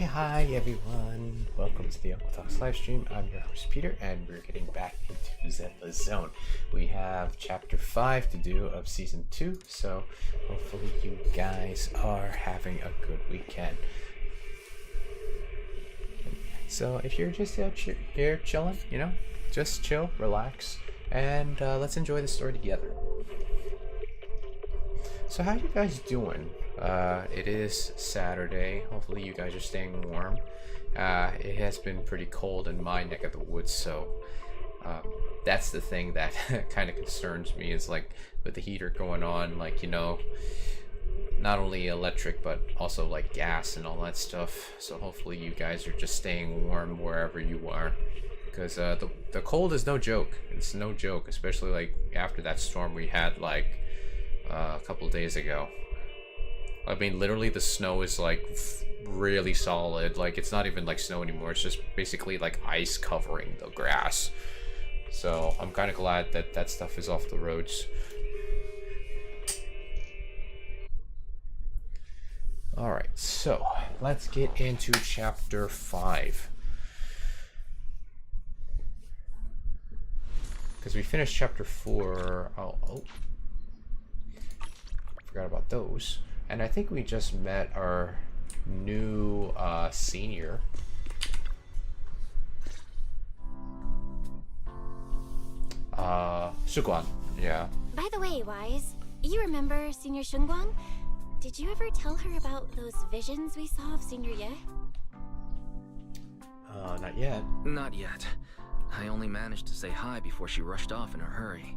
Hi everyone, welcome to the UncleTalks livestream. I'm your host Peter, and we're getting back into ZZZ. We have chapter 5 to do of season 2, so hopefully you guys are having a good weekend. So if you're just here chilling, just chill, relax, and let's enjoy the story together. So how you guys doing? It is Saturday. Hopefully you guys are staying warm. It has been pretty cold in my neck of the woods, so that's the thing that kind of concerns me, is like with the heater going on, like, not only electric but also like gas and all that stuff. So hopefully you guys are just staying warm wherever you are, because the cold is no joke. It's no joke, especially like after that storm we had like a couple days ago. I mean, literally the snow is like really solid. Like, it's not even like snow anymore. It's just basically like ice covering the grass. So I'm kind of glad that that stuff is off the roads. Alright, so let's get into chapter 5. Because we finished chapter 4. Oh. Forgot about those. And I think we just met our new senior. Shugwan. Yeah. By the way, Wise, you remember Senior Shungguang? Did you ever tell her about those visions we saw of Senior Ye? Not yet. Not yet. I only managed to say hi before she rushed off in a hurry.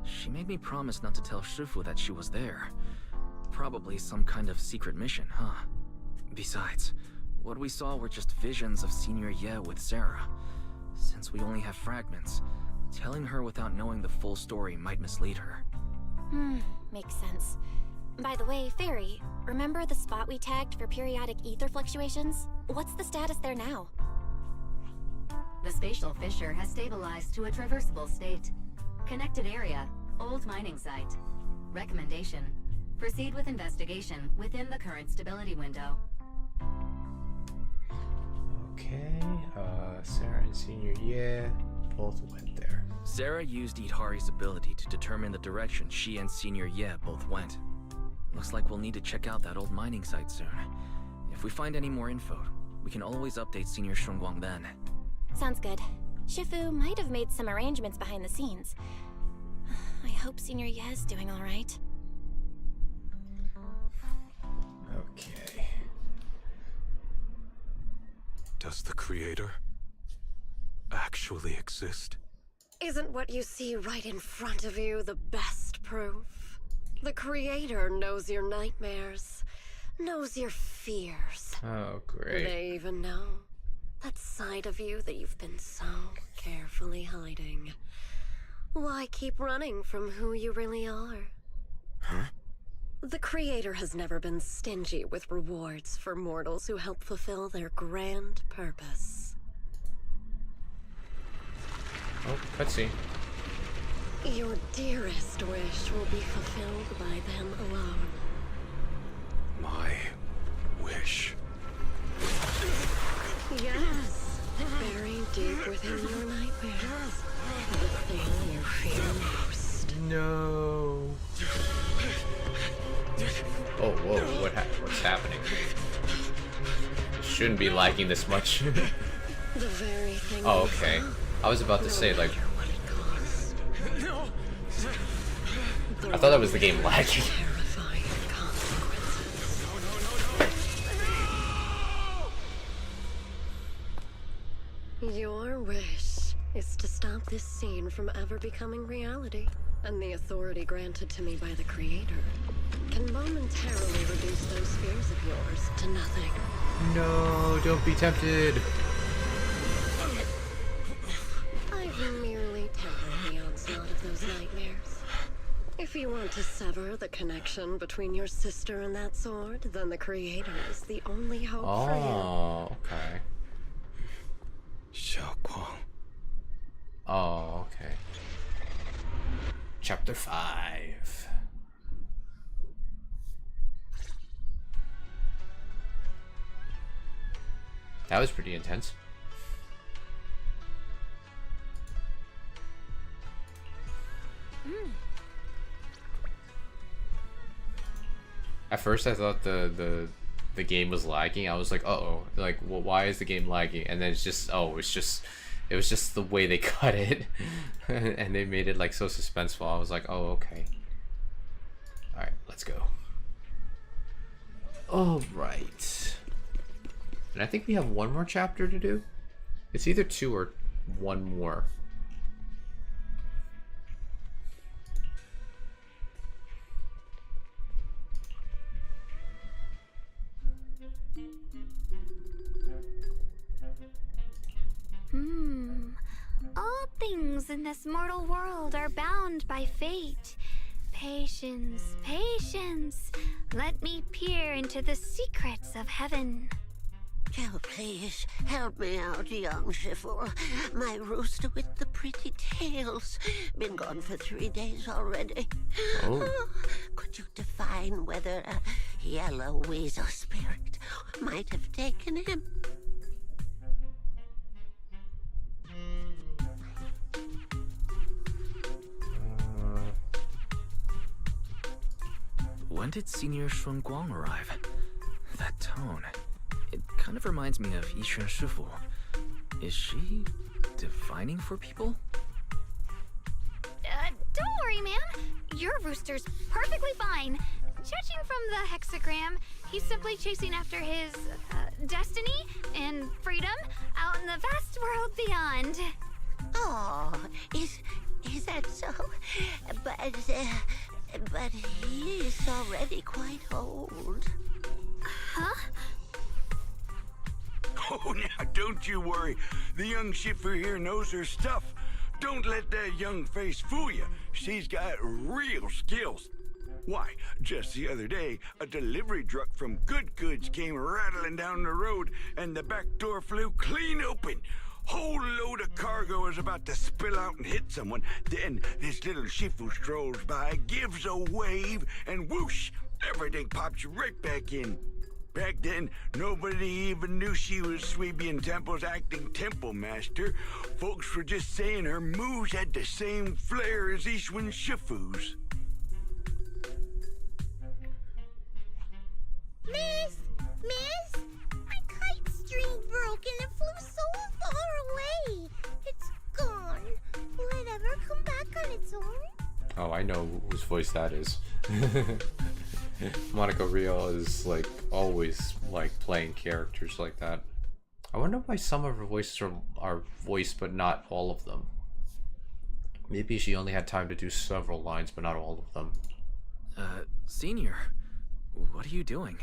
She made me promise not to tell Shifu that she was there. Probably some kind of secret mission, huh? Besides, what we saw were just visions of Senior Ye with Sarah. Since we only have fragments, telling her without knowing the full story might mislead her. Makes sense. By the way, Fairy, remember the spot we tagged for periodic ether fluctuations? What's the status there now? The spatial fissure has stabilized to a traversable state. Connected area, old mining site. Recommendation: proceed with investigation within the current stability window. Okay, Sarah and Senior Ye both went there. Sarah used Idhari's ability to determine the direction she and Senior Ye both went. Looks like we'll need to check out that old mining site soon. If we find any more info, we can always update Senior Shungguang then. Sounds good. Shifu might have made some arrangements behind the scenes. I hope Senior Ye's doing alright. Okay. Does the Creator actually exist? Isn't what you see right in front of you the best proof? The Creator knows your nightmares, knows your fears. Oh, great. They even know that side of you that you've been so carefully hiding. Why keep running from who you really are? Huh? The Creator has never been stingy with rewards for mortals who help fulfill their grand purpose. Oh, cutscene. Your dearest wish will be fulfilled by them alone. My wish. Yes, buried deep within your nightmares. The thing you fear most. No. Oh, whoa, what's happening? I shouldn't be liking this much. The very thing. Oh, okay. I was about to say, like, I thought that was the game lagging. Terrifying consequences. Your wish is to stop this scene from ever becoming reality, and the authority granted to me by the Creator can momentarily reduce those fears of yours to nothing. No, don't be tempted. I've merely tempered the onslaught of those nightmares. If you want to sever the connection between your sister and that sword, then the Creator is the only hope for you. Oh, okay. Xiaoguang. Oh, okay. Chapter 5. That was pretty intense. At first I thought the game was lagging. I was like, uh-oh, like, well, why is the game lagging? And then it's just, oh, it was just the way they cut it. And they made it like so suspenseful. I was like, oh, okay. Alright, let's go. Alright. And I think we have one more chapter to do. It's either 2 or 1 more. All things in this mortal world are bound by fate. Patience, patience. Let me peer into the secrets of heaven. Oh, please, help me out, young Shifu. My rooster with the pretty tails. Been gone for 3 days already. Oh. Could you define whether a yellow weasel spirit might have taken him? When did Senior Shun Guang arrive? That tone. It kind of reminds me of Yixuan Shifu. Is she divining for people? Don't worry, man. Your rooster's perfectly fine. Judging from the hexagram, he's simply chasing after his destiny and freedom out in the vast world beyond. Oh, is that so? But he is already quite old. Huh? Oh, now don't you worry. The young shifter here knows her stuff. Don't let that young face fool you. She's got real skills. Why, just the other day, a delivery truck from Good Goods came rattling down the road, and the back door flew clean open. Whole load of cargo is about to spill out and hit someone. Then this little shifu strolls by, gives a wave, and whoosh, everything pops right back in. Back then, nobody even knew she was Sweebian Temple's acting temple master. Folks were just saying her moves had the same flair as Ishwan Shifu's. Miss! My kite string broke and it flew so far away. It's gone. Will it ever come back on its own? Oh, I know whose voice that is. Monica Rial is like always like playing characters like that. I wonder why some of her voices are voiced but not all of them. Maybe she only had time to do several lines but not all of them. Senior, what are you doing?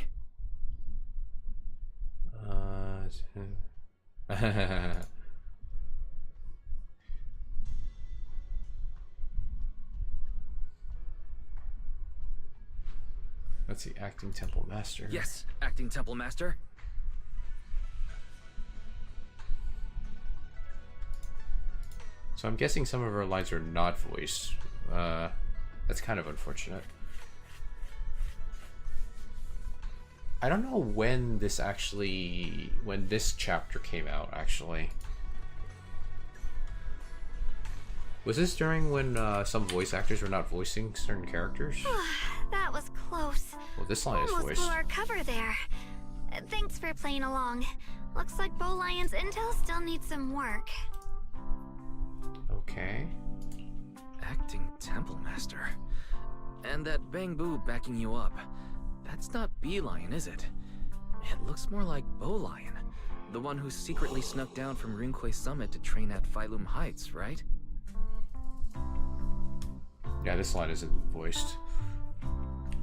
Let's see, acting temple master. Yes, acting temple master. So I'm guessing some of her lines are not voiced. That's kind of unfortunate. I don't know when this chapter came out, actually. Was this during when some voice actors were not voicing certain characters? That was close. Well, this line is Almost voiced. blew our cover there. Thanks for playing along. Looks like Bo Lion's intel still needs some work. Okay. Acting temple master. And that Bang Boo backing you up. That's not Bee Lion, is it? It looks more like Bo Lion. The one who secretly snuck down from Rinquay Summit to train at Phylum Heights, right? Yeah, this line isn't voiced.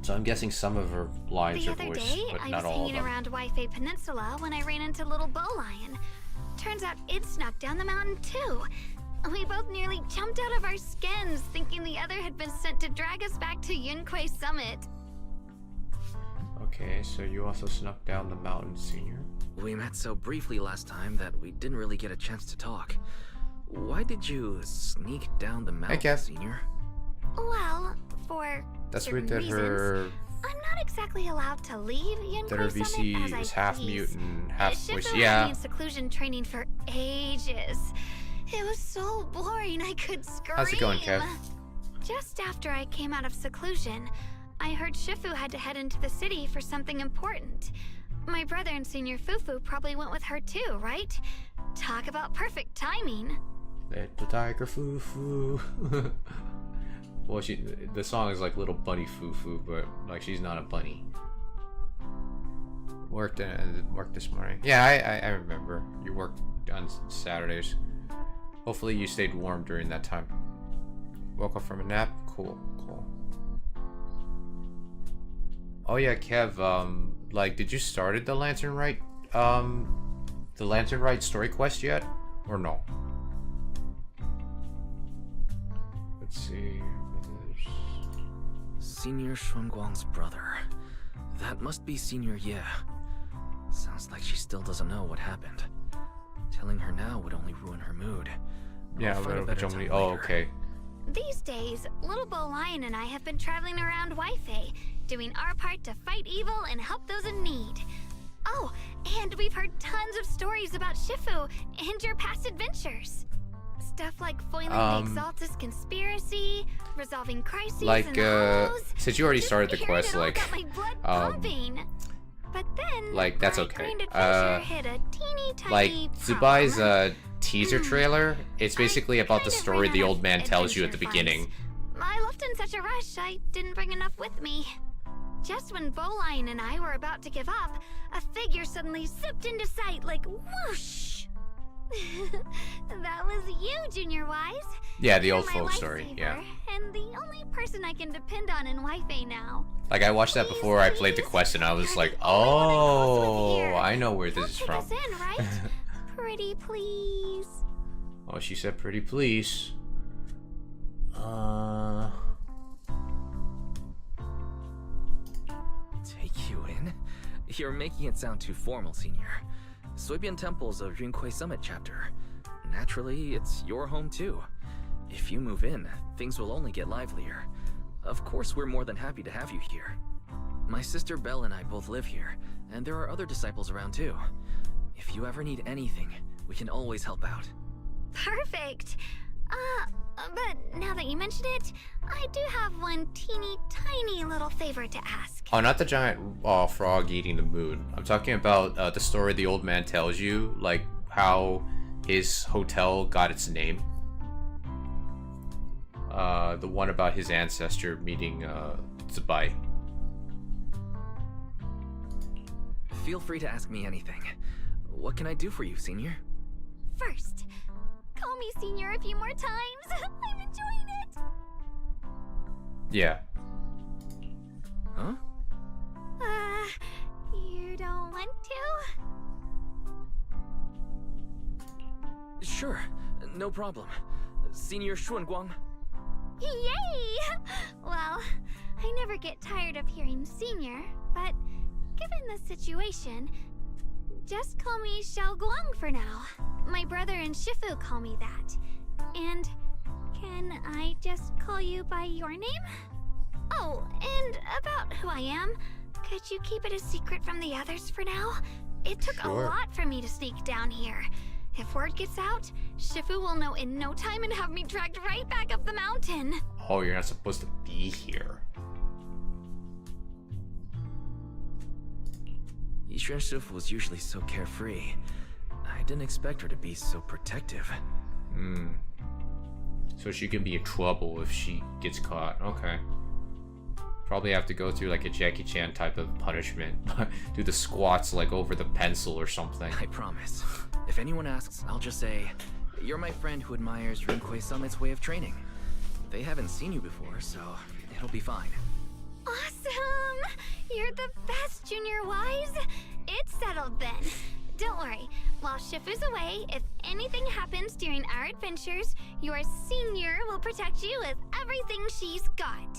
So I'm guessing some of her lines The are other voiced, day, but I not was all of hanging them. around Wi-Fi Peninsula when I ran into little Bo Lion. Turns out it snuck down the mountain too. We both nearly jumped out of our skins, thinking the other had been sent to drag us back to Yunquay Summit. Okay, so you also snuck down the mountain, Senior? We met so briefly last time that we didn't really get a chance to talk. Why did you sneak down the mountain, Kath. Senior? Well, for That's certain weird that her reasons. I'm not exactly allowed to leave That her Yunclei Summit as VC I is half please. mute and half voice. Shifu had me Yeah. in seclusion training for ages. It was so boring I could scream. How's it going, Kev? Just after I came out of seclusion, I heard Shifu had to head into the city for something important. My brother and Senior Fufu probably went with her too, right? Talk about perfect timing. Little tiger foo foo. Well, the song is like Little Bunny Foo Foo, but like she's not a bunny. Worked this morning. Yeah, I remember. You worked on Saturdays. Hopefully you stayed warm during that time. Woke up from a nap. Cool. Oh yeah, Kev. Like, did you started the Lantern Rite story quest yet, or no? Let's see. Senior Xuanguang's brother. That must be Senior Ye. Sounds like she still doesn't know what happened. Telling her now would only ruin her mood. Yeah, I'll find a better time oh, later. okay. These days, Little Bo Lion and I have been traveling around Waifei, doing our part to fight evil and help those in need. Oh, and we've heard tons of stories about Shifu and your past adventures. Stuff like foiling the Exaltus conspiracy, resolving crises Like, in the hollows. since you already Just started the hearing quest, it all like, got my blood pumping. But then, like, that's my okay. grand adventure hit a teeny Like, tiny Zubai's problem. teaser trailer, it's basically about the kind of story the ran old out man of tells you at the adventure beginning. funds. I left in such a rush, I didn't bring enough with me. Just when Bowline and I were about to give up, a figure suddenly zipped into sight like whoosh. That was you, Junior Wise. Yeah, the You're old my folk story, lifesaver, yeah. And the only person I can depend on in Waifei now. Like, I watched that before I played the quest and I was like, oh, I know where this is Take from. us in, right? Pretty please. Oh, she said pretty please. Take you in? You're making it sound too formal, Senior. Suibian Temple's a Yunclei Summit chapter. Naturally, it's your home too. If you move in, things will only get livelier. Of course, we're more than happy to have you here. My sister Belle and I both live here, and there are other disciples around too. If you ever need anything, we can always help out. Perfect. But now that you mention it, I do have one teeny tiny little favor to ask. Oh, not the giant frog eating the moon. I'm talking about the story the old man tells you, like how his hotel got its name. The one about his ancestor meeting Zubai. Feel free to ask me anything. What can I do for you, Senior? First, call me Senior a few more times. I'm enjoying it. Yeah. Huh? You don't want to? Sure, no problem. Senior Xuanguang. Yay! Well, I never get tired of hearing Senior, but given the situation, just call me Xiao Guang for now. My brother and Shifu call me that. And can I just call you by your name? Oh, and about who I am, could you keep it a secret from the others for now? It took a Sure. lot for me to sneak down here. If word gets out, Shifu will know in no time and have me dragged right back up the mountain. Oh, you're not supposed to be here. Yixuan Shifu was usually so carefree. I didn't expect her to be so protective. So she can be in trouble if she gets caught. Okay. Probably have to go through like a Jackie Chan type of punishment. Do the squats like over the pencil or something. I promise. If anyone asks, I'll just say, you're my friend who admires Yunclei Summit's way of training. They haven't seen you before, so it'll be fine. Awesome! You're the best, Junior Wise. It's settled then. Don't worry. While Shifu's away, if anything happens during our adventures, your Senior will protect you with everything she's got.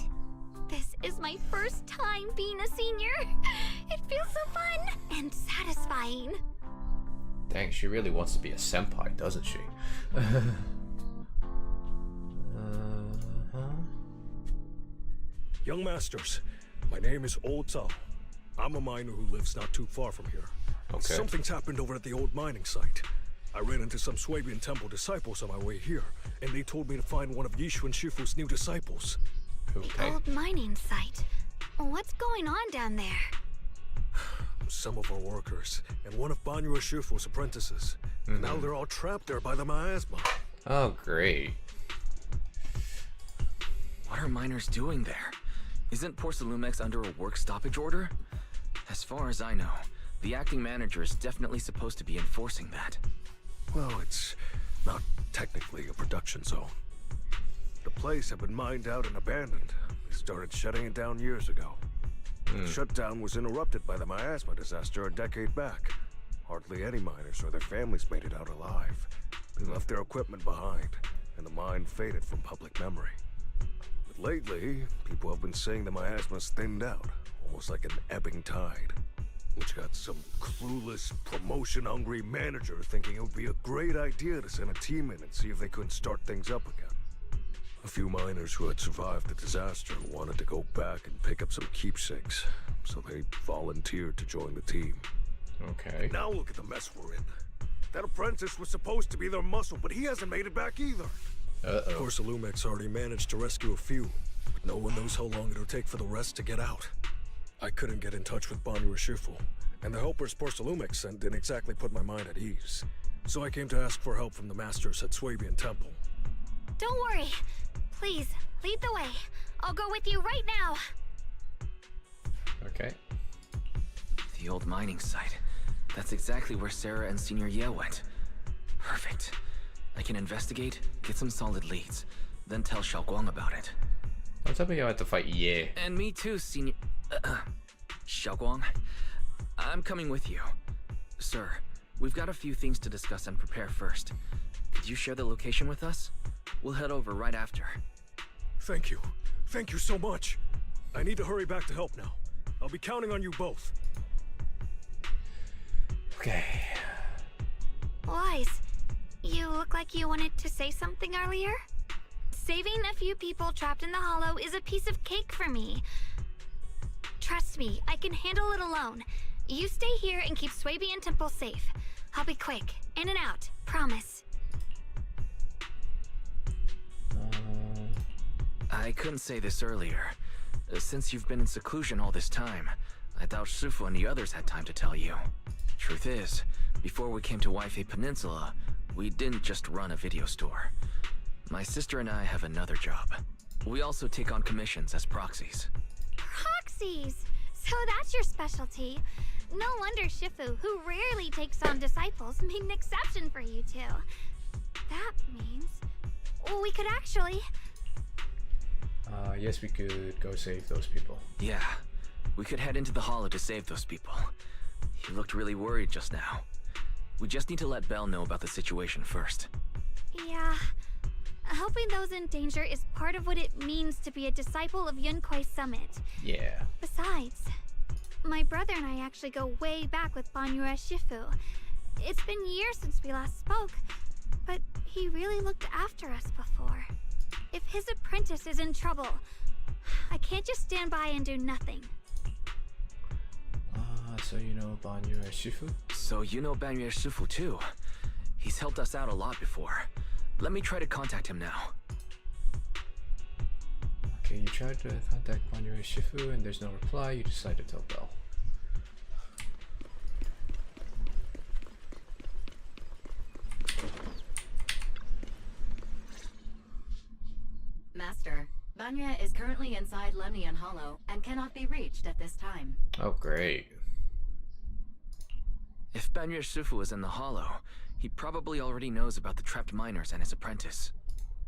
This is my first time being a senior. It feels so fun and satisfying. Dang, she really wants to be a senpai, doesn't she? Young masters, My name is Old Tao. I'm a miner who lives not too far from here. Okay. Something's happened over at the old mining site. I ran into some Swabian temple disciples on my way here, and they told me to find one of Yishu and Shifu's new disciples. Okay. Old mining site. What's going on down there? Some of our workers, and one of Banyu Shifu's apprentices. And now they're all trapped there by the miasma. Oh, great. What are miners doing there? Isn't Porcelumex under a work stoppage order? As far as I know, the acting manager is definitely supposed to be enforcing that. Well, it's not technically a production zone. The place had been mined out and abandoned. They started shutting it down years ago. The shutdown was interrupted by the miasma disaster a decade back. Hardly any miners or their families made it out alive. They left their equipment behind, and the mine faded from public memory. But lately, people have been saying the miasma's thinned out, almost like an ebbing tide. Which got some clueless, promotion-hungry manager thinking it would be a great idea to send a team in and see if they couldn't start things up again. A few miners who had survived the disaster wanted to go back and pick up some keepsakes, so they volunteered to join the team. Okay. Now look at the mess we're in. That apprentice was supposed to be their muscle, but he hasn't made it back either. Of course, Lumex already managed to rescue a few, but no one knows how long it'll take for the rest to get out. I couldn't get in touch with Banyu Shifu, and the helpers Porcelumex sent didn't exactly put my mind at ease. So I came to ask for help from the masters at Swabian Temple. Don't worry. Please, lead the way. I'll go with you right now. Okay. The old mining site. That's exactly where Sarah and Senior Ye went. Perfect. I can investigate, get some solid leads, then tell Xiaoguang about it. What's up, you have to fight Ye? And me too, Senior... Xiaoguang. I'm coming with you. Sir, we've got a few things to discuss and prepare first. Could you share the location with us? We'll head over right after. Thank you. Thank you so much. I need to hurry back to help now. I'll be counting on you both. Okay. Wise, you look like you wanted to say something earlier? Saving a few people trapped in the hollow is a piece of cake for me. Trust me, I can handle it alone. You stay here and keep Swabian Temple safe. I'll be quick. In and out. Promise. I couldn't say this earlier. Since you've been in seclusion all this time, I doubt Shifu and the others had time to tell you. Truth is, before we came to Waifei Peninsula, we didn't just run a video store. My sister and I have another job. We also take on commissions as proxies. Proxies! So that's your specialty. No wonder Shifu, who rarely takes on disciples, made an exception for you two. That means we could actually... Yes, we could go save those people. Yeah, we could head into the hollow to save those people. He looked really worried just now. We just need to let Belle know about the situation first. Yeah. Helping those in danger is part of what it means to be a disciple of Yunquai Summit. Yeah. Besides, my brother and I actually go way back with Banyue Shifu. It's been years since we last spoke, but he really looked after us before. If his apprentice is in trouble, I can't just stand by and do nothing. So you know Banyu Shifu? So you know Banyu Shifu too. He's helped us out a lot before. Let me try to contact him now. Okay, you tried to contact Banyu Shifu and there's no reply. You decide to tell Belle. Master, Banya is currently inside Lemnian Hollow and cannot be reached at this time. Oh, great. If Banyu Shifu is in the hollow, he probably already knows about the trapped miners and his apprentice.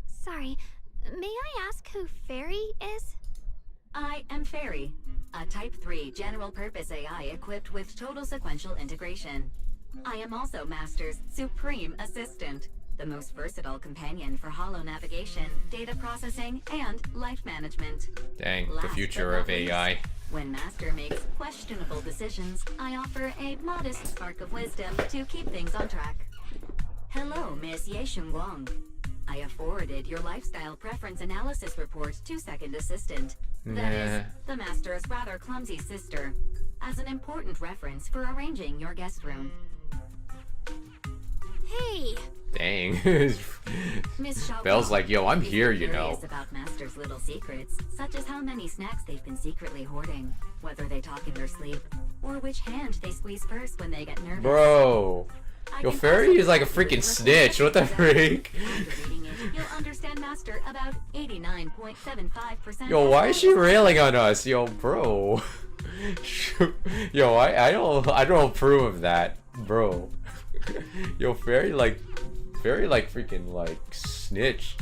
Sorry, may I ask who Fairy is? I am Fairy, a Type 3 general-purpose AI equipped with total sequential integration. I am also Master's supreme assistant, the most versatile companion for hollow navigation, data processing, and life management. Dang, the Last future but of not AI. least, when Master makes questionable decisions, I offer a modest spark of wisdom to keep things on track. Hello, Miss Ye Shunguang. I have forwarded your lifestyle preference analysis report to Second Assistant. That is, the Master's rather clumsy sister, as an important reference for arranging your guest room. Hey, Dang. Miss Shaw Belle's like, yo, I'm is here, you curious know. about Master's little secrets, such as how many snacks they've been secretly hoarding, whether they talk in their sleep, or which hand they squeeze first when they get nervous. Bro. Yo, Fairy is like a freaking snitch. What the freak? After reading it, you'll understand Master about 89.75%. Yo, why is she railing on us? Yo, bro. Yo, I don't approve of that, bro. Yo, Fairy like freaking like snitch.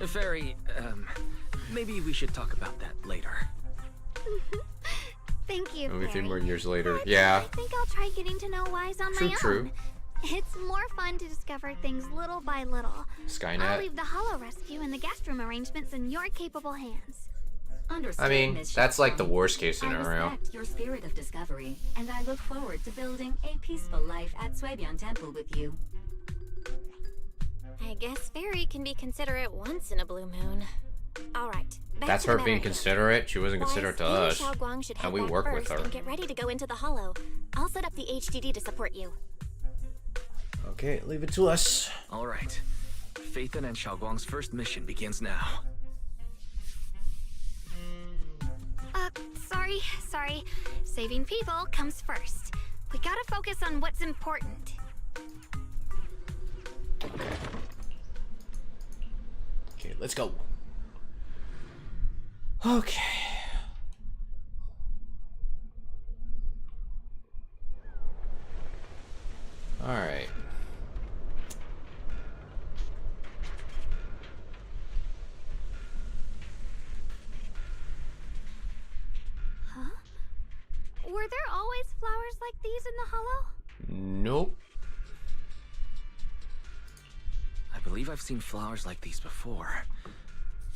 Fairy, maybe we should talk about that later. thank you, Maybe a few Fairy. more years later. But Yeah. I think I'll try getting to know Wise on my own. True. It's more fun to discover things little by little. I'll Skynet. leave the hollow rescue and the guest room arrangements in your capable hands. Understood, I mean, Miss that's like the Shelton. worst case I scenario. respect your spirit of discovery, and I look forward to building a peaceful life at Swabian Temple with you. I guess Fairy can be considerate once in a blue moon. Alright. That's her being considerate. She wasn't considerate to us. And we work with her. And get ready to go into the hollow. I'll set up the HDD to support you. Okay, leave it to us. All right. Phaethon and Xiaoguang's first mission begins now. Sorry. Saving people comes first. We gotta focus on what's important. Okay, let's go. Okay. Alright. Were there always flowers like these in the hollow? Nope. I believe I've seen flowers like these before.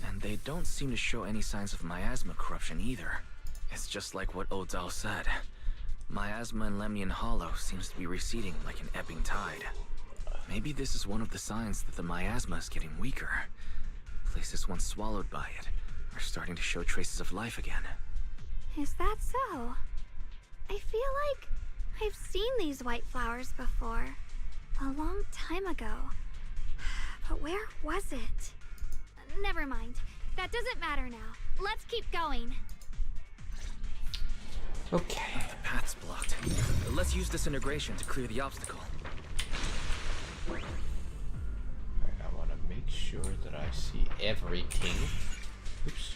And they don't seem to show any signs of miasma corruption either. It's just like what Ozao said. Miasma in Lemnian Hollow seems to be receding like an ebbing tide. Maybe this is one of the signs that the miasma is getting weaker. Places once swallowed by it are starting to show traces of life again. Is that so? I feel like I've seen these white flowers before. A long time ago. But where was it? Never mind. That doesn't matter now. Let's keep going. Okay. The path's blocked. Let's use disintegration to clear the obstacle. Alright, I want to make sure that I see everything. Oops.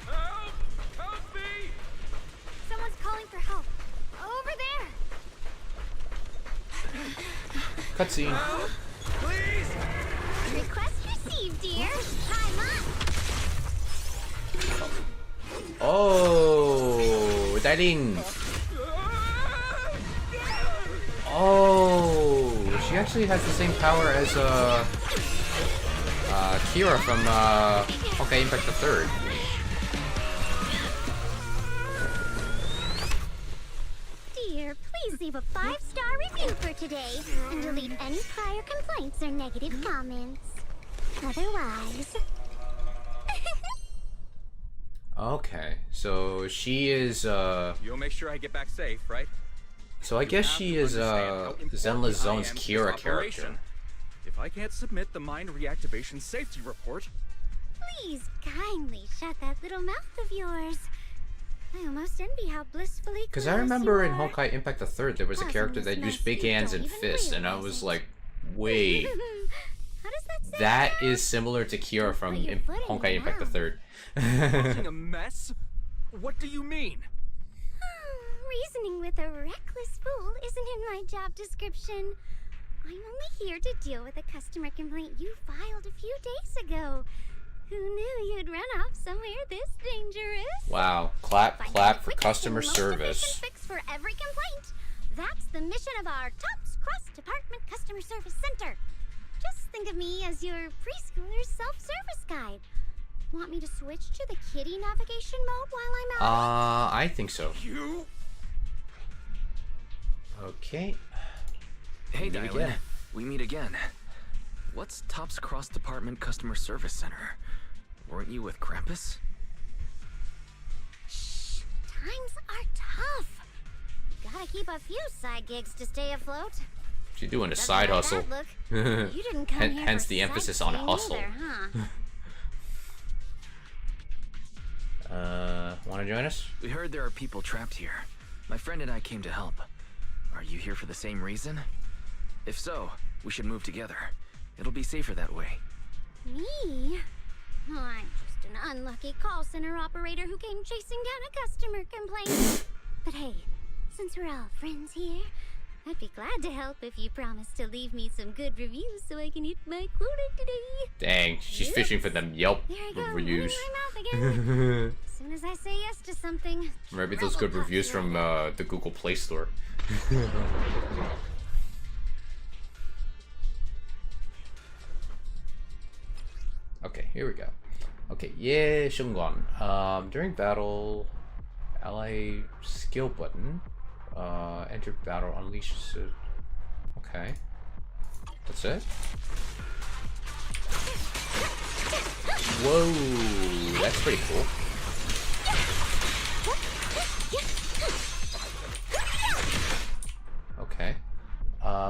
Help! Help me! Someone's calling for help. Over there! Cutscene. Please! Request received, dear. Time up. Oh, Darlene. Oh, she actually has the same power as Kira from Honkai Impact the Third. Dear, please leave a 5-star review for today and delete any prior complaints or negative comments. Otherwise... Okay, so she is You'll make sure I get back safe, right? so I guess she is Zenless Zone's Kira character. If I can't submit the mine reactivation safety report, Please kindly shut that little mouth of yours. I almost envy how blissfully Because I clueless remember you in are. Honkai Impact the Third there was a character that used big hands and fists, and I was like, wait, How does that sound? that is similar to Kira from Honkai Impact the Third. causing a mess? What do you mean? Reasoning with a reckless fool isn't in my job description. I'm only here to deal with a customer complaint you filed a few days ago. Who knew you'd run off somewhere this dangerous? Wow, clap, If I clap get for quick customer and most efficient service. fix for every complaint. That's the mission of our TOPS Cross-Department Customer Service Center. Just think of me as your preschooler's self-service guide. Want me to switch to the kiddie navigation mode while I'm out? I think so. You? Okay. Hey, Meet Dylan. again. We meet again. What's Top's Cross Department Customer Service Center? Weren't you with Krampus? Shh, times are tough. Gotta keep a few side gigs to stay afloat. She's doing a Doesn't side like hustle. that look. You didn't come here Hence for the emphasis on sightseeing hustle. either, huh? Want to join us? We heard there are people trapped here. My friend and I came to help. Are you here for the same reason? If so, we should move together. It'll be safer that way. Me? Oh, I'm just an unlucky call center operator who came chasing down a customer complaint. But hey, since we're all friends here, I'd be glad to help if you promise to leave me some good reviews so I can hit my quota today. Dang, she's fishing for them Yelp There I go, reviews. running my mouth again. As soon as I say yes to something, Maybe those good trouble reviews pops from right the Google Play Store. Okay, here we go. Okay, yeah, Shungguan. During battle, ally skill button. Enter battle, unleashes it. Okay. That's it? Whoa, that's pretty cool. Okay.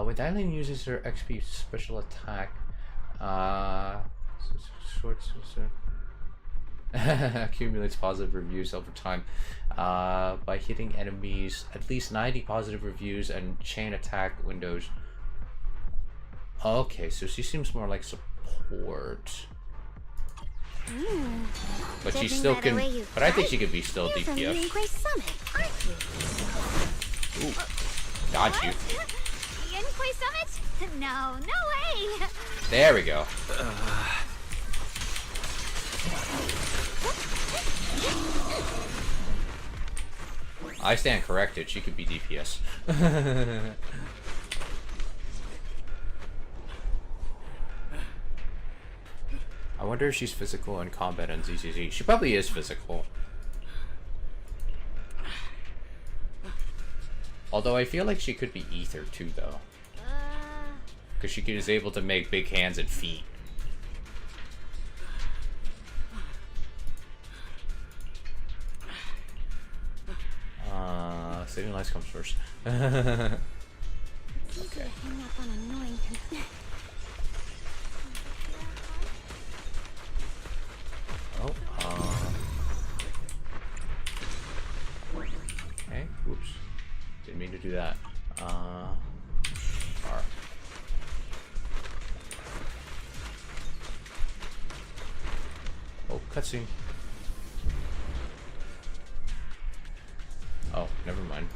When the alien uses her XP special attack, accumulates positive reviews over time by hitting enemies at least 90 positive reviews and chain attack windows. Okay, so she seems more like support. But she still can. But I think she could be still You're from DPS. Yunquay Summit, aren't you? Ooh, got you. Yunquay Summit? No, no way! There we go. I stand corrected. She could be DPS. I wonder if she's physical in combat on ZZZ. She probably is physical. Although I feel like she could be ether too, though. Because she is able to make big hands and feet. Saving lives comes first. Okay. Hang up on annoying Oh, okay, oops. Didn't mean to do that. R. Oh, cutscene. Oh, never mind.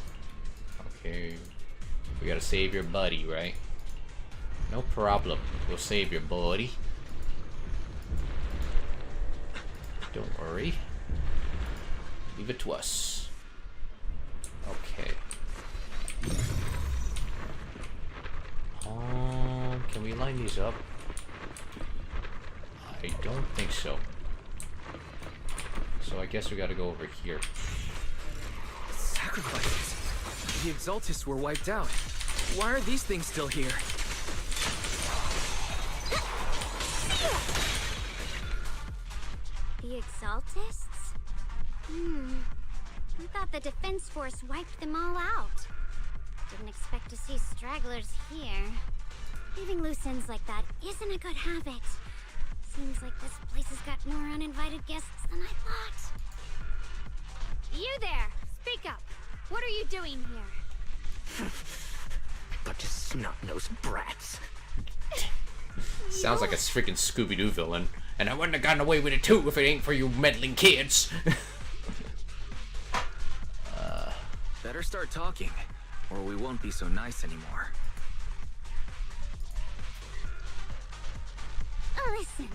Okay. We gotta save your buddy, right? No problem. We'll save your buddy. Don't worry. Leave it to us. Okay. Can we line these up? I don't think so. So I guess we gotta go over here. Sacrifices. The Exaltists were wiped out. Why are these things still here? The Exaltists? I thought the Defense Force wiped them all out. Didn't expect to see stragglers here. Leaving loose ends like that isn't a good habit. Seems like this place has got more uninvited guests than I thought. You there! Speak up! What are you doing here? Bunch of snot-nosed brats. Sounds like a freaking Scooby-Doo villain. And I wouldn't have gotten away with it too if it ain't for you meddling kids. Better start talking, or we won't be so nice anymore. Listen,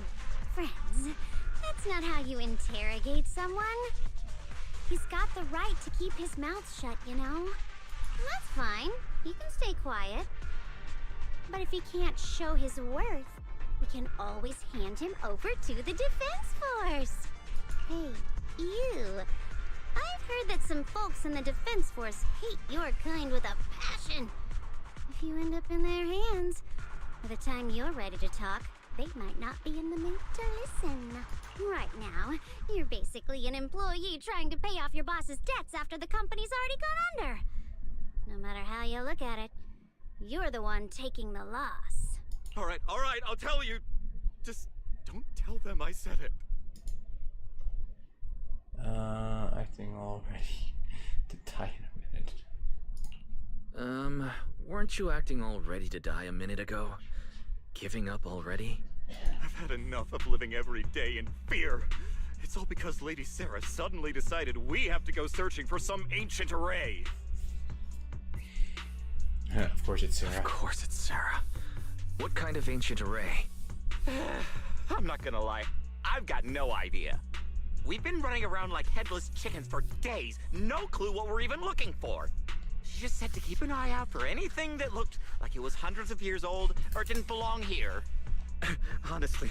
friends, that's not how you interrogate someone. He's got the right to keep his mouth shut, you know? And that's fine. He can stay quiet. But if he can't show his worth, we can always hand him over to the Defense Force. Hey, you. I've heard that some folks in the Defense Force hate your kind with a passion. If you end up in their hands, By the time you're ready to talk, they might not be in the mood to listen. Right now, you're basically an employee trying to pay off your boss's debts after the company's already gone under. No matter how you look at it, you're the one taking the loss. All right, I'll tell you. Just don't tell them I said it. Acting all ready to die in a minute. Weren't you acting all ready to die a minute ago? Giving up already? I've had enough of living every day in fear. It's all because Lady Sarah suddenly decided we have to go searching for some ancient array. Of course it's Sarah. Of course it's Sarah. What kind of ancient array? I'm not gonna lie, I've got no idea. We've been running around like headless chickens for days, no clue what we're even looking for. She just said to keep an eye out for anything that looked like it was hundreds of years old or didn't belong here. Honestly,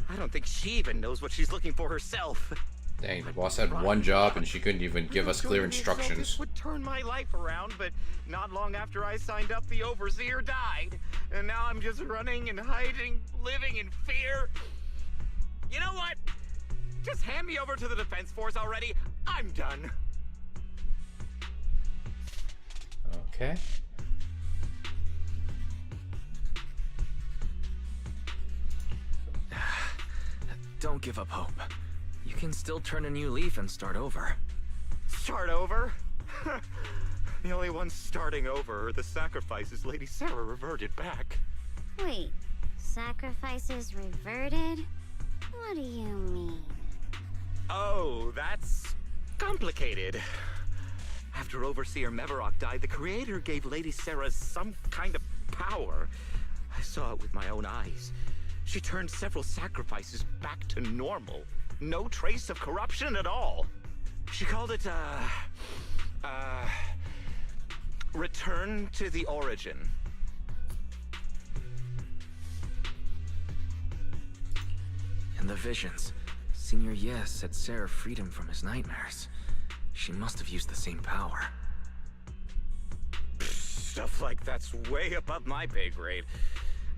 I don't think she even knows what she's looking for herself. Dang, the boss had one job and she couldn't even give us clear instructions. This would turn my life around, but not long after I signed up, the overseer died. And now I'm just running and hiding, living in fear. You know what? Just hand me over to the defense force already. I'm done. Okay. Don't give up hope. You can still turn a new leaf and start over. Start over? The only ones starting over are the sacrifices Lady Sarah reverted back. Wait, sacrifices reverted? What do you mean? Oh, that's complicated. After Overseer Mevarok died, the Creator gave Lady Sarah some kind of power. I saw it with my own eyes. She turned several sacrifices back to normal. No trace of corruption at all. She called it, return to the origin. In the visions, Senior Yes said Sarah freed him from his nightmares. She must have used the same power. Stuff like that's way above my pay grade.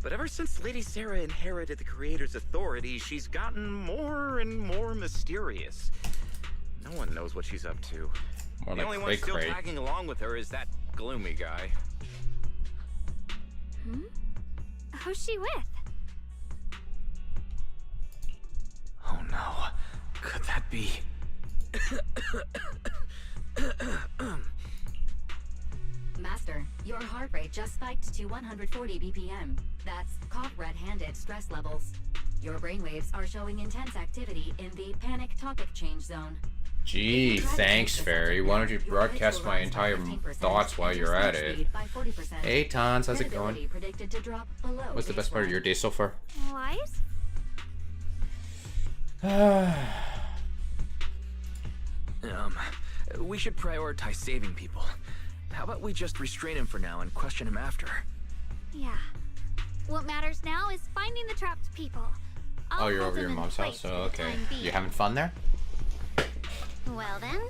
But ever since Lady Sarah inherited the Creator's authority, she's gotten more and more mysterious. No one knows what she's up to. More the like only one still cray-cray. tagging along with her is that gloomy guy. Who's she with? Oh no. Could that be? Master, your heart rate just spiked to 140 BPM. That's caught red-handed stress levels. Your brainwaves are showing intense activity in the panic talk exchange zone. Gee, thanks, Fairy. Why don't you broadcast my entire thoughts while you're at it? Hey, Tons, how's it going? What's the best part of your day so far? Wise? We should prioritize saving people. How about we just restrain him for now and question him after? Yeah. What matters now is finding the trapped people. Oh, you're over your mom's house? Oh, okay. You having fun there? Well then,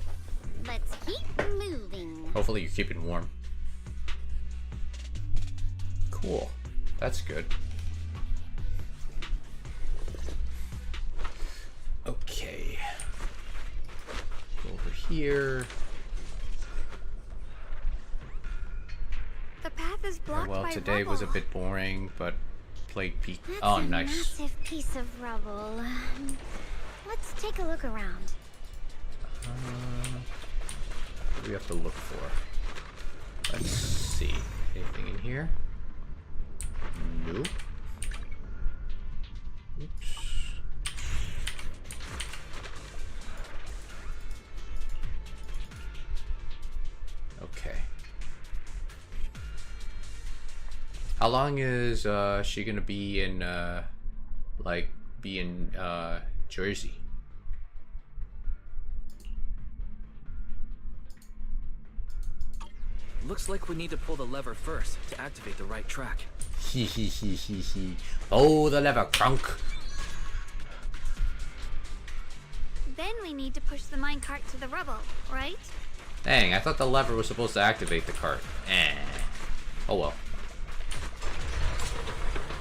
let's keep moving. Hopefully you're keeping warm. Cool. That's good. Okay. Go over here. The path is blocked Well, by today rubble. was a bit boring, but played peak. That's Oh, a nice. massive piece of rubble. Let's take a look around. What do we have to look for? Let's see. Anything in here? Nope. Oops. Okay. How long is she gonna be in Jersey? Looks like we need to pull the lever first to activate the right track. Hee hee hee hee hee. Oh, the lever, crunk. Then we need to push the minecart to the rubble, right? Dang, I thought the lever was supposed to activate the cart. Oh well.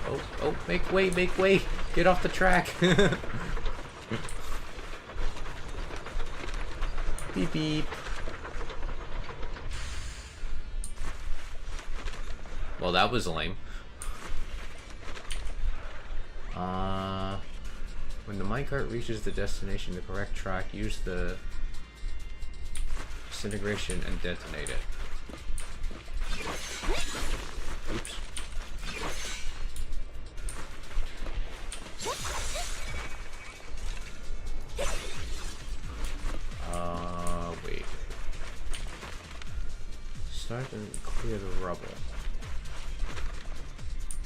Oh, make way, make way. Get off the track. Beep beep. Well, that was lame. When the minecart reaches the destination, the correct track, use the disintegration and detonate it. Oops. Wait. Start and clear the rubble.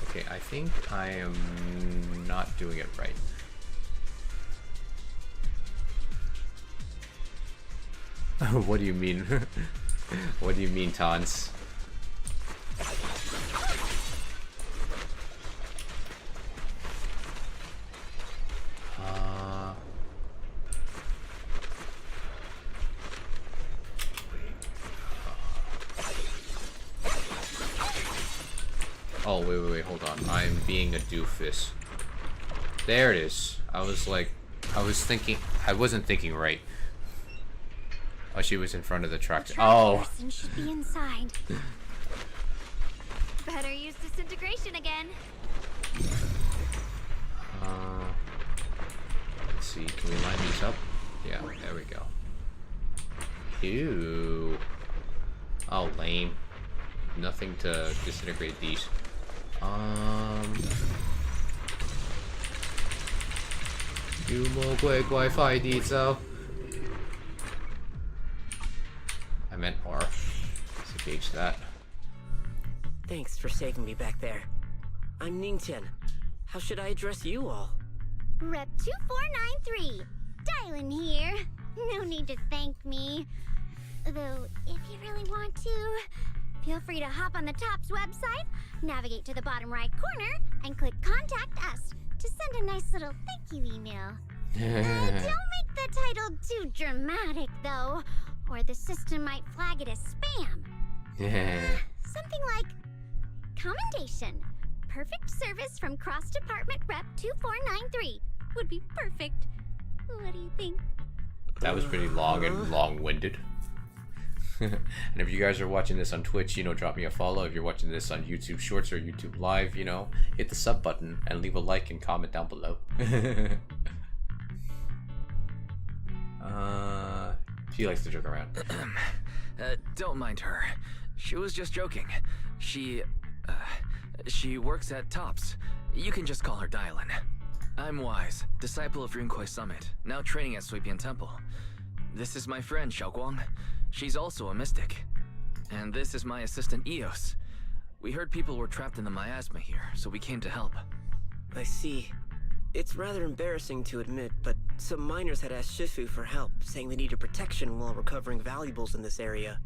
Okay, I think I am not doing it right. What do you mean? What do you mean, Tons? Oh, wait, hold on. I'm being a doofus. There it is. I wasn't thinking right. Oh, she was in front of the truck. Oh. Person should be inside. Better use disintegration again. Let's see. Can we line these up? Yeah, there we go. Ew. Oh, lame. Nothing to disintegrate these. You more quick Wi-Fi detail. I meant R. Let's engage that. Thanks for saving me back there. I'm Ningchen. How should I address you all? Rep 2493. Dylan here. No need to thank me. Though, if you really want to, feel free to hop on the TOPS website, navigate to the bottom right corner, and click Contact Us to send a nice little thank you email. Don't make the title too dramatic, though, or the system might flag it as spam. Something like, Commendation. Perfect service from Cross Department Rep 2493 would be perfect. What do you think? That was pretty long and long-winded. And if you guys are watching this on Twitch, drop me a follow. If you're watching this on YouTube Shorts or YouTube Live, hit the sub button and leave a like and comment down below. She likes to joke around. Don't mind her. She was just joking. She works at TOPS. You can just call her Dylan. I'm Wise, disciple of Rinkwei Summit, now training at Suipian Temple. This is my friend, Xiaoguang. She's also a mystic. And this is my assistant, Eos. We heard people were trapped in the miasma here, so we came to help. I see. It's rather embarrassing to admit, but some miners had asked Shifu for help, saying they needed protection while recovering valuables in this area.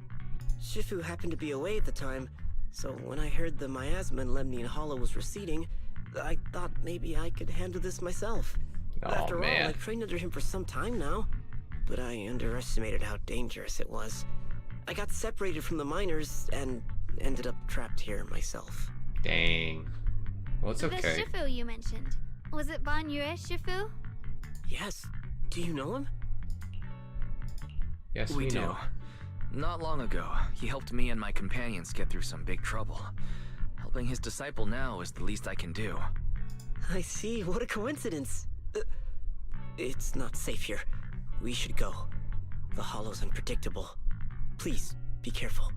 Shifu happened to be away at the time, so when I heard the miasma in Lemnian Hollow was receding, I thought maybe I could handle this myself. After all, I've trained under him for some time now, but I underestimated how dangerous it was. I got separated from the miners and ended up trapped here myself. Dang. Well, it's okay. The Shifu you mentioned. Was it Ban Yue Shifu? Yes. Do you know him? Yes, we do. Not long ago, he helped me and my companions get through some big trouble. Helping his disciple now is the least I can do. I see. What a coincidence. It's not safe here. We should go. The hollow's unpredictable. Please, be careful.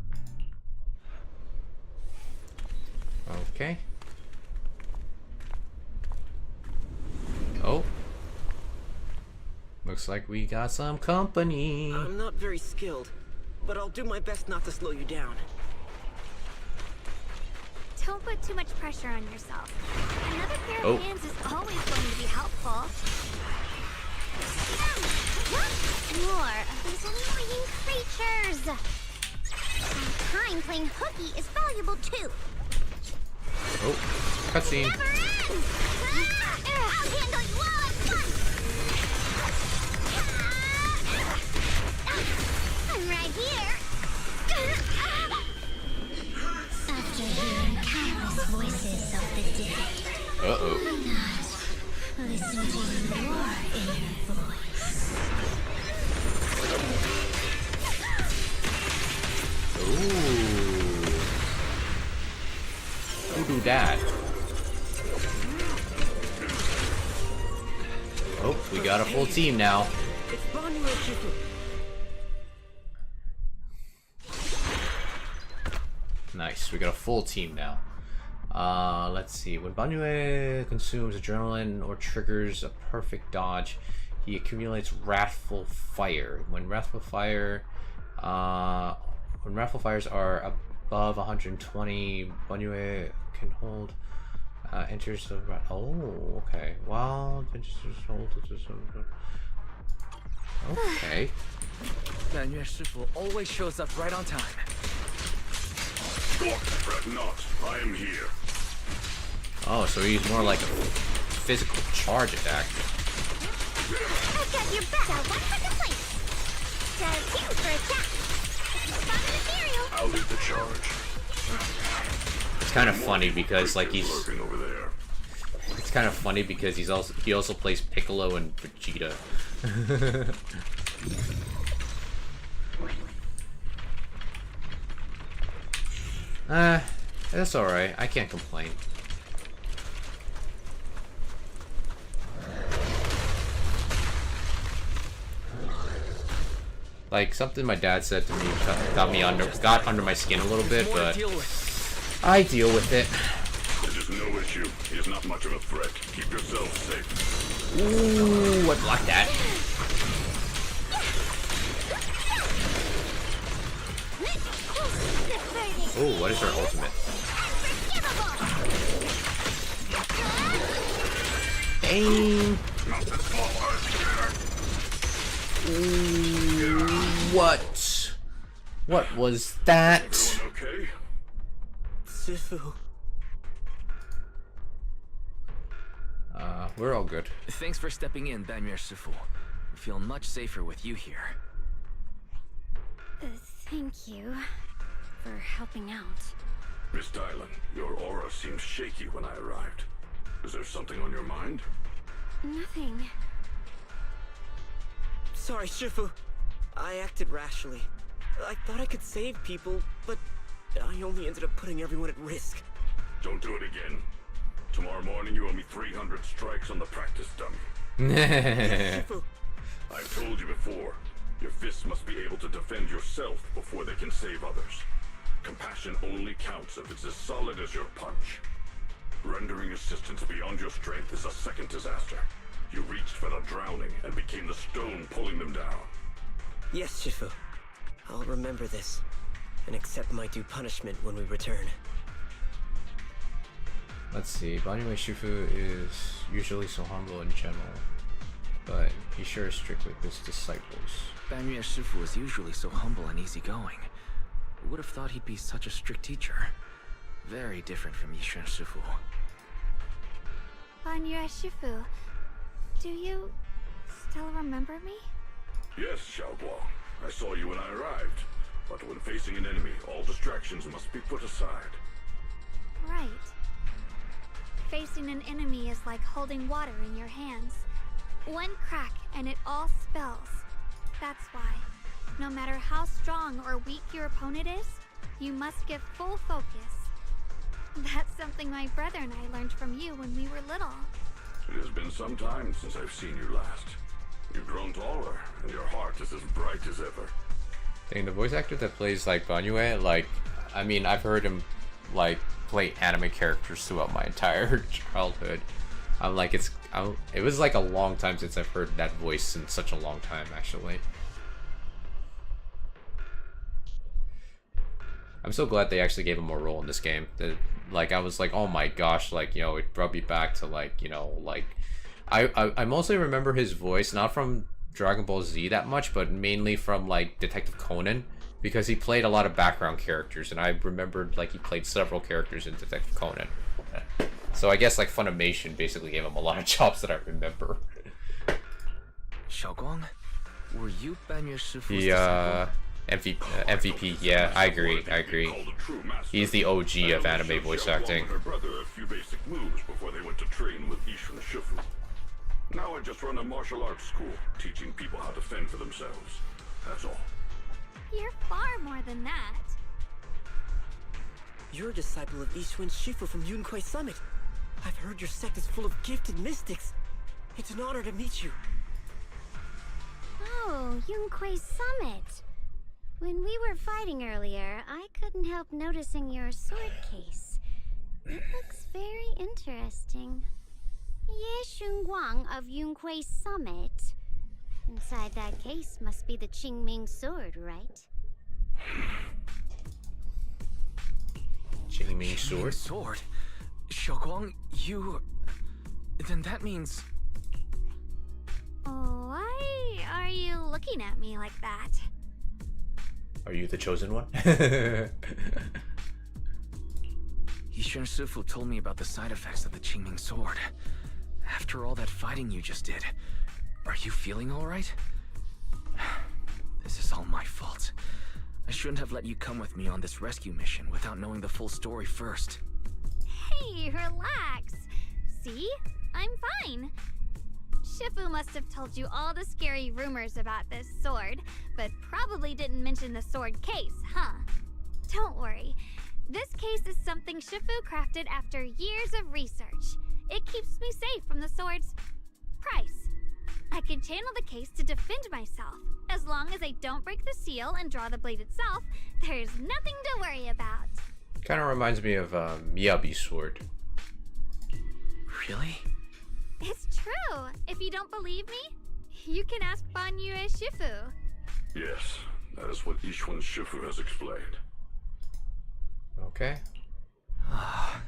Okay. Oh. Looks like we got some company. I'm not very skilled, but I'll do my best not to slow you down. Don't put too much pressure on yourself. Another pair of hands is always going to be helpful. More of these annoying creatures. Some time playing hooky is valuable too. Oh, cutscene. Never ends! I'll handle you all at once! I'm right here. After hearing countless voices of the dead, Oh, we got a full team now. It's Banyu and Shifu. Nice, we got a full team now. Let's see. When Banyu consumes adrenaline or triggers a perfect dodge, he accumulates Wrathful Fire. When Wrathful Fires are above 120, Banyu can hold. Enters the. Oh, okay. Well, okay. Banyu Shifu always shows up right on time. Fret not, I am here. Oh, so he's more like a physical charge attack. I've got your back. Got one for complete. Two for attack. Spotted material. I'll lead the charge. It's kind of funny because like he's. Lurking over there. It's kind of funny because he also plays Piccolo and Vegeta. That's alright. I can't complain. Like something my dad said to me got under my skin a little bit, but I deal with it. It is no issue. He is not much of a threat. Keep yourself safe. Ooh, I blocked that. Oh, what is her ultimate? Dang. What? What was that? Okay. Shifu. We're all good. Thanks for stepping in, Banyu Shifu. We feel much safer with you here. Thank you for helping out. Miss Dylan, your aura seemed shaky when I arrived. Is there something on your mind? Nothing. Sorry, Shifu. I acted rashly. I thought I could save people, but I only ended up putting everyone at risk. Don't do it again. Tomorrow morning you owe me 300 strikes on the practice dummy. Yes, Shifu. I've told you before, your fists must be able to defend yourself before they can save others. Compassion only counts if it's as solid as your punch. Rendering assistance beyond your strength is a second disaster. You reached for the drowning and became the stone pulling them down. Yes, Shifu. I'll remember this and accept my due punishment when we return. Let's see. Banyu Shifu is usually so humble in general, but he sure is strict with his disciples. Banyu Shifu is usually so humble and easygoing. Who would have thought he'd be such a strict teacher? Very different from Yishan Shifu. Banyu Shifu, do you still remember me? Yes, Xiaoguo. I saw you when I arrived. But when facing an enemy, all distractions must be put aside. Right. Facing an enemy is like holding water in your hands. One crack and it all spills. That's why, no matter how strong or weak your opponent is, you must give full focus. That's something my brother and I learned from you when we were little. It has been some time since I've seen you last. You've grown taller, and your heart is as bright as ever. Dang, the voice actor that plays like Banyu, like, I mean, I've heard him like play anime characters throughout my entire childhood. I'm like, it was like a long time since I've heard that voice in such a long time, actually. I'm so glad they actually gave him more role in this game. Like, I was like, oh my gosh, like, you know, it brought me back to like, you know, like, I mostly remember his voice, not from Dragon Ball Z that much, but mainly from like Detective Conan, because he played a lot of background characters, and I remembered like he played several characters in Detective Conan. So I guess like Funimation basically gave him a lot of jobs that I remember. Xiaoguang, were you Banyu Shifu's The MVP, yeah, I agree. He's the OG of anime voice acting. Her brother a few basic moves before they went to train with Yishan Shifu. Now I just run a martial arts school, teaching people how to fend for themselves. That's all. You're far more than that. You're a disciple of Yishan Shifu from Yunkai Summit. I've heard your sect is full of gifted mystics. It's an honor to meet you. Oh, Yunquei Summit. When we were fighting earlier, I couldn't help noticing your sword case. It looks very interesting. Ye Shunguang of Yunquei Summit. Inside that case must be the Qingming sword, right? Qingming sword? Sword? Xiaoguang, you... Then that means... Why are you looking at me like that? Are you the chosen one? Yishun Shifu told me about the side effects of the Qingming sword. After all that fighting you just did, are you feeling alright? This is all my fault. I shouldn't have let you come with me on this rescue mission without knowing the full story first. Hey, relax. See? I'm fine. Shifu must have told you all the scary rumors about this sword, but probably didn't mention the sword case, huh? Don't worry. This case is something Shifu crafted after years of research. It keeps me safe from the sword's price. I can channel the case to defend myself. As long as I don't break the seal and draw the blade itself, there's nothing to worry about. Kind of reminds me of Miyabi's sword. Really? It's true. If you don't believe me, you can ask Banyu Shifu. Yes, that is what Yishun Shifu has explained. Okay. Ah,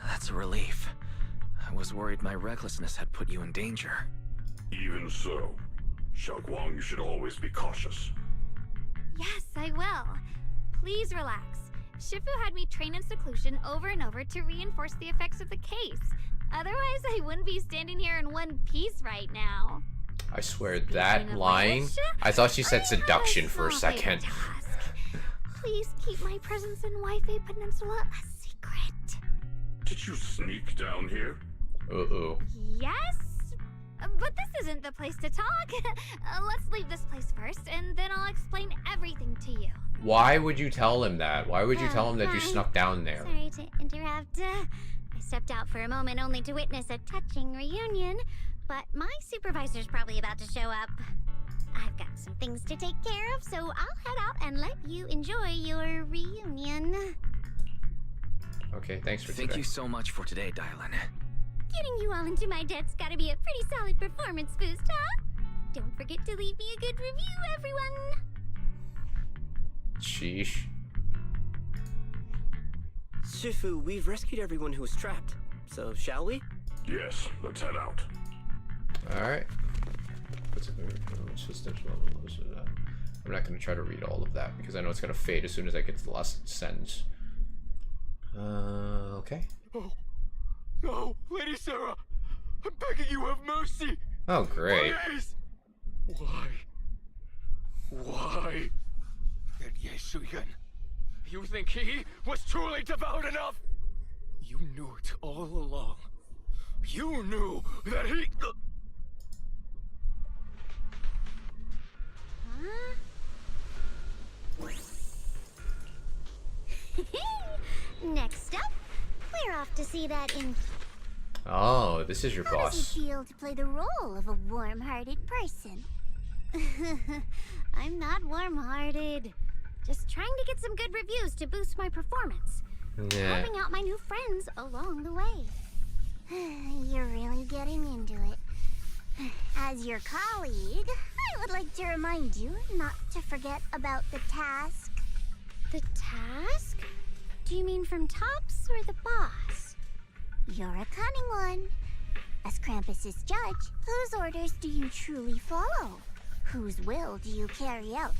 that's a relief. I was worried my recklessness had put you in danger. Even so, Xiaoguang, you should always be cautious. Yes, I will. Please relax. Shifu had me train in seclusion over and over to reinforce the effects of the case. Otherwise, I wouldn't be standing here in one piece right now. I swear, that line... I thought she said seduction for a second. Please keep my presence in Wi-Fi Peninsula a secret. Did you sneak down here? Uh-oh. Yes? But this isn't the place to talk. Let's leave this place first, and then I'll explain everything to you. Why would you tell him that? Why would you tell him that you snuck down there? Sorry to interrupt. I stepped out for a moment only to witness a touching reunion, but my supervisor's probably about to show up. I've got some things to take care of, so I'll head out and let you enjoy your reunion. Okay, thanks for Thank you so much for today, Dylan. Getting you all into my debt's gotta be a pretty solid performance boost, huh? Don't forget to leave me a good review, everyone! Sheesh. Shifu, we've rescued everyone who was trapped. So, shall we? Yes, let's head out. Alright. I'm not going to try to read all of that because I know it's going to fade as soon as I get to the last sentence. Okay. Oh, no, Lady Sarah! I'm begging you, have mercy! Oh, great. Please! Why? That Yeshuyan. You think he was truly devout enough? You knew it all along. You knew that he... Next up, we're off to see that in... Oh, this is your How boss. does it feel to play the role of a warm-hearted person? I'm not warm-hearted. Just trying to get some good reviews to boost my performance. Yeah. Helping out my new friends along the way. You're really getting into it. As your colleague, I would like to remind you not to forget about the task. The task? Do you mean from Tops or the boss? You're a cunning one. As Krampus's judge, whose orders do you truly follow? Whose will do you carry out?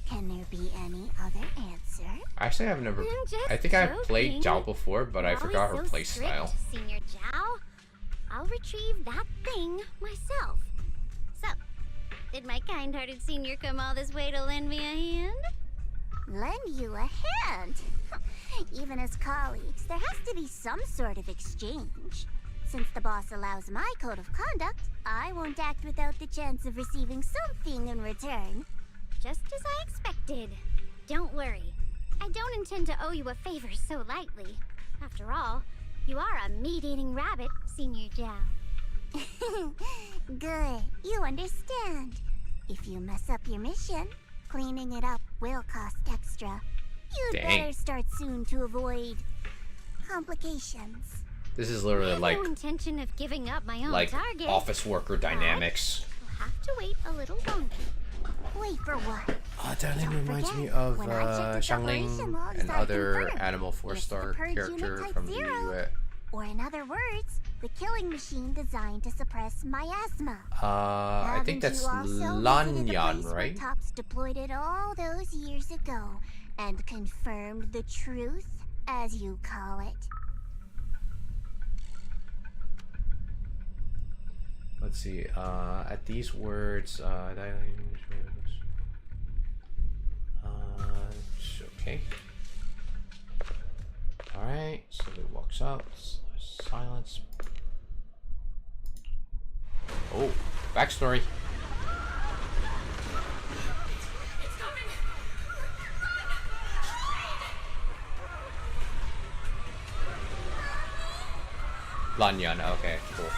Can there be any other answer? Actually, I've never... I think I've played Zhao before, but I forgot her playstyle. Senior Zhao. I'll retrieve that thing myself. So, did my kind-hearted senior come all this way to lend me a hand? Lend you a hand? Even as colleagues, there has to be some sort of exchange. Since the boss allows my code of conduct, I won't act without the chance of receiving something in return. Just as I expected. Don't worry. I don't intend to owe you a favor so lightly. After all, you are a meat-eating rabbit, Senior Zhao. Good, you understand. If you mess up your mission, cleaning it up will cost extra. You'd better start soon to avoid complications. This is literally like no intention of giving up my own target. office worker dynamics. I'll have to wait a little longer. Wait for what? Darling reminds me of Xiangling, another Animal 4-star character from the UA. Or in other words, the killing machine designed to suppress miasma. I think that's Lanyan, right? Tops deployed it all those years ago and confirmed the truth, as you call it. Let's see. At these words, okay. All right. So he walks up. Silence. Oh, backstory. Lanyan. Okay, cool.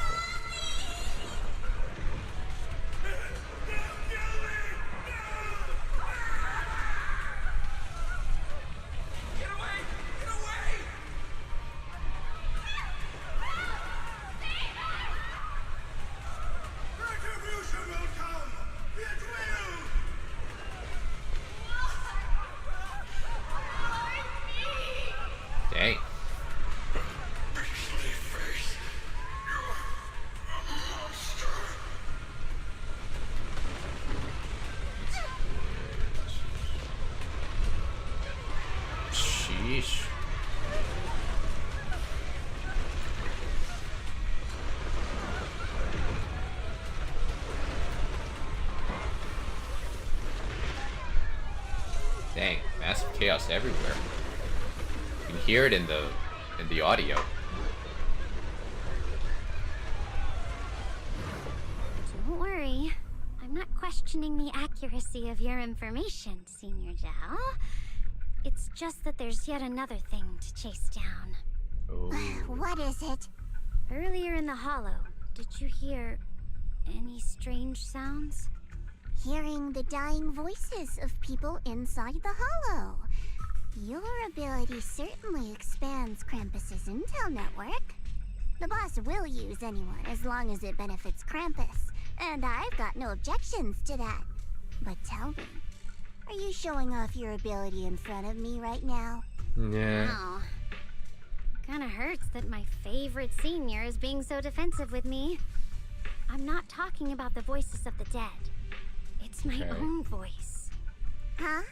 Dang. Sheesh. Dang, massive chaos everywhere. You can hear it in the audio. Don't worry. I'm not questioning the accuracy of your information, Senior Zhao. It's just that there's yet another thing to chase down. Oh. What is it? Earlier in the hollow, did you hear any strange sounds? Hearing the dying voices of people inside the hollow. Your ability certainly expands Krampus's intel network. The boss will use anyone as long as it benefits Krampus, and I've got no objections to that. But tell me, are you showing off your ability in front of me right now? Yeah. Oh. Kinda hurts that my favorite senior is being so defensive with me. I'm not talking about the voices of the dead. It's my own voice. Huh?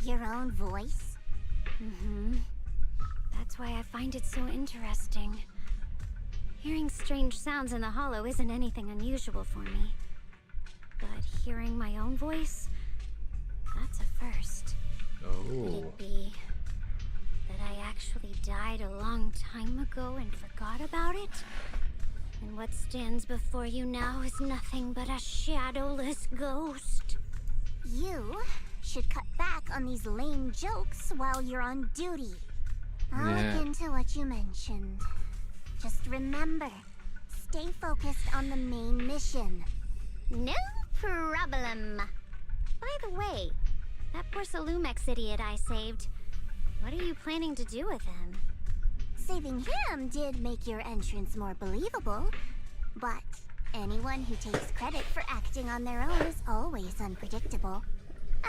Your own voice? Mm-hmm. That's why I find it so interesting. Hearing strange sounds in the hollow isn't anything unusual for me. But hearing my own voice, that's a first. Oh. Could it be that I actually died a long time ago and forgot about it? And what stands before you now is nothing but a shadowless ghost. You should cut back on these lame jokes while you're on duty. I'll look into what you mentioned. Just remember, stay focused on the main mission. No problem. By the way, that poor Salumex idiot I saved, what are you planning to do with him? Saving him did make your entrance more believable, but anyone who takes credit for acting on their own is always unpredictable.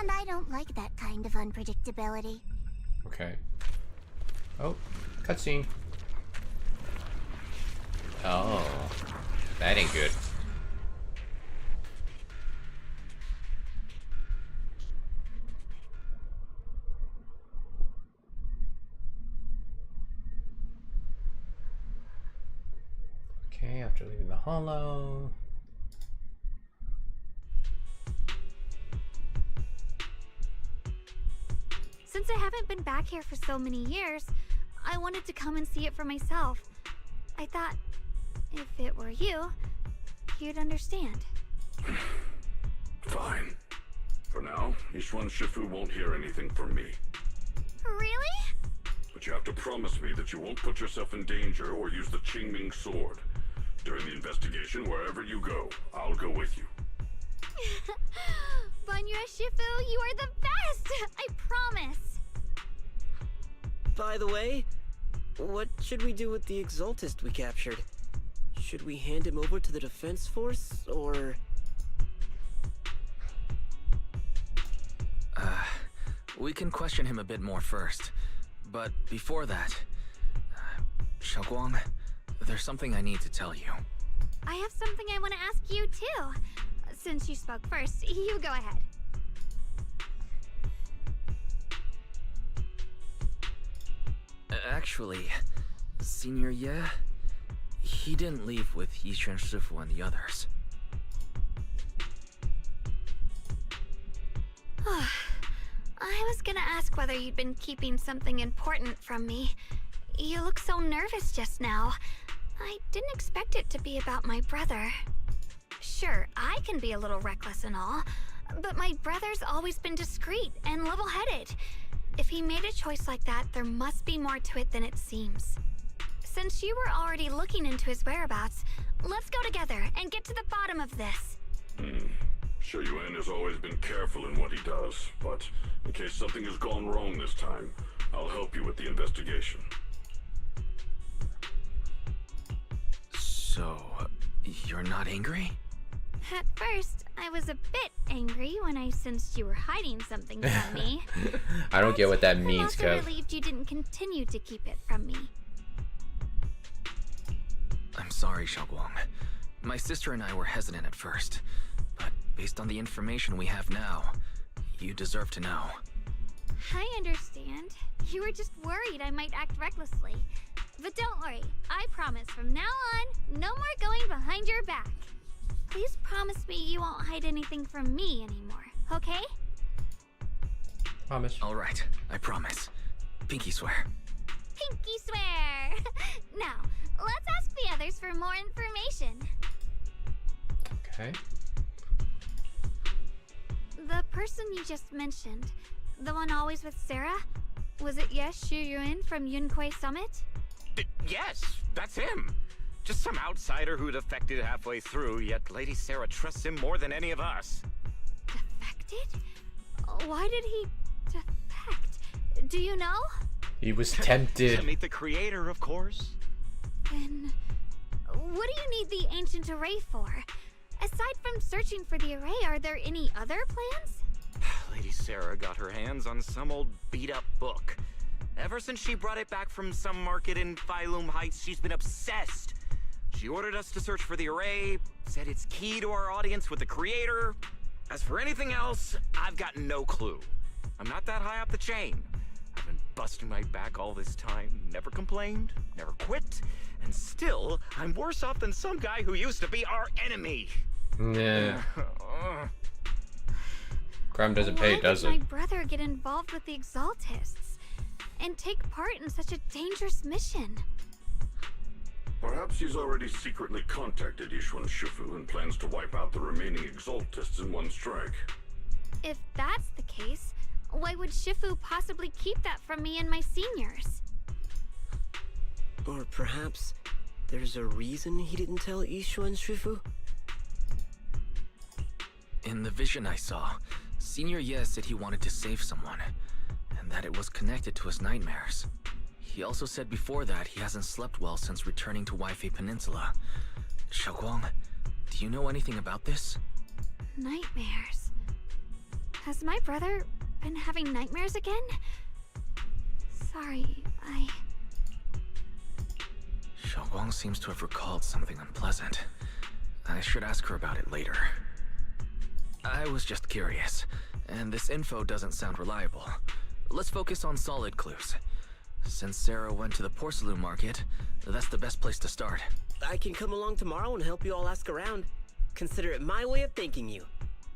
And I don't like that kind of unpredictability. Okay. Oh, cutscene. Oh, that ain't good. Okay, after leaving the hollow. Since I haven't been back here for so many years, I wanted to come and see it for myself. I thought, if it were you, you'd understand. Fine. For now, Yishuan Shifu won't hear anything from me. Really? But you have to promise me that you won't put yourself in danger or use the Qingming sword. During the investigation, wherever you go, I'll go with you. Banya Shifu, you are the best! I promise! By the way, what should we do with the Exaltist we captured? Should we hand him over to the defense force, or... We can question him a bit more first. But before that... Xiaoguang, there's something I need to tell you. I have something I want to ask you, too. Since you spoke first, you go ahead. Actually, Senior Ye, he didn't leave with Yixuan Shifu and the others. I was gonna ask whether you'd been keeping something important from me. You look so nervous just now. I didn't expect it to be about my brother. Sure, I can be a little reckless and all, but my brother's always been discreet and level-headed. If he made a choice like that, there must be more to it than it seems. Since you were already looking into his whereabouts, let's go together and get to the bottom of this. Sure, Yuan has always been careful in what he does, but in case something has gone wrong this time, I'll help you with the investigation. So, you're not angry? At first, I was a bit angry when I sensed you were hiding something from me. I don't get what that means, I'm also Kev. relieved you didn't continue to keep it from me. I'm sorry, Xiaoguang. My sister and I were hesitant at first, but based on the information we have now, you deserve to know. I understand. You were just worried I might act recklessly. But don't worry, I promise from now on, no more going behind your back. Please promise me you won't hide anything from me anymore, okay? Promise. All right, I promise. Pinky swear. Pinky swear! Now, let's ask the others for more information. Okay. The person you just mentioned, the one always with Sarah, was it Yes Xu Yuan from Yunquei Summit? Yes, that's him. Just some outsider who defected halfway through, yet Lady Sarah trusts him more than any of us. Defected? Why did he defect? Do you know? He was tempted. To meet the creator, of course. Then, what do you need the ancient array for? Aside from searching for the array, are there any other plans? Lady Sarah got her hands on some old beat-up book. Ever since she brought it back from some market in Phylum Heights, she's been obsessed. She ordered us to search for the array, said it's key to our audience with the creator. As for anything else, I've got no clue. I'm not that high up the chain. I've been busting my back all this time, never complained, never quit, and still, I'm worse off than some guy who used to be our enemy. Yeah. Crime doesn't pay, does Why it? did my brother get involved with the Exaltists and take part in such a dangerous mission? Perhaps he's already secretly contacted Yixuan Shifu and plans to wipe out the remaining Exaltists in one strike. If that's the case, why would Shifu possibly keep that from me and my seniors? Or perhaps there's a reason he didn't tell Yixuan Shifu? In the vision I saw, Senior Ye said he wanted to save someone, and that it was connected to his nightmares. He also said before that he hasn't slept well since returning to Waifei Peninsula. Xiaoguang, do you know anything about this? Nightmares. Has my brother been having nightmares again? Sorry, Xiaoguang seems to have recalled something unpleasant. I should ask her about it later. I was just curious, and this info doesn't sound reliable. Let's focus on solid clues. Since Sarah went to the porcelain market, that's the best place to start. I can come along tomorrow and help you all ask around. Consider it my way of thanking you.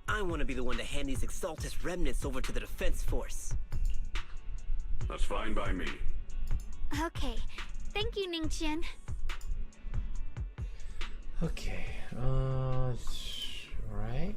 I want to be the one to hand these Exaltist remnants over to the defense force. That's fine by me. Okay. Thank you, Ningqian. Okay. Right.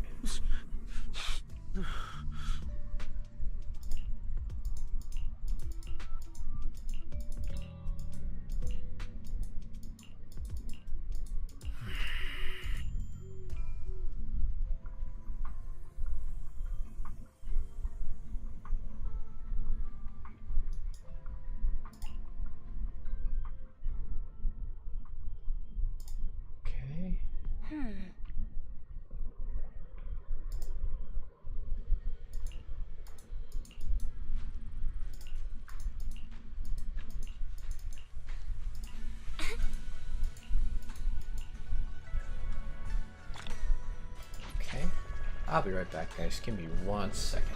I'll be right back, guys. Give me 1 second.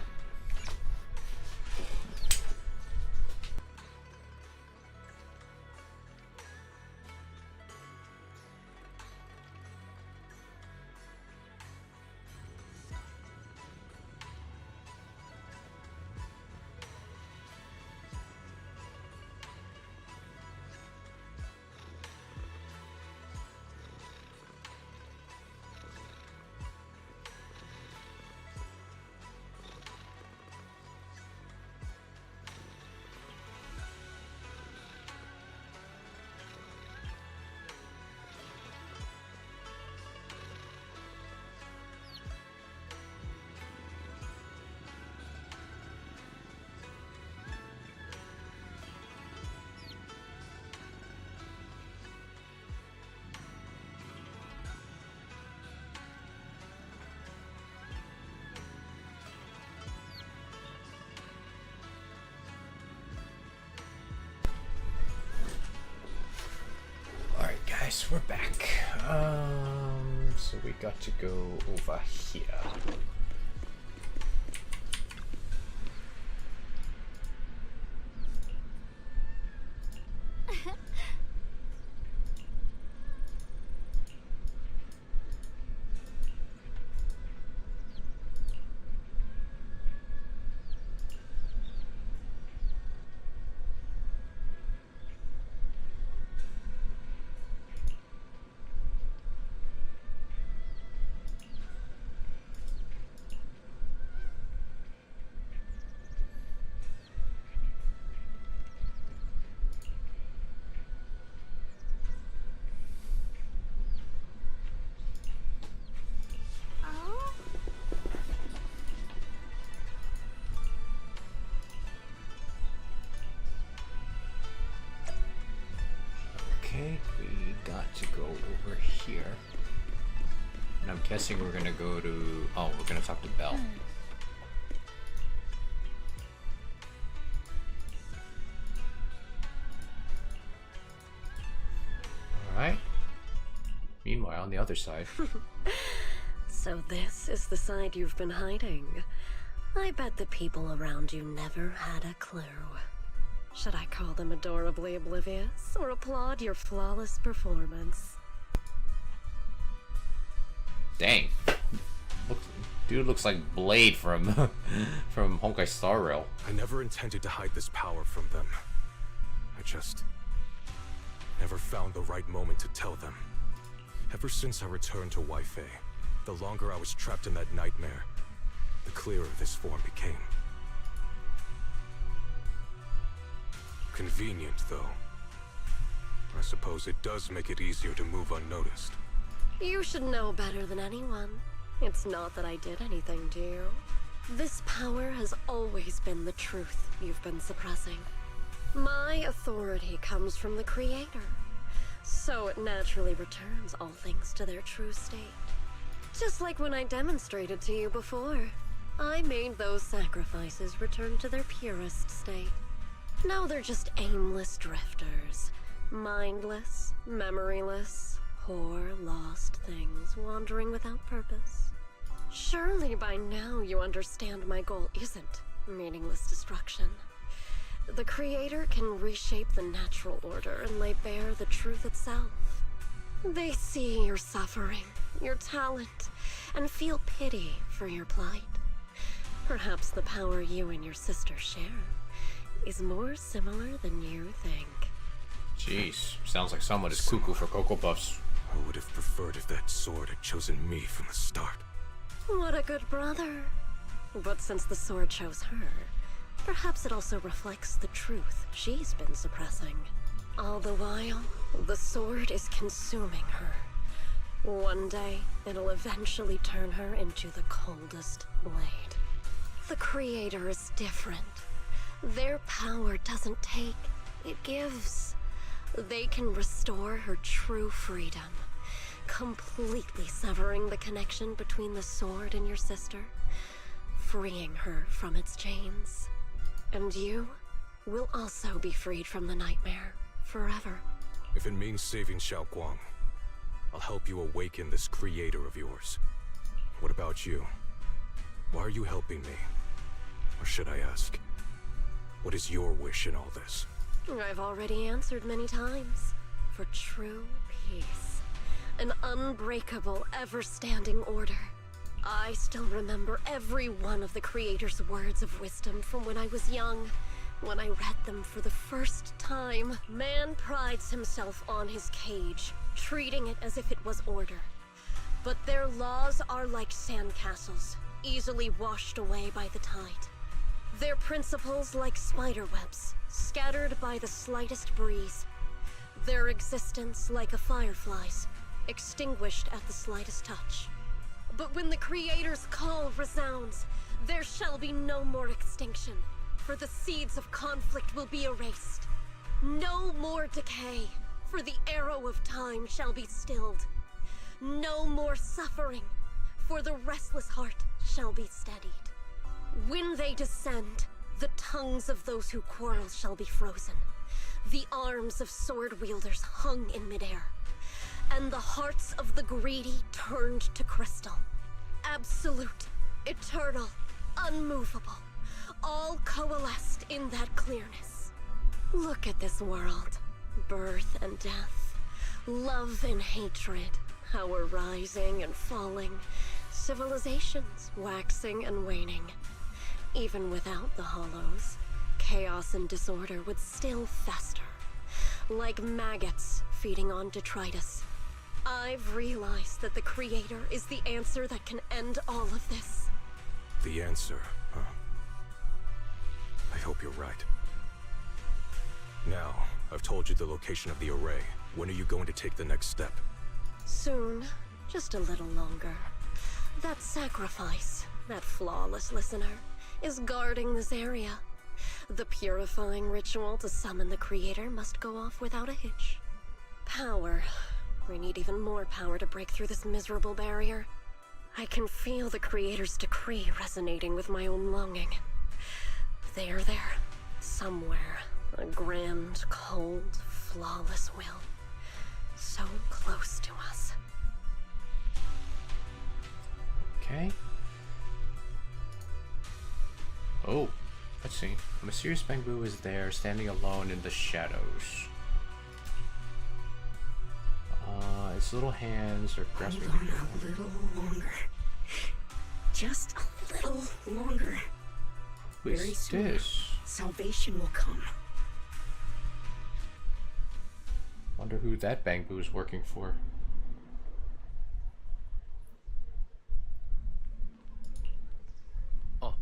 Guys, we're back. So we got to go over here. Okay, we got to go over here. And I'm guessing we're gonna go to... Oh, we're gonna talk to Belle. Alright. Meanwhile, on the other side... So this is the side you've been hiding. I bet the people around you never had a clue. Should I call them adorably oblivious, or applaud your flawless performance? Dang. Dude looks like Blade from from Honkai Star Rail. I never intended to hide this power from them. I just never found the right moment to tell them. Ever since I returned to Wi-Fi, the longer I was trapped in that nightmare, the clearer this form became. Convenient, though. I suppose it does make it easier to move unnoticed. You should know better than anyone. It's not that I did anything to you. This power has always been the truth you've been suppressing. My authority comes from the Creator, so it naturally returns all things to their true state. Just like when I demonstrated to you before, I made those sacrifices return to their purest state. Now they're just aimless drifters, mindless, memoryless, poor, lost things wandering without purpose. Surely by now you understand my goal isn't meaningless destruction. The Creator can reshape the natural order and lay bare the truth itself. They see your suffering, your talent, and feel pity for your plight. Perhaps the power you and your sister share is more similar than you think. Jeez, sounds like someone is cuckoo for Cocoa Puffs. I would have preferred if that sword had chosen me from the start. What a good brother. But since the sword chose her, perhaps it also reflects the truth she's been suppressing. All the while, the sword is consuming her. One day, it'll eventually turn her into the coldest blade. The Creator is different. Their power doesn't take, it gives. They can restore her true freedom, completely severing the connection between the sword and your sister, freeing her from its chains. And you will also be freed from the nightmare forever. If it means saving Xiaoguang, I'll help you awaken this Creator of yours. What about you? Why are you helping me? Or should I ask, what is your wish in all this? I've already answered many times. For true peace. An unbreakable, ever-standing order. I still remember every one of the Creator's words of wisdom from when I was young. When I read them for the first time, man prides himself on his cage, treating it as if it was order. But their laws are like sandcastles, easily washed away by the tide. Their principles like spiderwebs, scattered by the slightest breeze. Their existence like a firefly's, extinguished at the slightest touch. But when the Creator's call resounds, there shall be no more extinction, for the seeds of conflict will be erased. No more decay, for the arrow of time shall be stilled. No more suffering, for the restless heart shall be steadied. When they descend, the tongues of those who quarrel shall be frozen. The arms of sword wielders hung in midair, and the hearts of the greedy turned to crystal. Absolute, eternal, unmovable, all coalesced in that clearness. Look at this world. Birth and death, love and hatred, our rising and falling, civilizations waxing and waning. Even without the hollows, chaos and disorder would still fester, like maggots feeding on detritus. I've realized that the Creator is the answer that can end all of this. The answer, huh? I hope you're right. Now, I've told you the location of the array. When are you going to take the next step? Soon, just a little longer. That sacrifice, that flawless listener, is guarding this area. The purifying ritual to summon the Creator must go off without a hitch. Power. We need even more power to break through this miserable barrier. I can feel the Creator's decree resonating with my own longing. They are there, somewhere. A grand, cold, flawless will. So close to us. Okay. Oh, let's see. A mysterious bamboo is there, standing alone in the shadows. Its little hands are grasping. Hold on a little longer. Just a little longer. Who is Very soon, this? salvation will come. Wonder who that bamboo is working for. Oh.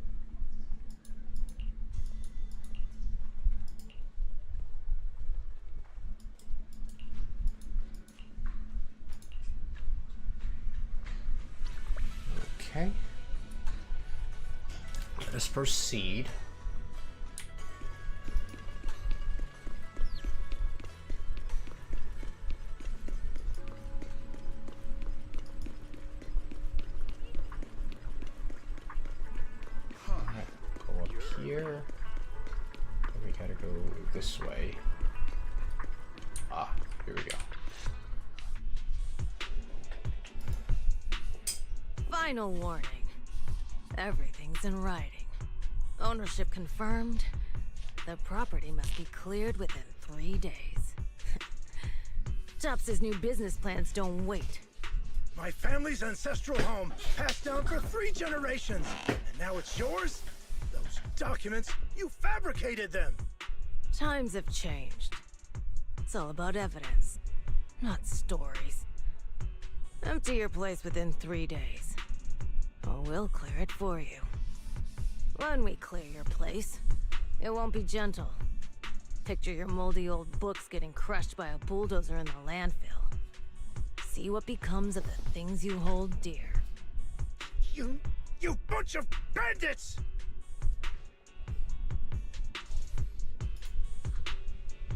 Okay. Let us proceed. Alright, go up here. We gotta go this way. Ah, here we go. Final warning. Everything's in writing. Ownership confirmed. The property must be cleared within 3 days. Tops's new business plans don't wait. My family's ancestral home, passed down for 3 generations. And now it's yours? Those documents, you fabricated them! Times have changed. It's all about evidence, not stories. Empty your place within 3 days. Or we'll clear it for you. When we clear your place, it won't be gentle. Picture your moldy old books getting crushed by a bulldozer in the landfill. See what becomes of the things you hold dear. You bunch of bandits!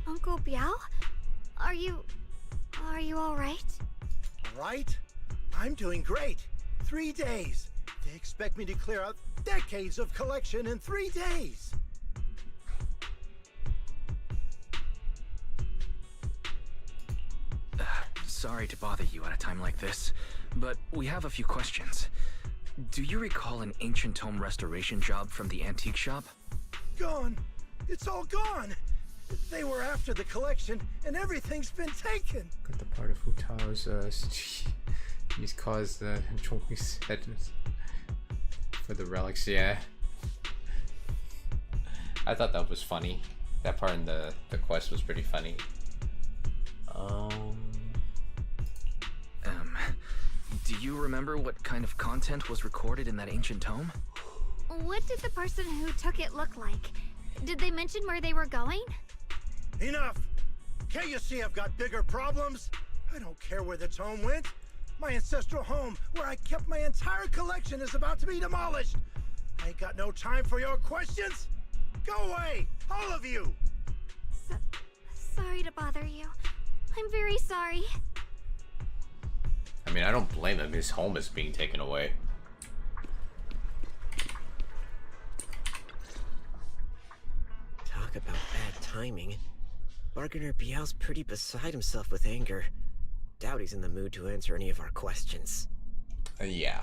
Uncle Biao? Are you all right? All right? I'm doing great. 3 days. They expect me to clear out decades of collection in 3 days. Sorry to bother you at a time like this, but we have a few questions. Do you recall an ancient tome restoration job from the antique shop? Gone. It's all gone. They were after the collection, and everything's been taken. Got the part of Hu Tao's he's caused the Chong's head for the relics. Yeah, I thought that was funny. That part in the quest was pretty funny. Do you remember what kind of content was recorded in that ancient tome? What did the person who took it look like? Did they mention where they were going? Enough! Can't you see I've got bigger problems? I don't care where the tome went. My ancestral home, where I kept my entire collection, is about to be demolished. I ain't got no time for your questions. Go away, all of you! Sorry to bother you. I'm very sorry. I mean, I don't blame him. His home is being taken away. Talk about bad timing. Bargainer Biao's pretty beside himself with anger. Doubt he's in the mood to answer any of our questions. Yeah.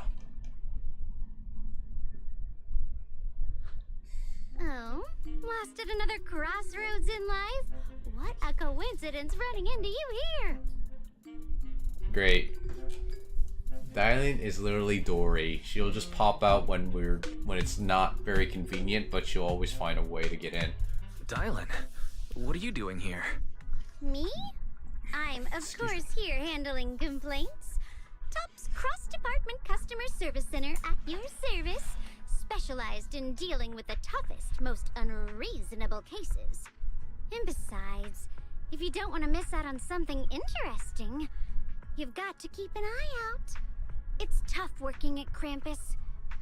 Oh, lost at another crossroads in life? What a coincidence running into you here! Great. Dylan is literally Dory. She'll just pop out when it's not very convenient, but she'll always find a way to get in. Dylan, what are you doing here? Me? I'm, of course, here handling complaints. Top's cross-department customer service center at your service, specialized in dealing with the toughest, most unreasonable cases. And besides, if you don't want to miss out on something interesting, you've got to keep an eye out. It's tough working at Krampus.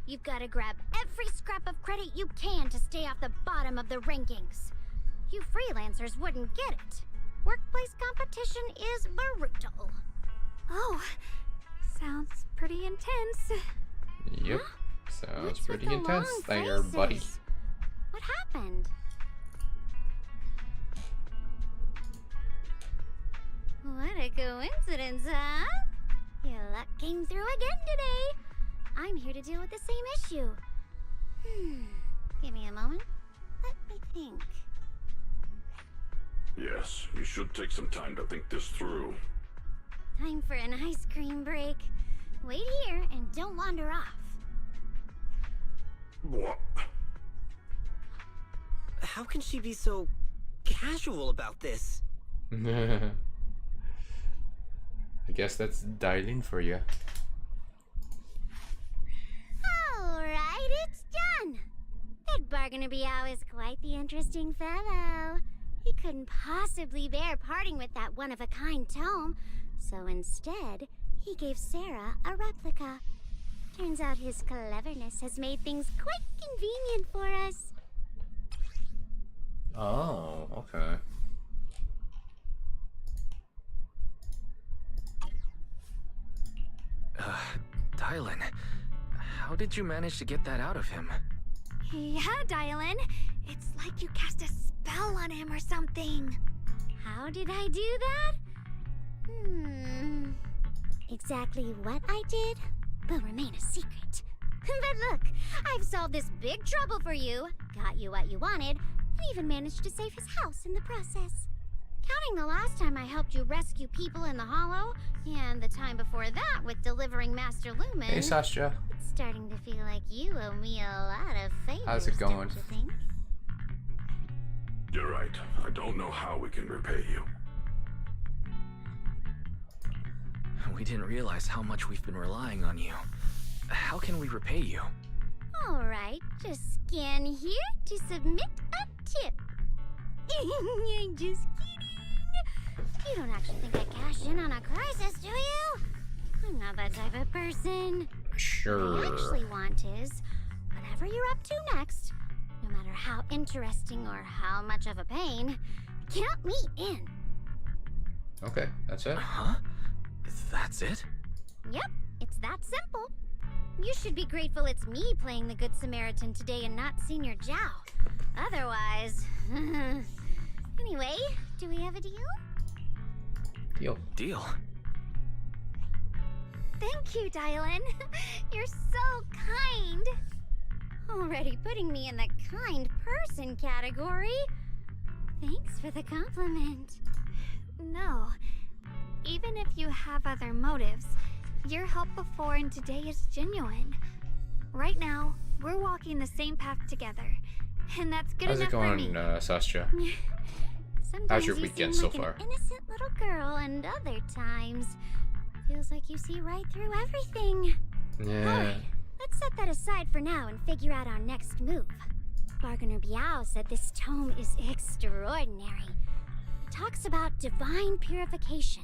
You've got to grab every scrap of credit you can to stay off the bottom of the rankings. You freelancers wouldn't get it. Workplace competition is brutal. Oh, sounds pretty intense. Yep. Sounds pretty intense there, buddy. What happened? What a coincidence, huh? Your luck came through again today. I'm here to deal with the same issue. Give me a moment. Let me think. Yes, you should take some time to think this through. Time for an ice cream break. Wait here and don't wander off. What? How can she be so casual about this? I guess that's Dylan for you. Alright, it's done. That Bargainer Biao is quite the interesting fellow. He couldn't possibly bear parting with that one-of-a-kind tome, so instead, he gave Sarah a replica. Turns out his cleverness has made things quite convenient for us. Oh, okay. Dylan, how did you manage to get that out of him? Yeah, Dylan. It's like you cast a spell on him or something. How did I do that? Exactly what I did will remain a secret. But look, I've solved this big trouble for you, got you what you wanted, and even managed to save his house in the process. Counting the last time I helped you rescue people in the Hollow, and the time before that with delivering Master Lumen. Hey, Sasha. It's starting to feel like you owe me a lot of favors. How's it going? Don't you think? You're right. I don't know how we can repay you. We didn't realize how much we've been relying on you. How can we repay you? Alright, just scan here to submit a tip. I'm just kidding. You don't actually think I cash in on a crisis, do you? I'm not that type of person. Sure. What I actually want is, whatever you're up to next, no matter how interesting or how much of a pain, count me in. Okay, that's it. Huh? That's it? Yep, it's that simple. You should be grateful it's me playing the Good Samaritan today and not Senior Zhao. Otherwise... Anyway, do we have a deal? Deal. Deal? Thank you, Dylan. You're so kind. Already putting me in the kind person category. Thanks for the compliment. No. Even if you have other motives, your help before and today is genuine. Right now, we're walking the same path together, and that's good How's enough it going, for me. Sascha? Sometimes How's your you weekend seem so like far? an innocent little girl, and other times feels like you see right through everything. Yeah. Alright, let's set that aside for now and figure out our next move. Bargainer Biao said this tome is extraordinary. It talks about divine purification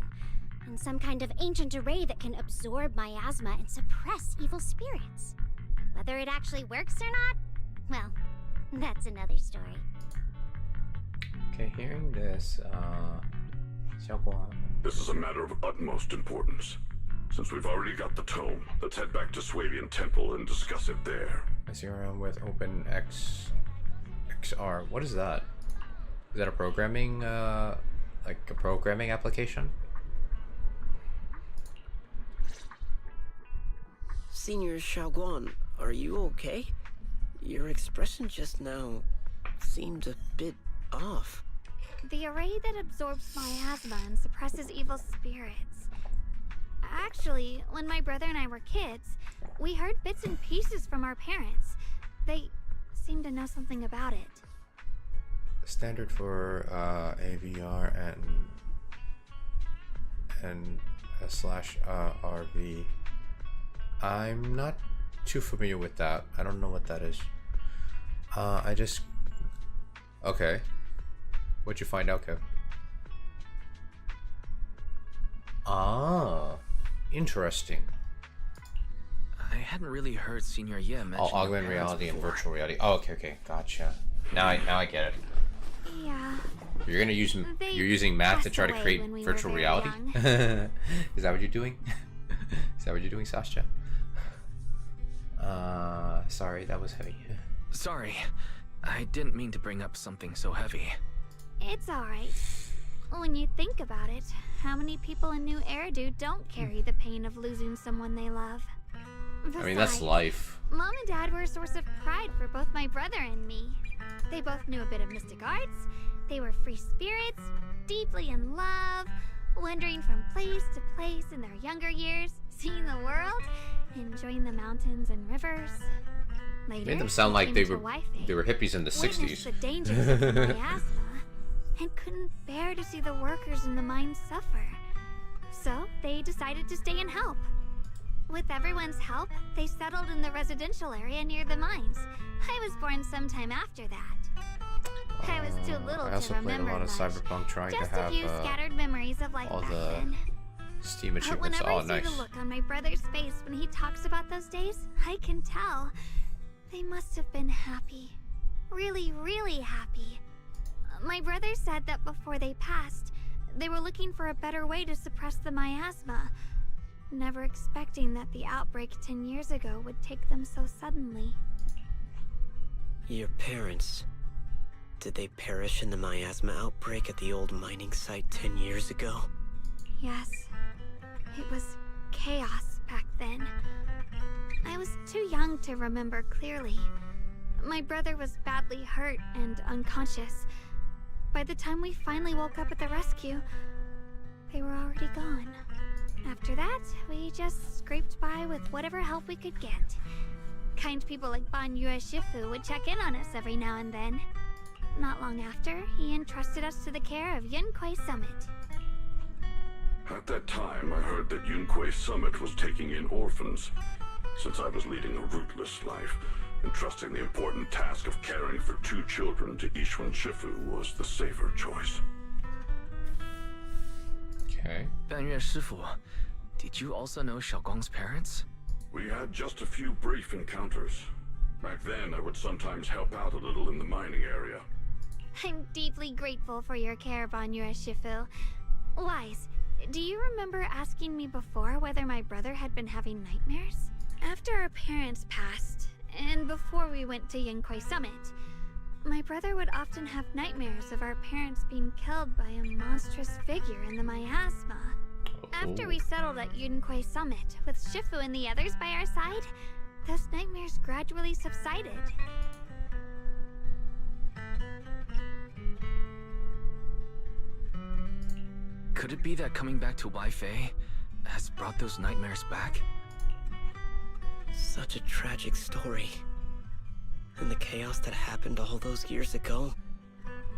and some kind of ancient array that can absorb miasma and suppress evil spirits. Whether it actually works or not, well, that's another story. Okay, hearing this, Xiaoguang. This is a matter of utmost importance. Since we've already got the tome, let's head back to Swabian Temple and discuss it there. Messing around with OpenXR. What is that? Is that a programming, like a programming application? Senior Xiaoguang, are you okay? Your expression just now seemed a bit off. The array that absorbs miasma and suppresses evil spirits. Actually, when my brother and I were kids, we heard bits and pieces from our parents. They seemed to know something about it. Standard for AVR and /RV. I'm not too familiar with that. I don't know what that is. Okay. What'd you find out, Kev? Ah, interesting. I hadn't really heard Senior Ye mention Augmented reality and virtual reality. Oh, okay, gotcha. Now I get it. Yeah. You're using math to try to create virtual reality. Is that what you're doing? Is that what you're doing, Sascha? Sorry, that was heavy. Sorry, I didn't mean to bring up something so heavy. It's alright. When you think about it, how many people in New Eridu don't carry the pain of losing someone they love? Besides, I mean, that's life. Mom and Dad were a source of pride for both my brother and me. They both knew a bit of mystic arts, they were free spirits, deeply in love, wandering from place to place in their younger years, seeing the world, enjoying the mountains and rivers. Later, Made them sound like they were wifey, hippies in the witnessed 60s. the dangers of the miasma, and couldn't bear to see the workers in the mines suffer. So they decided to stay and help. With everyone's help, they settled in the residential area near the mines. I was born sometime after that. I was too little I also to played a remember lot of much. Cyberpunk, trying Just to have a few scattered memories of life all back the then. Steam But achievements. whenever Oh, I see nice. the look on my brother's face when he talks about those days, I can tell. They must have been happy. Really, really happy. My brother said that before they passed, they were looking for a better way to suppress the miasma, never expecting that the outbreak 10 years ago would take them so suddenly. Your parents, did they perish in the miasma outbreak at the old mining site 10 years ago? Yes, it was chaos back then. I was too young to remember clearly. My brother was badly hurt and unconscious. By the time we finally woke up at the rescue, they were already gone. After that, we just scraped by with whatever help we could get. Kind people like Ban Yue Shifu would check in on us every now and then. Not long after, he entrusted us to the care of Yunquei Summit. At that time, I heard that Yunquei Summit was taking in orphans. Since I was leading a rootless life, entrusting the important task of caring for 2 children to Yixuan Shifu was the safer choice. Okay. Banyue Shifu, did you also know Xiaoguang's parents? We had just a few brief encounters. Back then, I would sometimes help out a little in the mining area. I'm deeply grateful for your care, Ban Yue Shifu. Wise, do you remember asking me before whether my brother had been having nightmares? After our parents passed, and before we went to Yunquei Summit, my brother would often have nightmares of our parents being killed by a monstrous figure in the miasma. After we settled at Yunquei Summit, with Shifu and the others by our side, those nightmares gradually subsided. Could it be that coming back to Waifei has brought those nightmares back? Such a tragic story. And the chaos that happened all those years ago,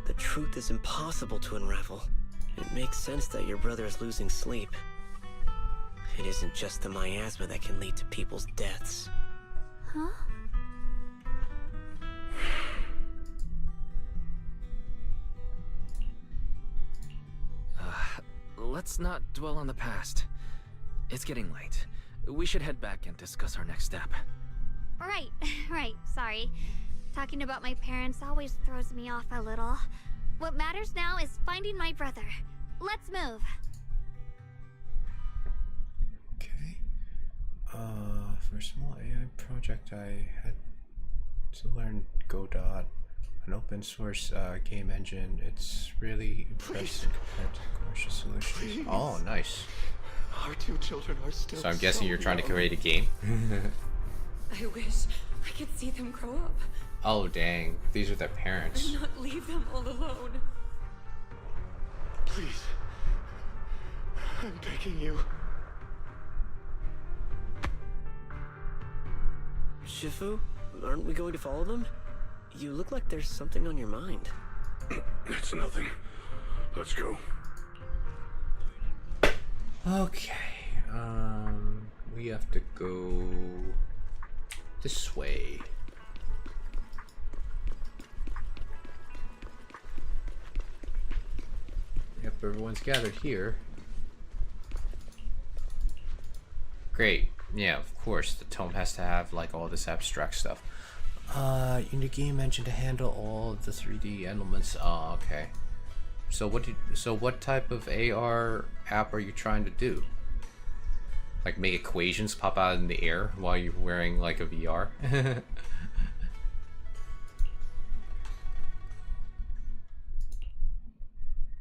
the truth is impossible to unravel. It makes sense that your brother is losing sleep. It isn't just the miasma that can lead to people's deaths. Huh? Let's not dwell on the past. It's getting late. We should head back and discuss our next step. Right, right, sorry. Talking about my parents always throws me off a little. What matters now is finding my brother. Let's move. Okay. For a small AI project, I had to learn Godot, an open source game engine. It's really impressive compared to commercial solutions. Please. Oh, nice. Our two children are still So I'm guessing you're trying to young. create a game? I wish I could see them grow up Oh, dang. These are their parents. and not leave them all alone. Please. I'm begging you. Shifu, aren't we going to follow them? You look like there's something on your mind. It's nothing. Let's go. Okay. We have to go this way. Yep, everyone's gathered here. Great. Yeah, of course. The tome has to have like all this abstract stuff. In the game engine to handle all of the 3D elements. Oh, okay. So what type of AR app are you trying to do? Like make equations pop out in the air while you're wearing like a VR?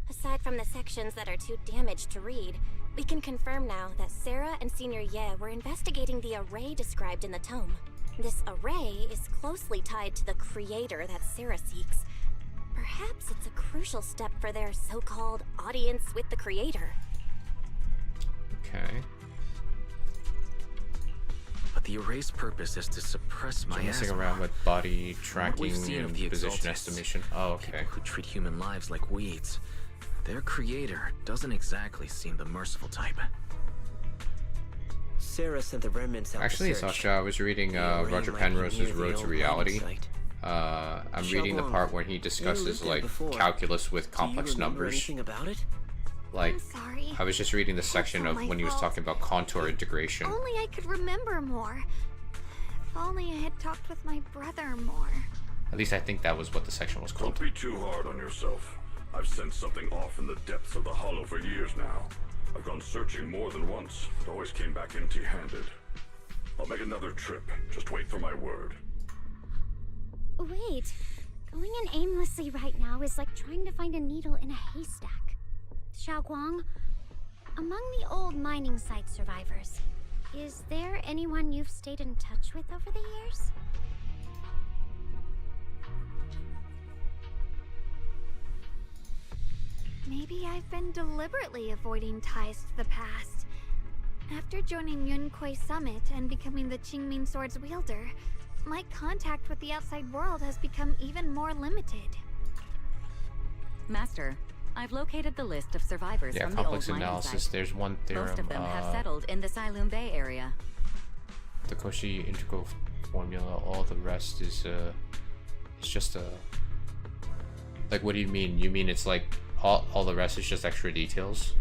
Aside from the sections that are too damaged to read, we can confirm now that Sarah and Senior Ye were investigating the array described in the tome. This array is closely tied to the creator that Sarah seeks. Perhaps it's a crucial step for their so-called audience with the creator. Okay. But the array's purpose is to suppress So messing miasma. around with body From what we've tracking seen of and the position Exalteds, estimation. Oh, okay. People who treat human lives like weeds. Their creator doesn't exactly seem the merciful type. Sarah sent the remnants out Actually, to search. Sasha, I was reading The array Roger might be Penrose's near the Road to old Reality. mining site. I'm reading the Xiaolong, part where he you discusses lived there like before. calculus with Do you complex remember numbers. anything about it? Like, I'm sorry. I was just reading the section not of my when he was fault. talking about contour integration. Only I could remember more. If only I had talked with my brother more. At least I think that was what the section was called. Don't be too hard on yourself. I've sensed something off in the depths of the hollow for years now. I've gone searching more than once, but always came back empty-handed. I'll make another trip. Just wait for my word. Wait. Going in aimlessly right now is like trying to find a needle in a haystack. Xiaoguang, among the old mining site survivors, is there anyone you've stayed in touch with over the years? Maybe I've been deliberately avoiding ties to the past. After joining Yunquei Summit and becoming the Qingming Sword's wielder, my contact with the outside world has become even more limited. Master, I've located the list of survivors Yeah, from the old complex mining analysis. site. There's one theorem. Most of them have settled in the Silum Bay area. The Cauchy integral formula. All the rest is it's just a. Like, what do you mean? You mean it's like all the rest is just extra details?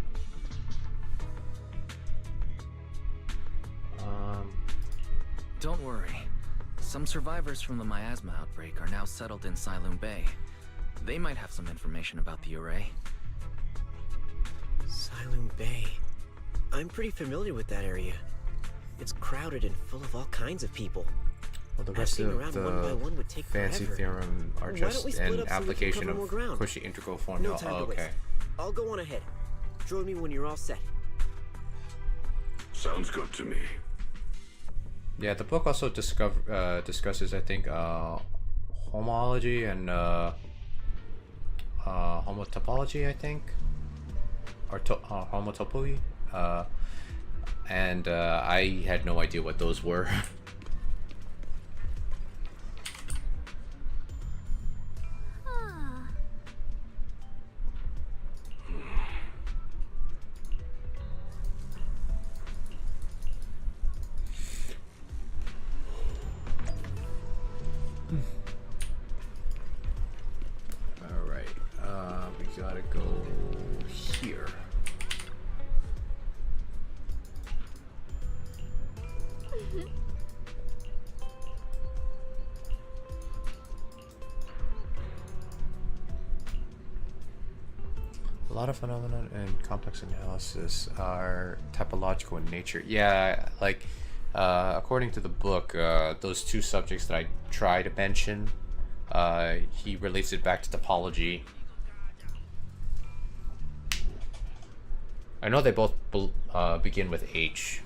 Don't worry. Some survivors from the miasma outbreak are now settled in Silum Bay. They might have some information about the array. Silum Bay. I'm pretty familiar with that area. It's crowded and full of all kinds of people. Well, the rest Passing of around one by one would the take fancy forever. theorem are Why don't just we split an up so we can application cover of more ground? Cauchy integral formula. No time Oh, to okay. waste. I'll go on ahead. Join me when you're all set. Sounds good to me. Yeah, the book also discusses, I think, homology and homotopology, I think, or homotopy. And I had no idea what those were. We gotta go here. A lot of phenomena and complex analysis are typological in nature. Yeah, like according to the book, those two subjects that I try to mention, he relates it back to topology. I know they both begin with H.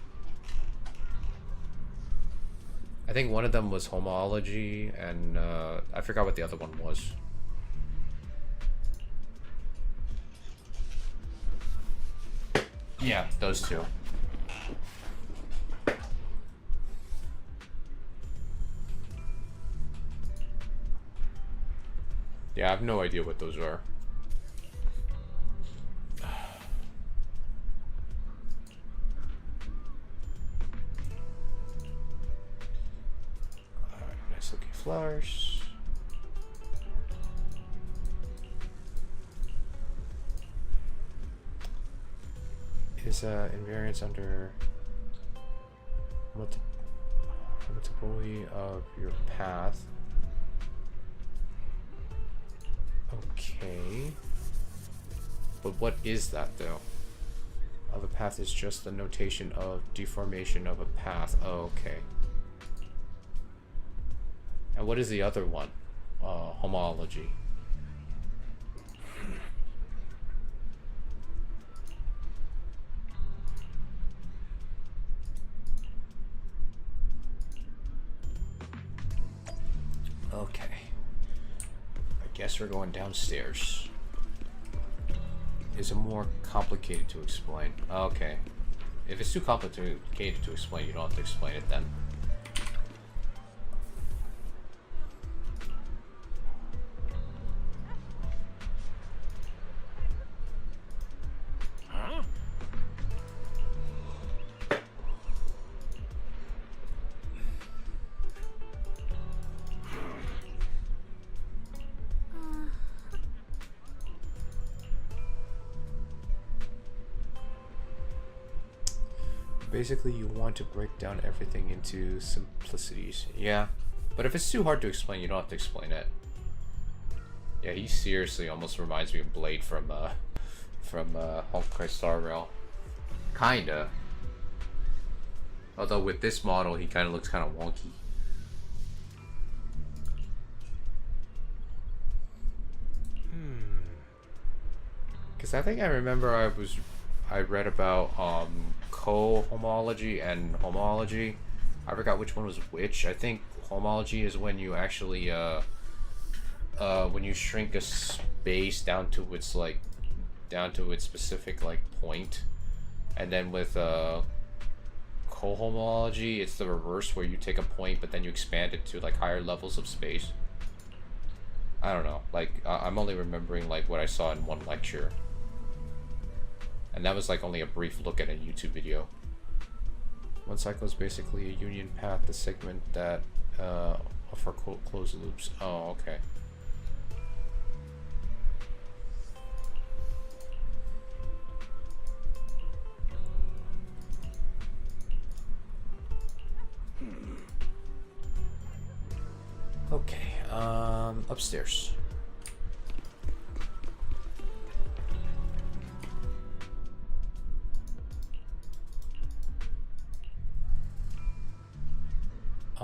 I think one of them was homology, and I forgot what the other one was. Yeah, those two. Yeah, I have no idea what those are. Nice looking flowers. Is invariance under multiplicity of your path. Okay. But what is that though? Of a path is just the notation of deformation of a path. Oh, okay. And what is the other one? Homology. Okay. I guess we're going downstairs. Is it more complicated to explain? Okay. If it's too complicated to explain, you don't have to explain it then. Basically, you want to break down everything into simplicities. Yeah, but if it's too hard to explain, you don't have to explain it. Yeah, he seriously almost reminds me of Blade from Honkai Star Rail. Kinda. Although with this model, he kind of looks kind of wonky. Because I think I remember I read about co-homology and homology. I forgot which one was which. I think homology is when you actually when you shrink a space down to its specific like point, and then with co-homology it's the reverse, where you take a point but then you expand it to like higher levels of space. I don't know, like I'm only remembering like what I saw in one lecture. And that was like only a brief look at a YouTube video. One cycle is basically a union path, the segment that for closed loops. Oh, okay. Okay, upstairs.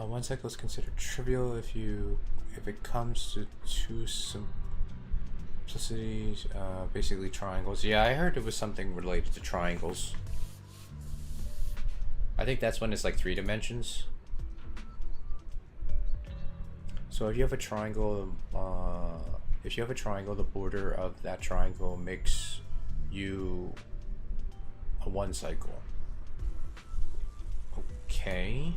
One cycle is considered trivial if it comes to two simplicities, basically triangles. Yeah, I heard it was something related to triangles. I think that's when it's like 3 dimensions. So if you have a triangle, the border of that triangle makes you a 1 cycle. Okay.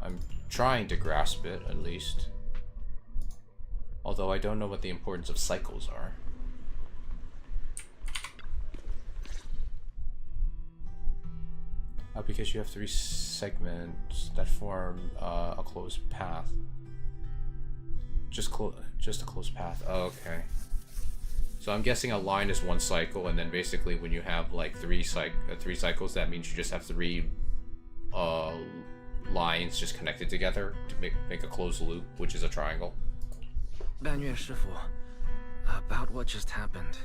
I'm trying to grasp it, at least. Although I don't know what the importance of cycles are. Because you have 3 segments that form a closed path. Just a closed path. Oh, okay. So I'm guessing a line is 1 cycle, and then basically when you have like 3 cycles, that means you just have 3 lines just connected together to make a closed loop, which is a triangle. 半月师傅, about what just happened.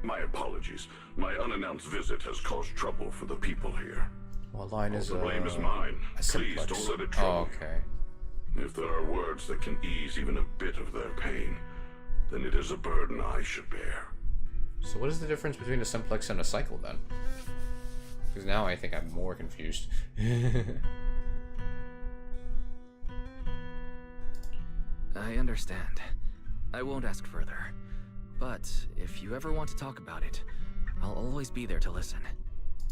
My apologies. My unannounced visit has caused trouble for the people here. Well, line is the blame is mine. Please don't let it trouble you. Okay. If there are words that can ease even a bit of their pain, then it is a burden I should bear. So what is the difference between a simplex and a cycle then? Because now I think I'm more confused. I understand. I won't ask further. But if you ever want to talk about it, I'll always be there to listen.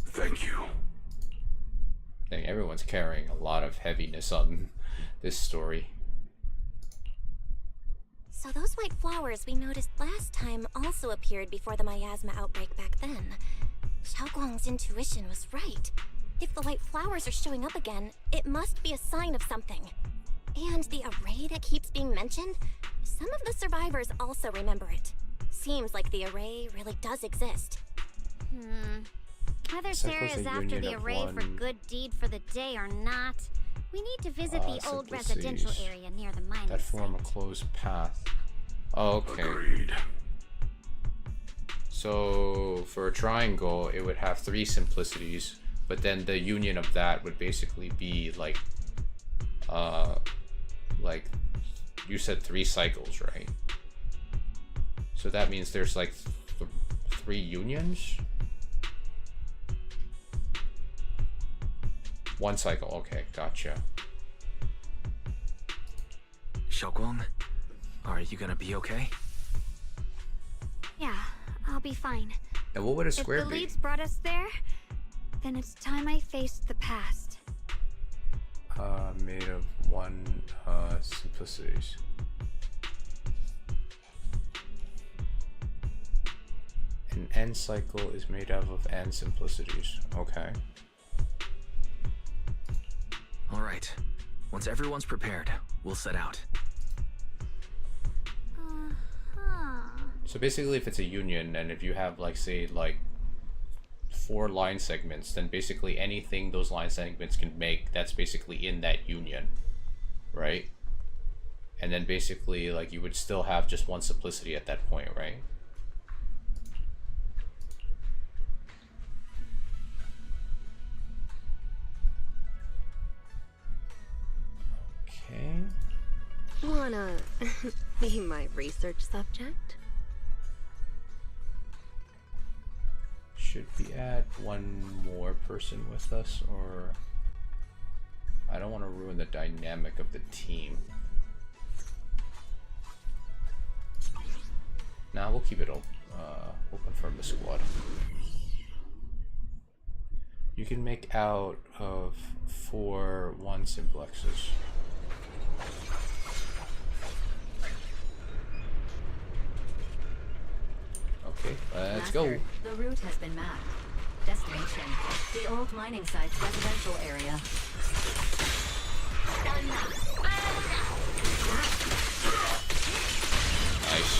Thank you. I think everyone's carrying a lot of heaviness on this story. So those white flowers we noticed last time also appeared before the miasma outbreak back then. Xiaoguang's intuition was right. If the white flowers are showing up again, it must be a sign of something. And the array that keeps being mentioned, some of the survivors also remember it. Seems like the array really does exist. Whether Sarah is after the array for good deed for the day or not, we need to visit the old residential area near the mining that form a closed path. Okay. Agreed. So for a triangle, it would have 3 simplicities, but then the union of that would basically be like you said 3 cycles, right? So that means there's like 3 unions? 1 cycle, okay, gotcha. Xiaoguang, are you gonna be okay? Yeah, I'll be fine. And what would a square If the be? leads brought us there, then it's time I faced the past. Made of 1 simplicities. An n cycle is made up of n simplicities. Okay. Alright. Once everyone's prepared, we'll set out. So basically if it's a union, and if you have like say like 4 line segments, then basically anything those line segments can make, that's basically in that union, right? And then basically like you would still have just 1 simplicity at that point, right? Okay. Wanna be my research subject? Should we add 1 more person with us, or I don't want to ruin the dynamic of the team. Nah, we'll keep it open. We'll confirm the squad. You can make out of 4 1 simplexes. Okay, let's go. The route has been mapped. Destination, the old mining site's residential area. Nice.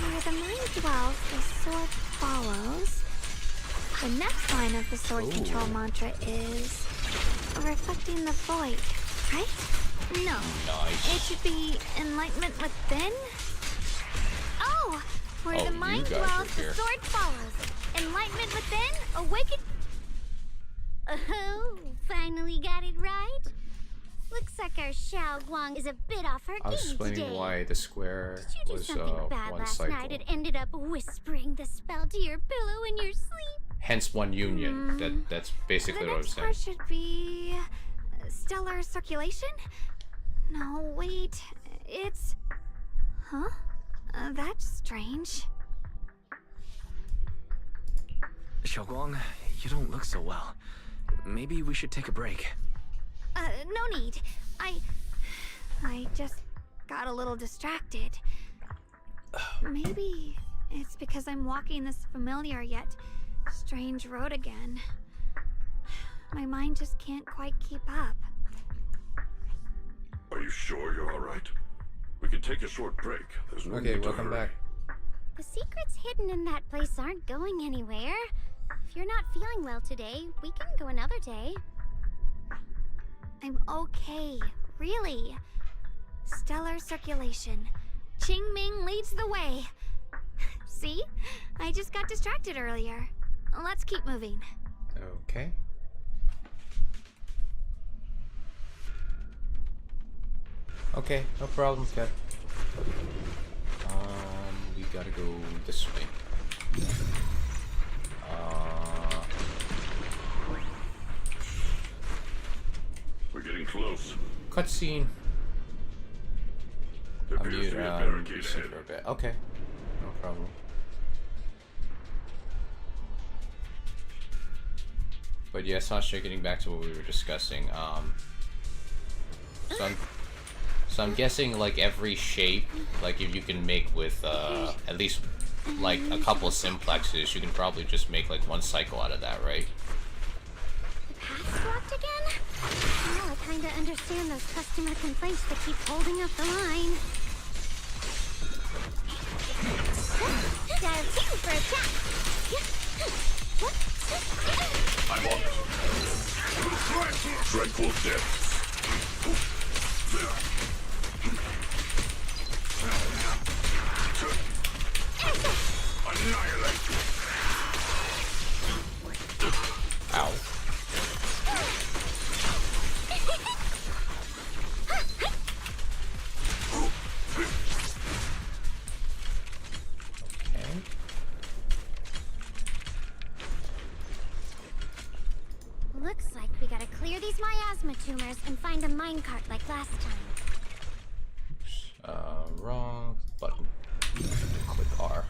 Where the mind dwells, the sword follows. The next line of the sword control mantra is reflecting the void, right? No. Nice. It should be enlightenment within. Oh, where the mind dwells, the sword follows. Enlightenment within, awaken. Oh, finally got it right. Looks like our Xiao Guang is a bit off her I was game explaining today. why the square Did you do was something bad one last cycle. night and ended up whispering the spell to your pillow in your sleep? Hence one union. That's basically The what I was next saying. part should be stellar circulation. No, wait. It's... Huh? That's strange. Xiaoguang, you don't look so well. Maybe we should take a break. No need. I just got a little distracted. Maybe it's because I'm walking this familiar yet strange road again. My mind just can't quite keep up. Are you sure you're all right? We can take a short break. There's no Okay, need to welcome hurry. back. The secrets hidden in that place aren't going anywhere. If you're not feeling well today, we can go another day. I'm okay, really. Stellar circulation. Qing Ming leads the way. See? I just got distracted earlier. Let's keep moving. Okay. Okay, no problem, Kat. We gotta go this way. We're getting close. Cutscene. There I'm appears mute, to be a barricade sit ahead. for a bit. Okay, no problem. But yeah, Sasha, getting back to what we were discussing, so I'm guessing like every shape, like if you can make with at least like a couple of simplexes, you can probably just make like one cycle out of that, right? Path's blocked again? Now I kinda understand those customer complaints that keep holding up the line. Dial 2 for attack! I'm on it. Dreadful depths. Annihilate. Ow. Okay. Looks like we gotta clear these miasma tumors and find a minecart like last time. Wrong button. Click R.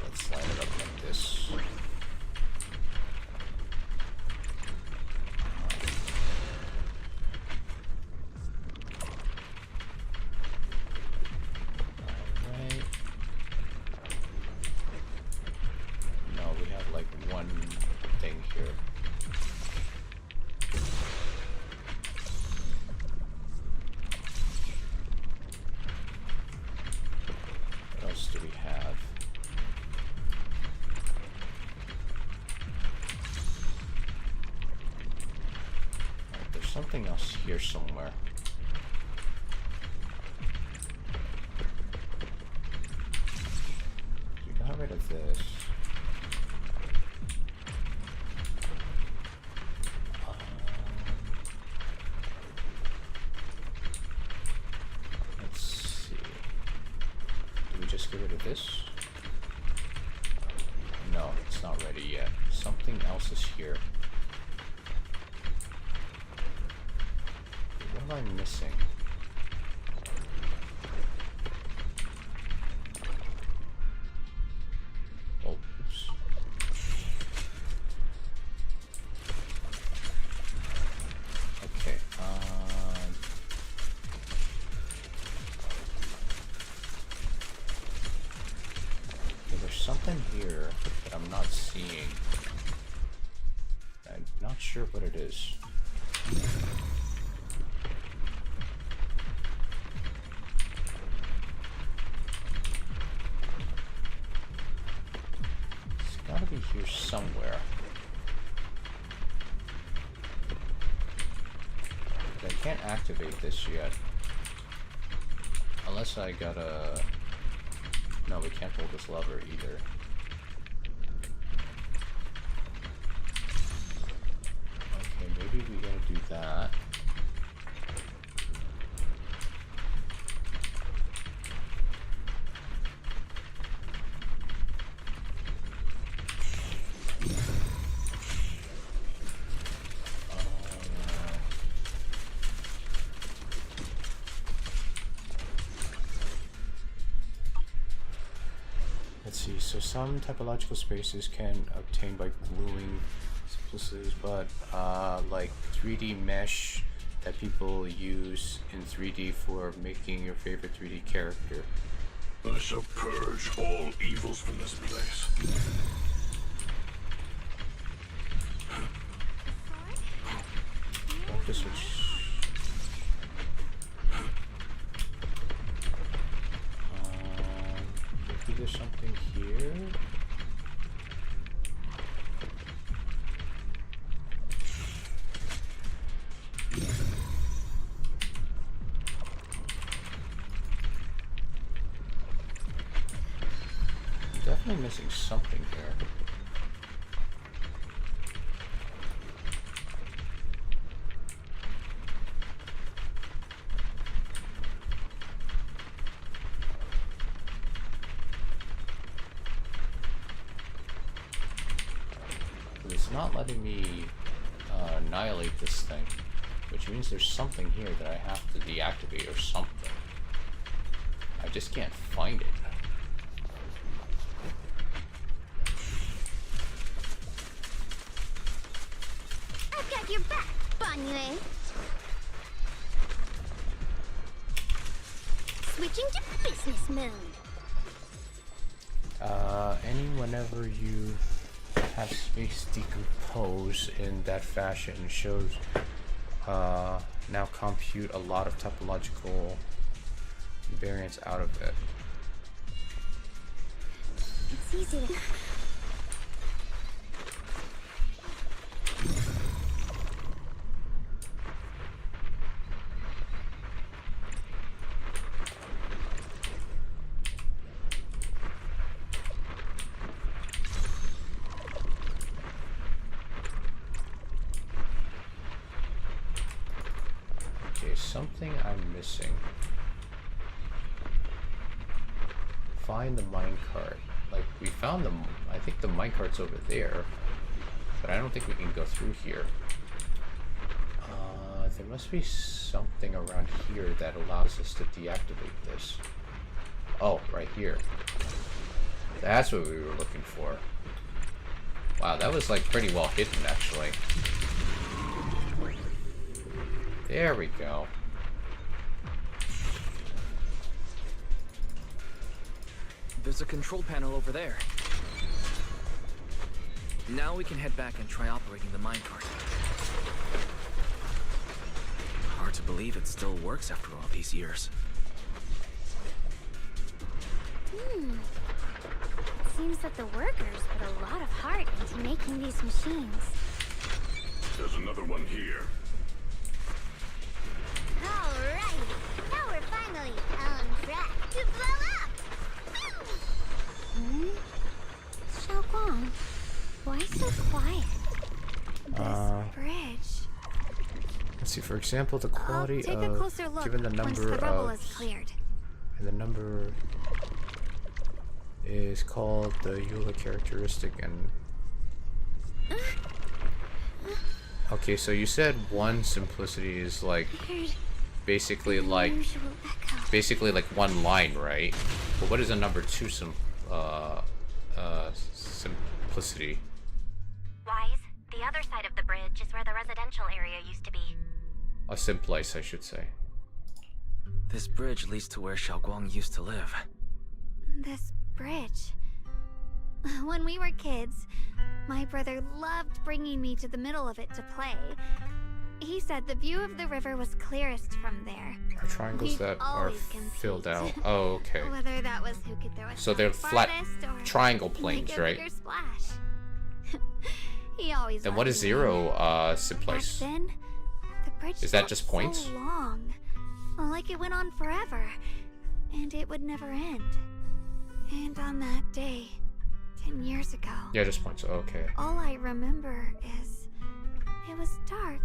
Let's line it up like this. Alright. No, we have like one thing here. What else do we have? Alright, there's something else here somewhere. We got rid of this. Let's see. Do we just get rid of this? No, it's not ready yet. Something else is here. What am I missing? Oh, oops. Okay, there's something here that I'm not seeing. I'm not sure what it is. It's gotta be here somewhere. But I can't activate this yet. Unless I gotta... No, we can't pull this lever either. we gotta do that. Let's see, so some topological spaces can obtain by gluing simplicities, but like 3D mesh that people use in 3D for making your favorite 3D character. I shall purge all evils from this place. I'll just switch. Maybe there's something here. I'm definitely missing something here. It's not letting me annihilate this thing, which means there's something here that I have to deactivate or something. I just can't find it. I've got your back, Bonnie. Switching to business mode. Whenever you have space decompose in that fashion shows now compute a lot of topological variants out of it. It's easy to... Something I'm missing. Find the minecart. Like, we found the... I think the minecart's over there. But I don't think we can go through here. There must be something around here that allows us to deactivate this. Oh, right here. That's what we were looking for. Wow, that was like pretty well hidden, actually. There we go. There's a control panel over there. Now we can head back and try operating the minecart. Hard to believe it still works after all these years. It seems that the workers put a lot of heart into making these machines. There's another one here. Alrighty, now we're finally on track to blow up! Xiaoguang, why so quiet? This bridge. Let's see, for example, the quality take a closer look given the once number the rubble of... is cleared. And the number is called the Eula characteristic and... Okay, so you said one simplicity is like basically like one line, right? But what is a number two simplicity? Wise, the other side of the bridge is where the residential area used to be. A simplice, I should say. This bridge leads to where Xiaoguang used to live. This bridge. When we were kids, my brother loved bringing me to the middle of it to play. He said the view of the river was clearest from there. Are triangles that are filled out? Oh, okay. Whether that was who could throw a So they're flat triangle planes, make a right? bigger splash. He always. Then what is zero simplice? Then the bridge is that just points? So long, like it went on forever, and it would never end. And on that day, 10 years ago. Yeah, just points. Okay. All I remember is it was dark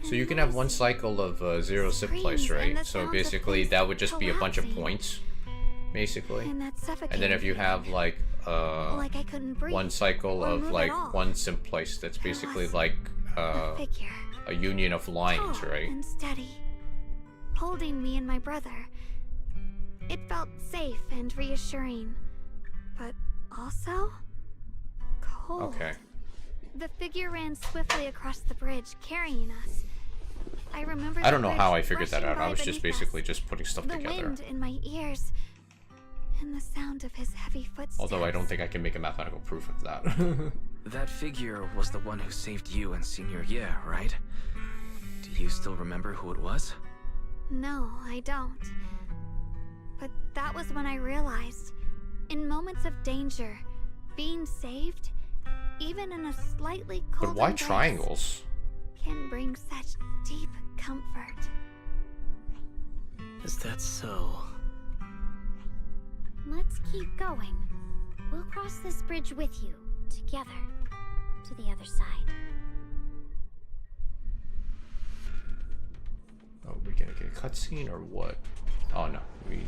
So you can have one cycle of zero zip place, right? So basically that would just be a bunch of points, basically. And then if you have like I couldn't breathe one cycle or of move like at all. one zip place, that's basically like a union of lines, Tall right? and steady, holding me and my brother. It felt safe and reassuring, but also cold. Okay. The figure ran swiftly across the bridge, carrying us. I remember. I don't the know how bridge I figured that rushing out. I by was just beneath basically us, just putting stuff the together. wind in my ears, and the sound of his heavy footsteps. Although I don't think I can make a mathematical proof of that. That figure was the one who saved you and Senior Ye, right? Do you still remember who it was? No, I don't. But that was when I realized, in moments of danger, being saved, even in a slightly cold But why embrace, triangles? can bring such deep comfort. Is that so? Let's keep going. We'll cross this bridge with you, together, to the other side. Oh, we gonna get a cutscene or what? Oh no, we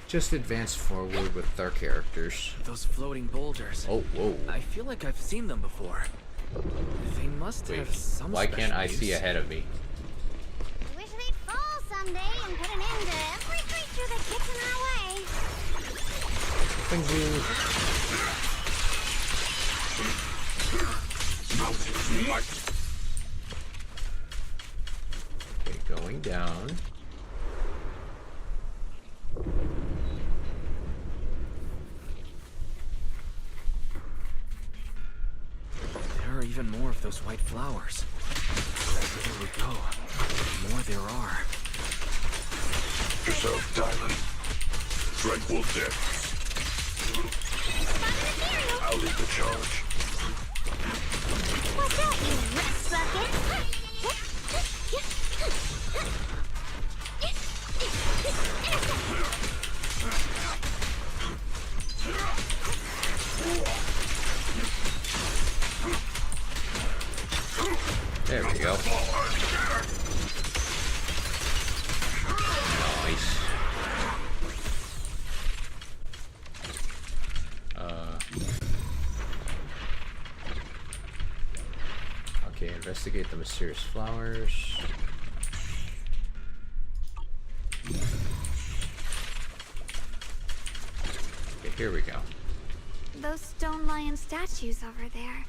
just advance forward with our characters. Those floating boulders. Oh, whoa. I feel like I've seen them before. They must Wait, have some why can't I special see use. ahead of me? Wish they'd fall someday and put an end to every creature that gets in our way. Thank you. Okay, going down. There are even more of those white flowers. Here we go. The more there are. Yourself, Dylan. Tranquil depths. I'll lead the charge. What's that, you rust bucket? There we go. Nice. Okay, investigate the mysterious flowers. Okay, here we go. Those stone lion statues over there,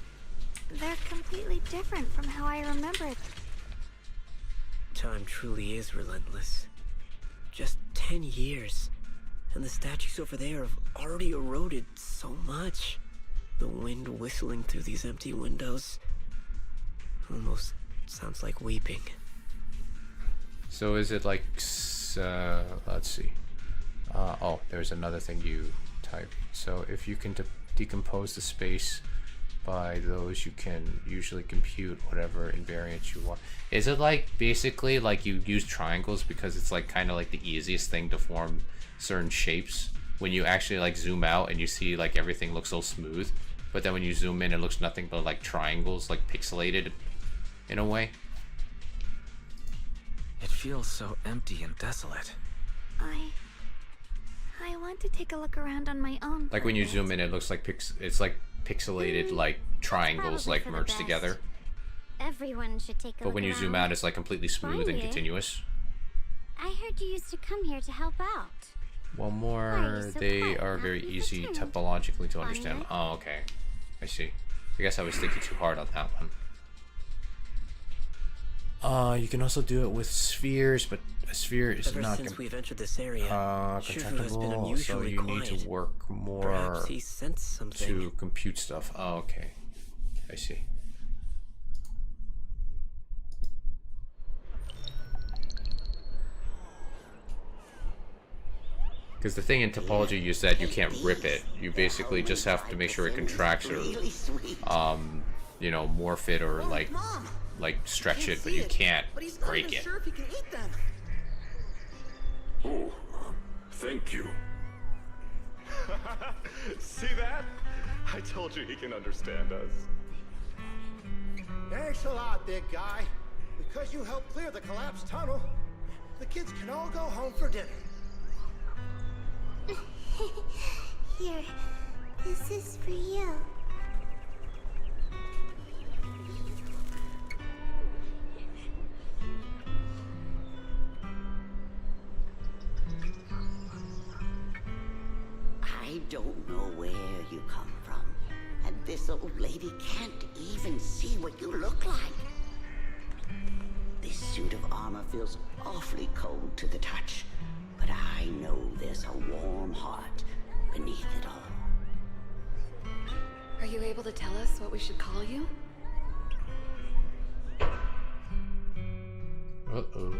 they're completely different from how I remembered. Time truly is relentless. Just 10 years, and the statues over there have already eroded so much. The wind whistling through these empty windows almost sounds like weeping. So is it like, let's see. Oh, there's another thing you type. So if you can decompose the space by those, you can usually compute whatever invariance you want. Is it like basically like you use triangles because it's like kind of like the easiest thing to form certain shapes when you actually like zoom out and you see like everything looks so smooth, but then when you zoom in it looks nothing but like triangles, like pixelated in a way? It feels so empty and desolate. I want to take a look around on my own. Like when you zoom in, it looks like it's like pixelated like triangles like merged together. Everyone should take a But look when you zoom around. out, it's like completely smooth and Find it. continuous. I heard you used to come here to help out. Well, Why are more you so they quiet? are very Nothing easy pretend. topologically to understand. Find it. Oh, okay. I see. I guess I was thinking too hard on that one. You can also do it with spheres, but a sphere is Ever not since we've entered this area, Shifu has been contractible, so unusually you need quiet. to work more Perhaps he sensed something. to compute stuff. Oh, okay. I see. Because the thing in topology is that you can't rip it. You basically just have to make sure it contracts or, you know, morph it or like stretch it, but you can't break it. Sure if he can eat them. Oh, thank you. See that? I told you he can understand us. Thanks a lot, big guy. Because you helped clear the collapsed tunnel, the kids can all go home for dinner. Here, this is for you. I don't know where you come from, and this old lady can't even see what you look like. This suit of armor feels awfully cold to the touch, but I know there's a warm heart beneath it all. Are you able to tell us what we should call you? Uh-oh.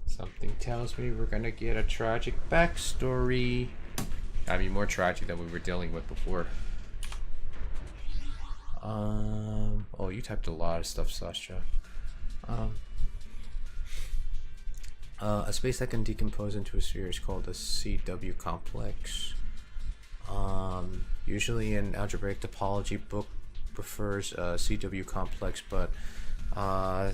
Something tells me we're gonna get a tragic backstory. I mean, more tragic than we were dealing with before. Oh, you typed a lot of stuff, Sasha. A space that can decompose into a sphere is called a CW complex. Usually an algebraic topology book prefers a CW complex, but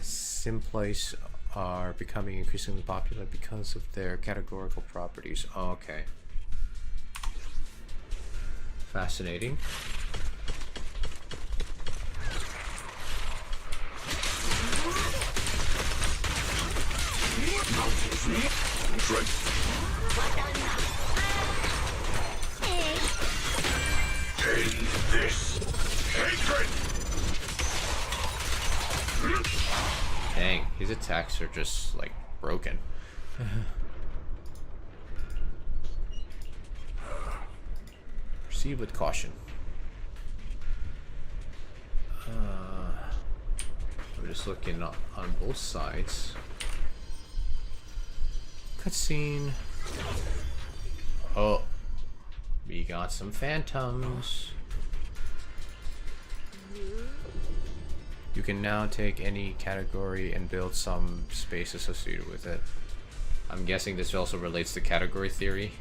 simplace are becoming increasingly popular because of their categorical properties. Oh, okay. Fascinating. End this hatred! Dang, his attacks are just like broken. Proceed with caution. We're just looking on both sides. Cutscene. Oh, we got some phantoms. You can now take any category and build some space associated with it. I'm guessing this also relates to category theory.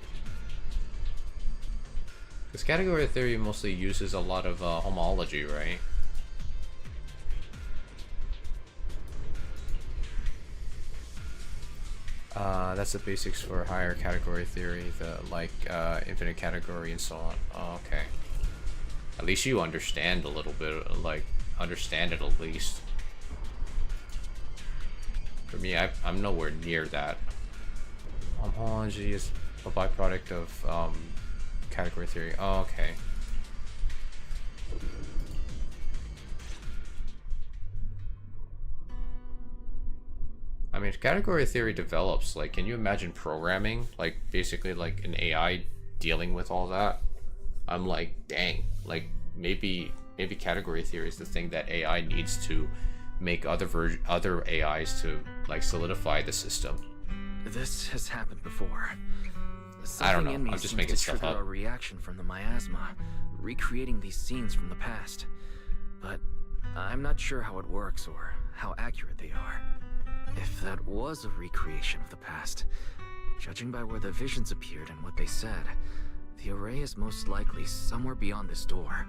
Because category theory mostly uses a lot of homology, right? That's the basics for higher category theory, like infinite category and so on. Oh, okay. At least you understand a little bit, like, understand it at least. For me, I'm nowhere near that. Homology is a byproduct of category theory. Oh, okay. I mean, if category theory develops, like, can you imagine programming? Like, basically, like, an AI dealing with all that? I'm like, dang. Like, maybe category theory is the thing that AI needs to make other AIs to, like, solidify the system. This has happened before. I don't know. Something in me I'm just seems making to stuff trigger up. a reaction from the miasma, recreating these scenes from the past. But I'm not sure how it works or how accurate they are. If that was a recreation of the past, judging by where the visions appeared and what they said, the array is most likely somewhere beyond this door.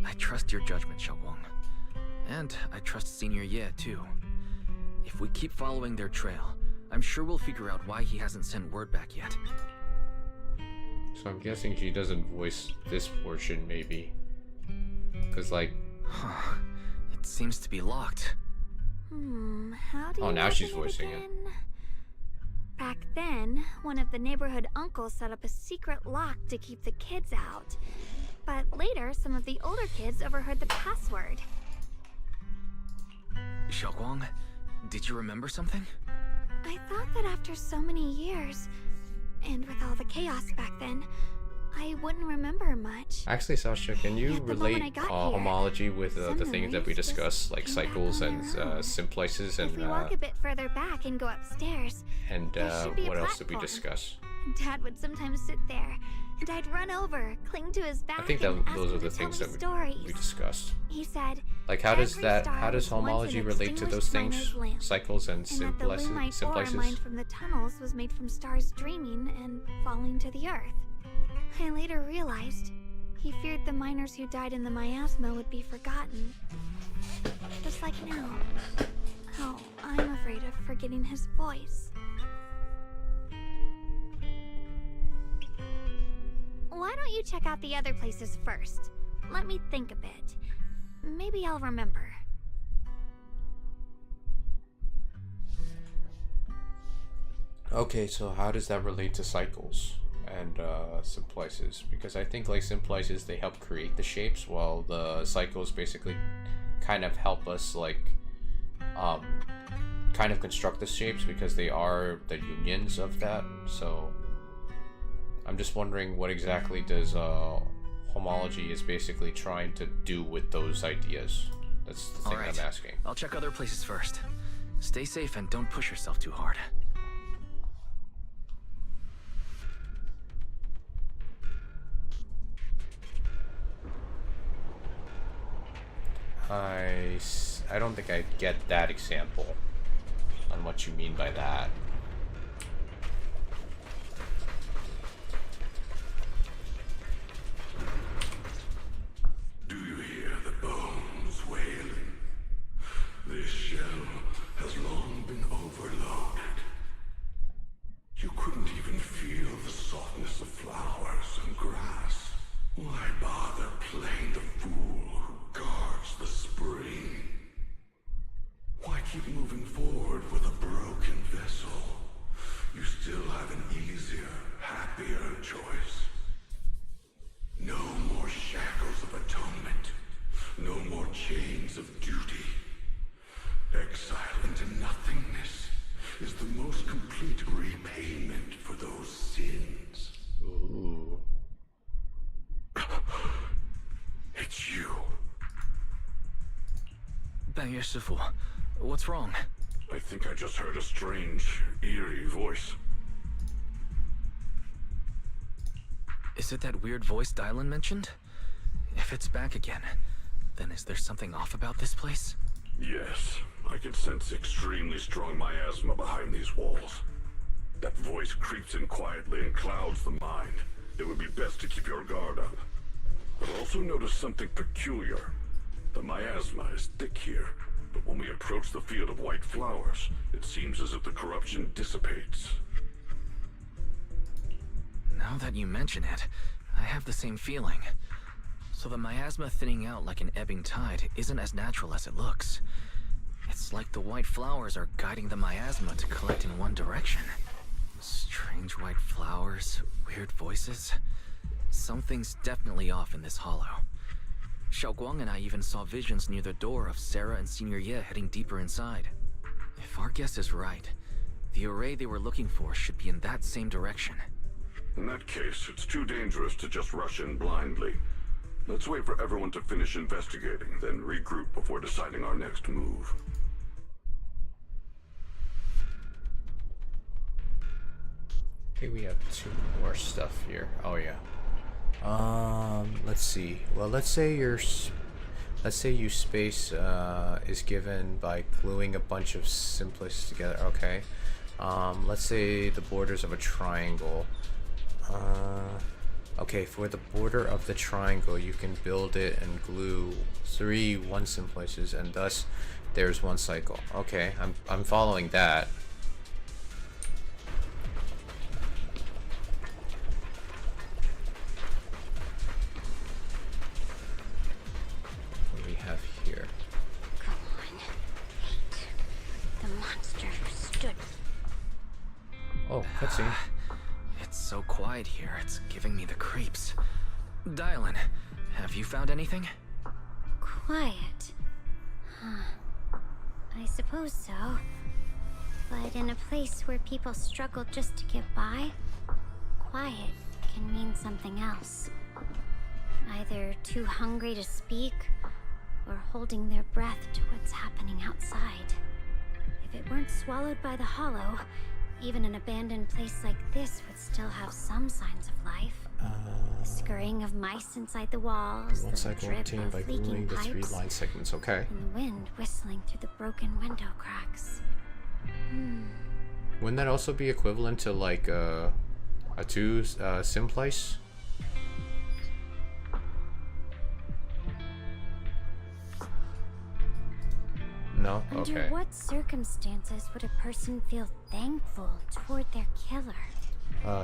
I trust your judgment, Xiaoguang. And I trust Senior Ye, too. If we keep following their trail, I'm sure we'll figure out why he hasn't sent word back yet. So I'm guessing she doesn't voice this portion, maybe. Because, like... It seems to be locked. How do you Oh, now she's open it voicing again? it. Back then, one of the neighborhood uncles set up a secret lock to keep the kids out. But later, some of the older kids overheard the password. Xiaoguang, did you remember something? I thought that after so many years, and with all the chaos back then, I wouldn't remember much. Actually, Sasha, can you Yet the relate moment I got here, homology with the things that we memories just discussed, like came back cycles on and their own. simplaces If we walk a bit further back and go upstairs, and there should be a what else did we platform. discuss? Dad would sometimes sit there, and I'd run over, cling to his back. I think that and ask those him are the to tell things me that stories. we discussed. He said, Like, how does every star how does was once homology an relate to those extinguished things? miner's lamp, Cycles and and that the Lumite aura simplices? mined from the tunnels was made from stars dreaming and falling to the earth. I later realized he feared the miners who died in the miasma would be forgotten. Just like now. How I'm afraid of forgetting his voice. Why don't you check out the other places first? Let me think a bit. Maybe I'll remember. Okay, so how does that relate to cycles and simplices? Because I think like simplices, they help create the shapes, while the cycles basically kind of help us like kind of construct the shapes because they are the unions of that. So I'm just wondering what exactly does homology is basically trying to do with those ideas. That's the thing Alright, I'm asking. I'll check other places first. Stay safe and don't push yourself too hard. I don't think I get that example on what you mean by that. Do you hear the bones wailing? This shell has long been overloaded. You couldn't even feel the softness of flowers and grass. Why bother playing the fool who guards the spring? Why keep moving forward with a broken vessel? You still have an easier, happier choice. No more shackles of atonement. No more chains of duty. Exile into nothingness is the most complete repayment for those sins. Ooh. It's you. Bangye Shifu, what's wrong? I think I just heard a strange, eerie voice. Is it that weird voice Dylan mentioned? If it's back again, then is there something off about this place? Yes, I can sense extremely strong miasma behind these walls. That voice creeps in quietly and clouds the mind. It would be best to keep your guard up. But also notice something peculiar. The miasma is thick here, but when we approach the field of white flowers, it seems as if the corruption dissipates. Now that you mention it, I have the same feeling. So the miasma thinning out like an ebbing tide isn't as natural as it looks. It's like the white flowers are guiding the miasma to collect in one direction. Strange white flowers, weird voices. Something's definitely off in this hollow. Xiaoguang and I even saw visions near the door of Sarah and Senior Ye heading deeper inside. If our guess is right, the array they were looking for should be in that same direction. In that case, it's too dangerous to just rush in blindly. Let's wait for everyone to finish investigating, then regroup before deciding our next move. Okay, we have 2 more stuff here. Oh yeah. Let's see. Well, let's say you space is given by gluing a bunch of simplices together. Okay. Let's say the borders of a triangle. Okay, for the border of the triangle, you can build it and glue 3 one-simplices, and thus there's 1 cycle. Okay, I'm following that. What do we have here? Come on. Wait. The monster stood. Oh, cutscene. It's so quiet here, it's giving me the creeps. Dylan, have you found anything? Quiet. Huh. I suppose so. But in a place where people struggle just to get by, quiet can mean something else. Either too hungry to speak, or holding their breath to what's happening outside. If it weren't swallowed by the hollow, even an abandoned place like this would still have some signs of life. The scurrying of mice inside the walls, One the cycle drip obtained by of gluing leaking the pipes, 3 line segments. Okay. and the wind whistling through the broken window cracks. Wouldn't that also be equivalent to like a 2 sim place? No? Under Okay. what circumstances would a person feel thankful toward their killer?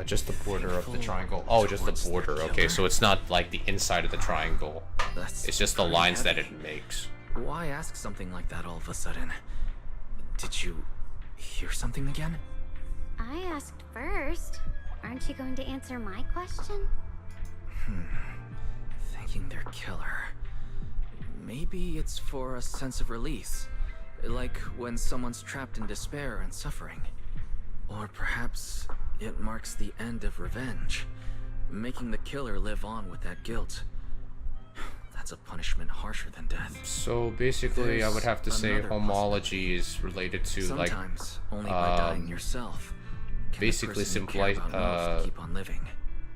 Just the border of the triangle. Oh, just the border. Okay, so it's not like the inside of the triangle. It's just the lines that it makes. Why ask something like that all of a sudden? Did you hear something again? I asked first. Aren't you going to answer my question? Thanking their killer. Maybe it's for a sense of release. Like when someone's trapped in despair and suffering. Or perhaps it marks the end of revenge, making the killer live on with that guilt. That's a punishment harsher than death. So basically, I would have to say another homology is related to Sometimes, like only by dying yourself can a basically person you care simplice about most keep on living.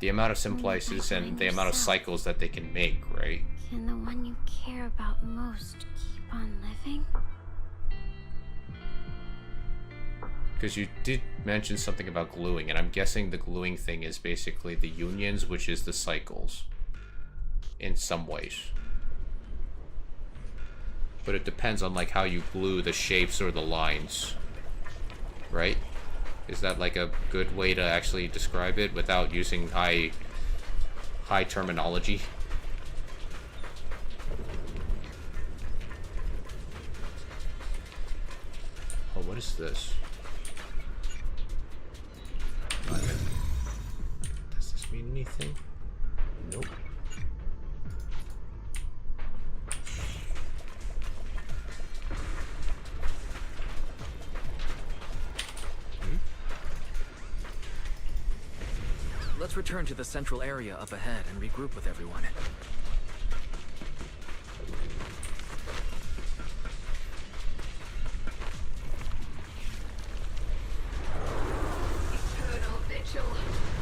the amount of simplices and the amount of cycles that they can make, right? Can the one you care about most keep on living? Because you did mention something about gluing, and I'm guessing the gluing thing is basically the unions, which is the cycles, in some ways. But it depends on like how you glue the shapes or the lines, right? Is that like a good way to actually describe it without using high terminology? Oh, what is this? Does this mean anything? Nope. Let's return to the central area up ahead and regroup with everyone. Eternal vigil.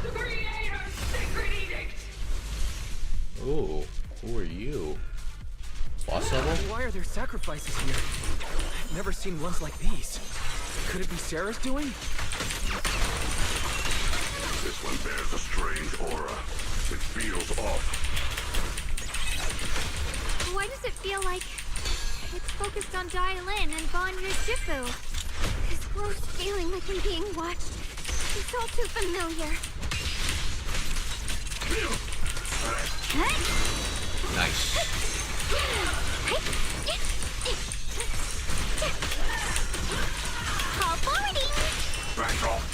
The Creator's sacred edict. Ooh, who are you? Boss level? Why are there sacrifices here? I've never seen ones like these. Could it be Sarah's doing? This one bears a strange aura. It feels off. Why does it feel like it's focused on Dialin and Banyu Shifu? This gross feeling like I'm being watched. It's all too familiar. Nice. Call forwarding! Back off!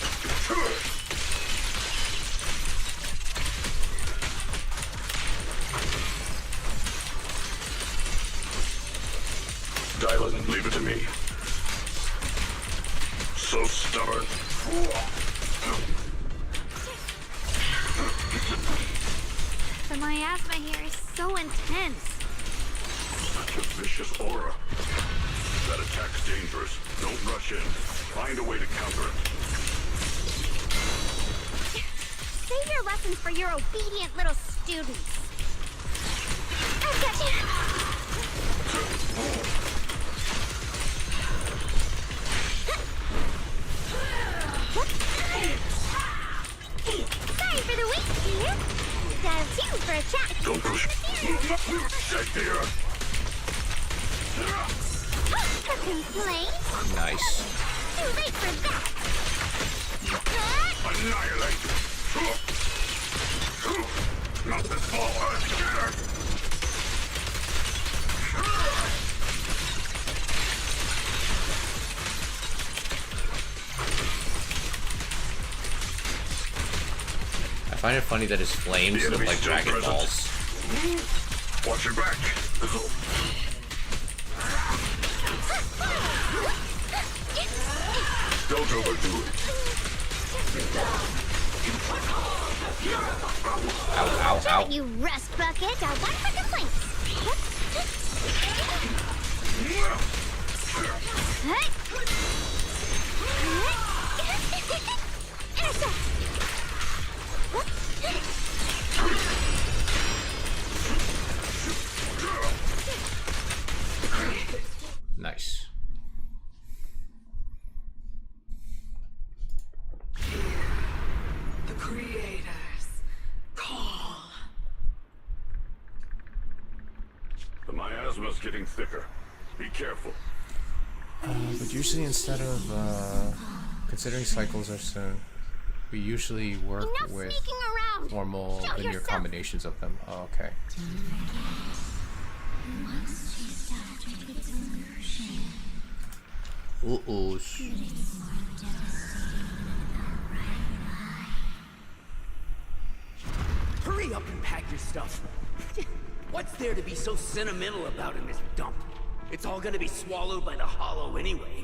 Dylan, leave it to me. So stubborn. The miasma here is so intense. Such a vicious aura. That attack's dangerous. Don't rush in. Find a way to counter it. Save your lessons for your obedient little students. I've got you. Sorry for the wait, dear. Dialed you for a chat. Don't push. Stay here. A complaint? Nice. Too late for that. Annihilate. Not this ball. Get her. I find it funny that his flames look like Dragon Balls. Watch your back. Don't overdo it. Ow, ow, ow. You rust bucket. One for complaints. lava's getting thicker. Be careful. But usually instead of considering cycles are soon, we usually work with formal linear combinations of them. Oh, okay. Uh-oh. Hurry up and pack your stuff. What's there to be so sentimental about in this dump? It's all gonna be swallowed by the hollow anyway.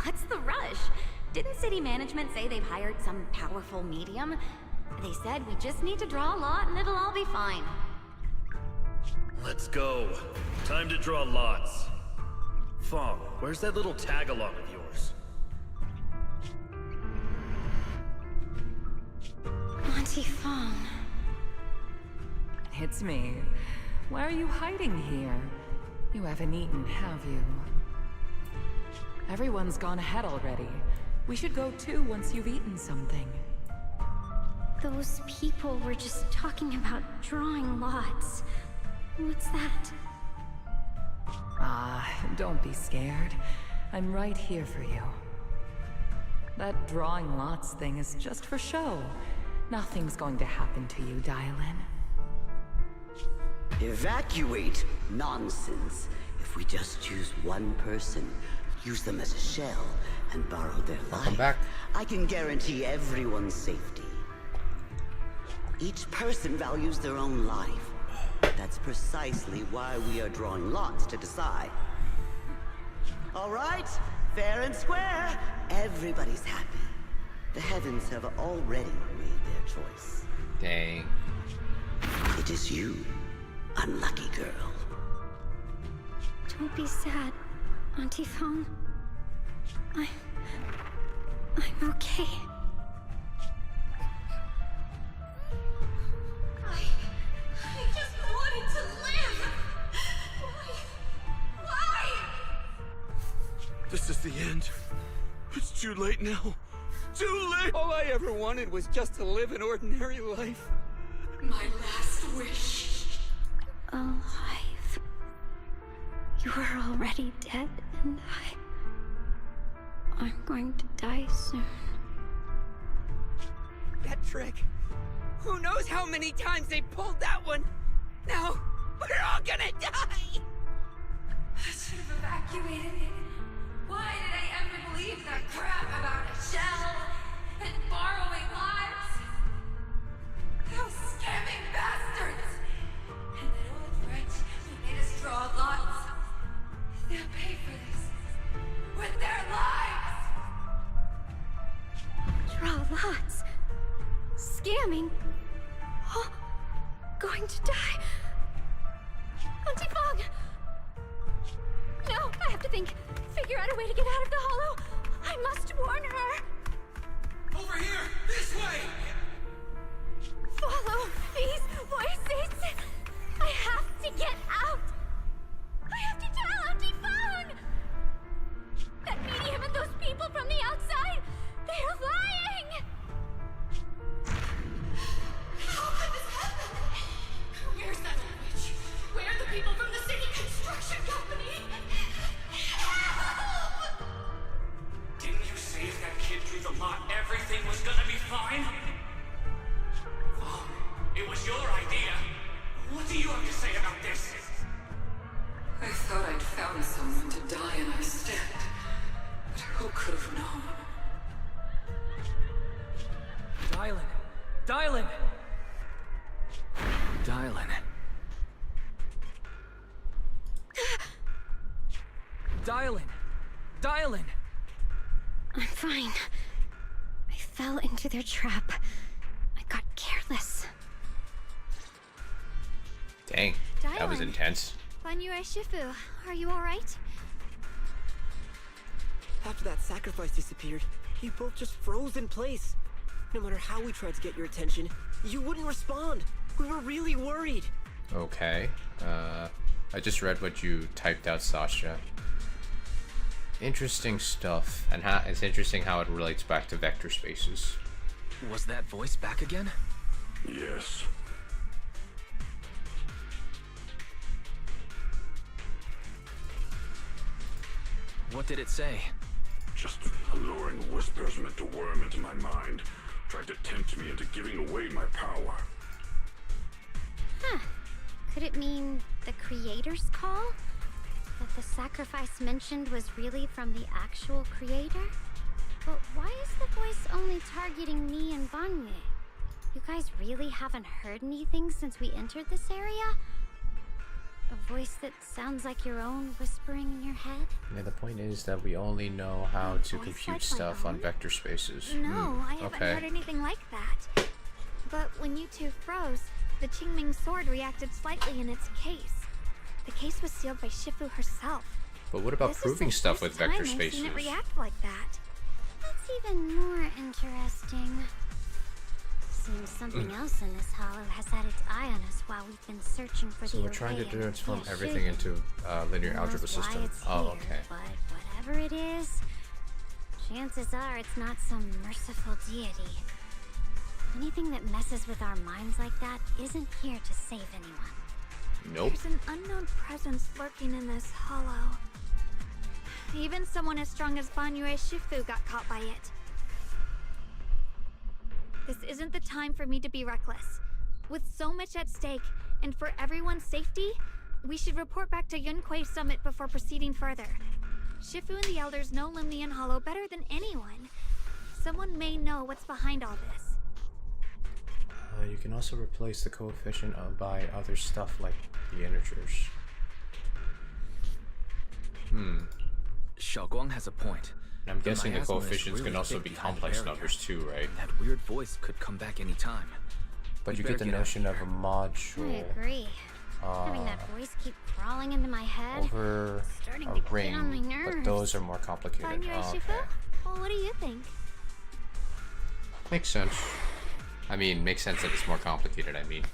What's the rush? Didn't city management say they've hired some powerful medium? They said we just need to draw a lot and it'll all be fine. Let's go. Time to draw lots. Fong, where's that little tag-along of yours? Auntie Fong. It's me. Why are you hiding here? You haven't eaten, have you? Everyone's gone ahead already. We should go too once you've eaten something. Those people were just talking about drawing lots. What's that? Ah, don't be scared. I'm right here for you. That drawing lots thing is just for show. Nothing's going to happen to you, Dylan. Evacuate? Nonsense. If we just choose one person, use them as a shell, and borrow their life, I can guarantee everyone's safety. Each person values their own life. That's precisely why we are drawing lots to decide. All right, fair and square. Everybody's happy. The heavens have already made their choice. Dang. It is you, unlucky girl. Don't be sad, Auntie Fong. I'm okay. I just wanted to live! Why? This is the end. It's too late now. Too late! All I ever wanted was just to live an ordinary life. My last wish. Alive. You were already dead, and I'm going to die soon. That trick. Who knows how many times they pulled that one? Now, we're all gonna die! I should have evacuated. Why did I ever believe that crap about a shell and borrowing lives? Those scamming bastards! And that old wretch who made us draw lots. They'll pay for this with their lives! Draw lots. Scamming. Oh, going to die. Auntie Fong! No, I have to think. Figure out a way to get out of the hollow. I must warn her. Over here! This way! Follow these voices. I have to get out. I have to tell Auntie Fong. That medium and those people from the outside, they're lying. How could this happen? Where's that witch? Where are the people from the city construction company? Help! Didn't you say if that kid drew the lot, everything was gonna be fine? Oh, it was your idea. What do you have to say about this? I thought I'd found someone to die in our stead. But who could have known? Dylan! Dylan! Dylan. Dylan! Dylan! I'm fine. I fell into their trap. I got careless. Dang, that was Dylan. intense. Banyue Shifu, are you alright? After that sacrifice disappeared, you both just froze in place. No matter how we tried to get your attention, you wouldn't respond. We were really worried. Okay. I just read what you typed out, Sasha. Interesting stuff, and it's interesting how it relates back to vector spaces. Was that voice back again? Yes. What did it say? Just alluring whispers meant to worm into my mind. Tried to tempt me into giving away my power. Huh. Could it mean the Creator's call? That the sacrifice mentioned was really from the actual Creator? But why is the voice only targeting me and Banye? You guys really haven't heard anything since we entered this area? A voice that sounds like your own whispering in your head? Yeah, the point is that we only know how to compute stuff on vector spaces. No, I haven't heard anything like that. But when you two froze, the Qingming sword reacted slightly in its case. The case was sealed by Shifu herself. But what about This is proving the stuff first with vector time I've spaces? seen it react like that. That's even more interesting. Seems something else in this hollow has had its eye on us while we've been searching for So the we're trying to array and transform can't everything shoot into linear Who algebra knows why system. it's Oh, here, okay. But whatever it is, chances are it's not some merciful deity. Anything that messes with our minds like that isn't here to save anyone. Nope. There's an unknown presence lurking in this hollow. Even someone as strong as Banyue Shifu got caught by it. This isn't the time for me to be reckless. With so much at stake, and for everyone's safety, we should report back to Yunquei Summit before proceeding further. Shifu and the Elders know Limnian Hollow better than anyone. Someone may know what's behind all this. You can also replace the coefficient by other stuff like the integers. Xiaoguang has a point. And I'm guessing the miasma is coefficients really can also thick be behind the complex barrier. numbers too, right? And that weird voice could come back any time. But you We'd get the better get out of notion of a here. module I agree. Having that voice keep crawling into my head. over starting a to get ring, on my but nerves. those are more complicated. Banyue Oh, Shifu? okay. Well, what do you think? Makes sense. I mean, makes sense that it's more complicated, I mean.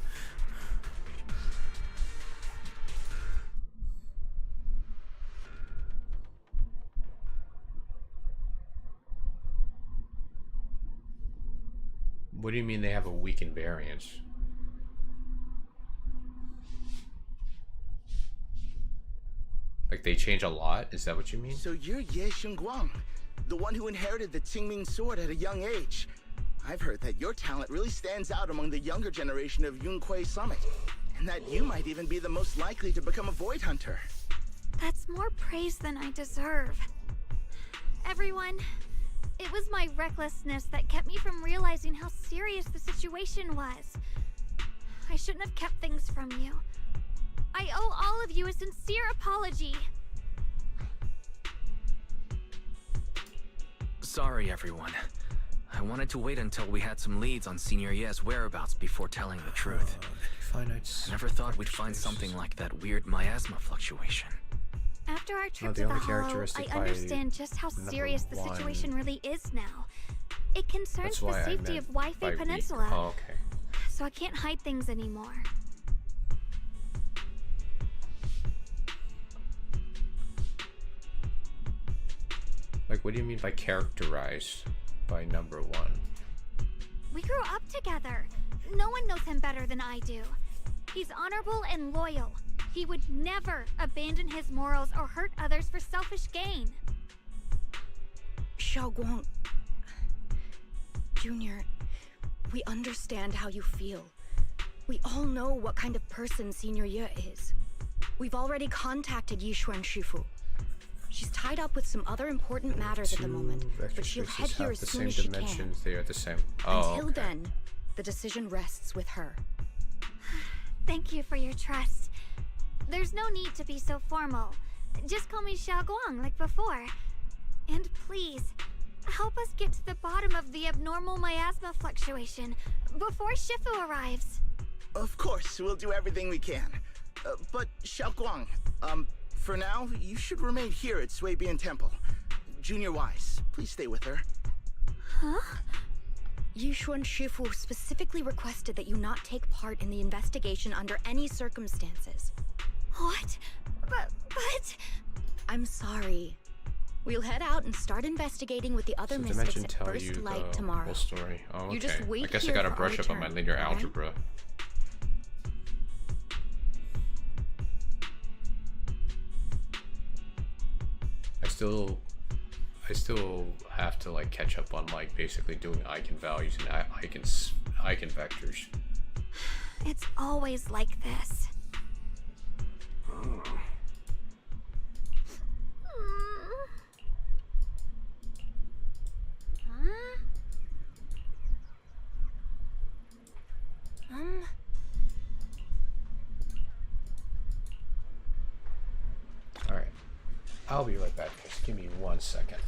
What do you mean they have a weak invariance? Like they change a lot? Is that what you mean? So you're Ye Xingguang, the one who inherited the Qingming sword at a young age. I've heard that your talent really stands out among the younger generation of Yunquei Summit, and that you might even be the most likely to become a Void Hunter. That's more praise than I deserve. Everyone, it was my recklessness that kept me from realizing how serious the situation was. I shouldn't have kept things from you. I owe all of you a sincere apology. Sorry, everyone. I wanted to wait until we had some leads on Senior Ye's whereabouts before telling the truth. I never thought we'd find something like that weird miasma fluctuation. After our trip the to the only Hollow, characteristic I by understand just how number serious the one. situation really is now. It concerns That's the why I safety meant of by Wi-Fi weak. Peninsula. Oh, okay. So I can't hide things anymore. Like, what do you mean by characterized by number one? We grew up together. No one knows him better than I do. He's honorable and loyal. He would never abandon his morals or hurt others for selfish gain. Xiaoguang, Junior, we understand how you feel. We all know what kind of person Senior Ye is. We've already contacted Yishuan Shifu. She's tied up with some other important matters at the moment, but she'll head here as soon as she can. They are the same. Oh, Until okay. then, the decision rests with her. Thank you for your trust. There's no need to be so formal. Just call me Xiaoguang like before. And please, help us get to the bottom of the abnormal miasma fluctuation before Shifu arrives. Of course, we'll do everything we can. But Xiaoguang, for now, you should remain here at Suibian Temple. Junior Wise, please stay with her. Huh? Yishuan Shifu specifically requested that you not take part in the investigation under any circumstances. What? But... I'm sorry. We'll head out and start investigating with the other So mystics Dimension at tell first you light the tomorrow. whole story. Oh, okay. You just wait I guess I here gotta for brush our up on my turn, linear alright? algebra. still have to like catch up on like basically doing eigenvalues and eigenvectors. It's always like this. Alright. I'll be right back, guys. Give me 1 second.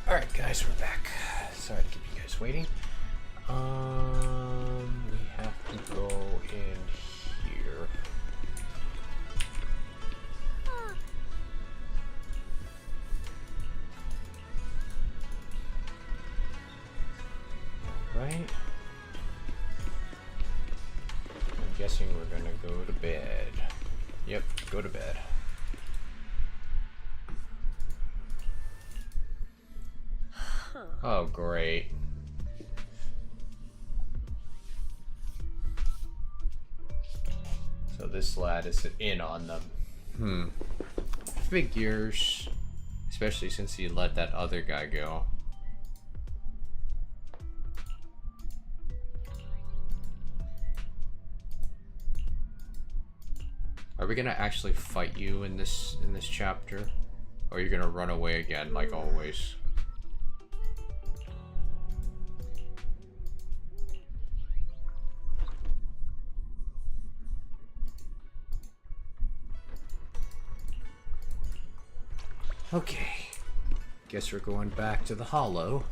Alright guys, we're back. Sorry to keep you guys waiting. We have to go in here. Right? I'm guessing we're gonna go to bed. Yep, go to bed. Oh, great. So this lad is in on them. Figures. Especially since he let that other guy go. Are we gonna actually fight you in this chapter? Or are you gonna run away again like always? Okay, guess we're going back to the Hollow.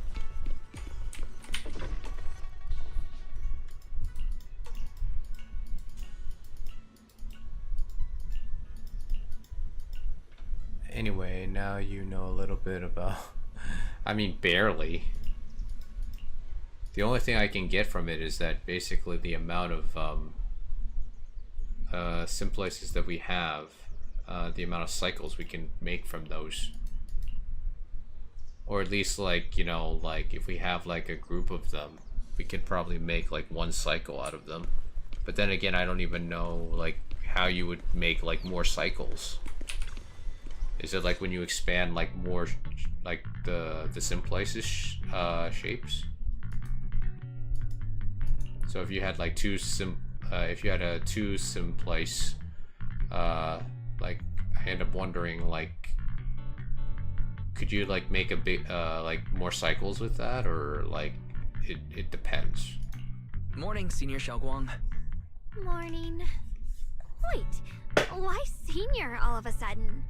Anyway, now you know a little bit about, I mean barely. The only thing I can get from it is that basically the amount of sim places that we have, the amount of cycles we can make from those, or at least like, you know, like if we have like a group of them, we could probably make like 1 cycle out of them. But then again, I don't even know like how you would make like more cycles. Is it like when you expand like more like the sim places shapes? So if you had like if you had a 2 sim place, like I end up wondering, like, could you like make a big like more cycles with that, or like it depends? Morning, Senior Xiaoguang. Morning. Wait, why Senior all of a sudden?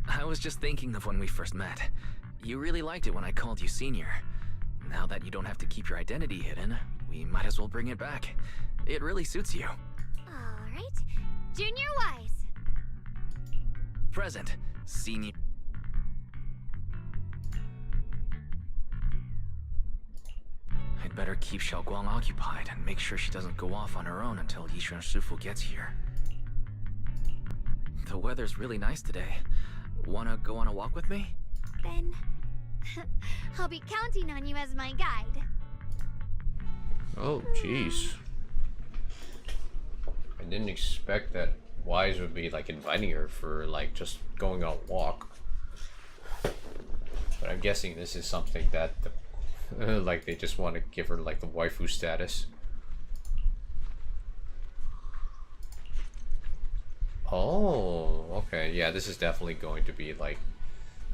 I was just thinking of when we first met. You really liked it when I called you Senior. Now that you don't have to keep your identity hidden, we might as well bring it back. It really suits you. Alright. Junior Wise. Present, Senior. I'd better keep Xiaoguang occupied and make sure she doesn't go off on her own until Yishuan Shifu gets here. The weather's really nice today. Wanna go on a walk with me? Then I'll be counting on you as my guide. Oh, jeez. I didn't expect that Wise would be like inviting her for like just going on a walk. But I'm guessing this is something that like they just want to give her like the waifu status. Oh, okay. Yeah, this is definitely going to be like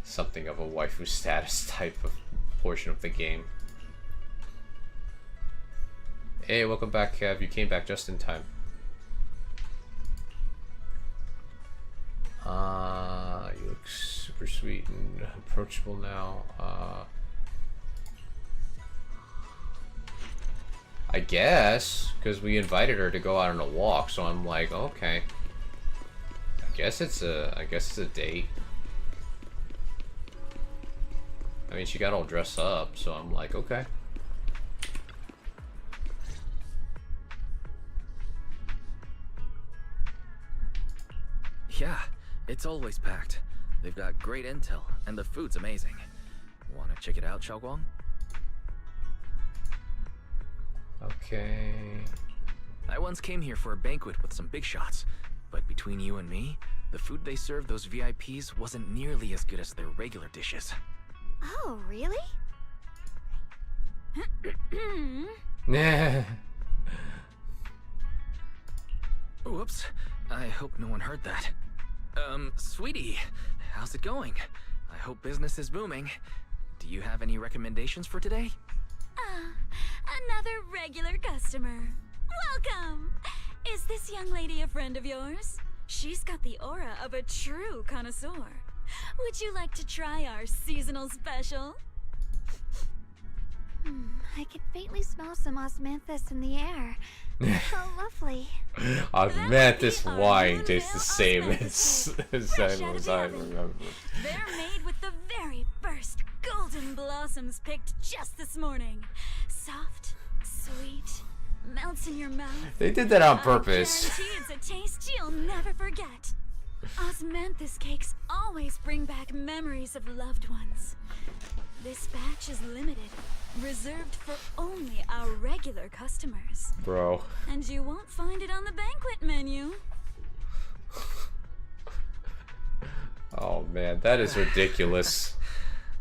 something of a waifu status type of portion of the game. Hey, welcome back, Kev. You came back just in time. You look super sweet and approachable now. I guess, because we invited her to go out on a walk, so I'm like, okay. I guess it's a date. I mean, she got all dressed up, so I'm like, okay. Yeah, it's always packed. They've got great intel, and the food's amazing. Wanna check it out, Xiaoguang? Okay. I once came here for a banquet with some big shots, but between you and me, the food they served those VIPs wasn't nearly as good as their regular dishes. Oh, really? Yeah. Whoops. I hope no one heard that. Sweetie, how's it going? I hope business is booming. Do you have any recommendations for today? Another regular customer. Welcome! Is this young lady a friend of yours? She's got the aura of a true connoisseur. Would you like to try our seasonal special? I can faintly smell some osmanthus in the air. So lovely. Osmanthus wine tastes the same as I remember. They're made with the very first golden blossoms picked just this morning. Soft, sweet, melts in your mouth. They did that on purpose. I guarantee it's a taste you'll never forget. Osmanthus cakes always bring back memories of loved ones. This batch is limited, reserved for only our regular customers. Bro. And you won't find it on the banquet menu. Oh man, that is ridiculous.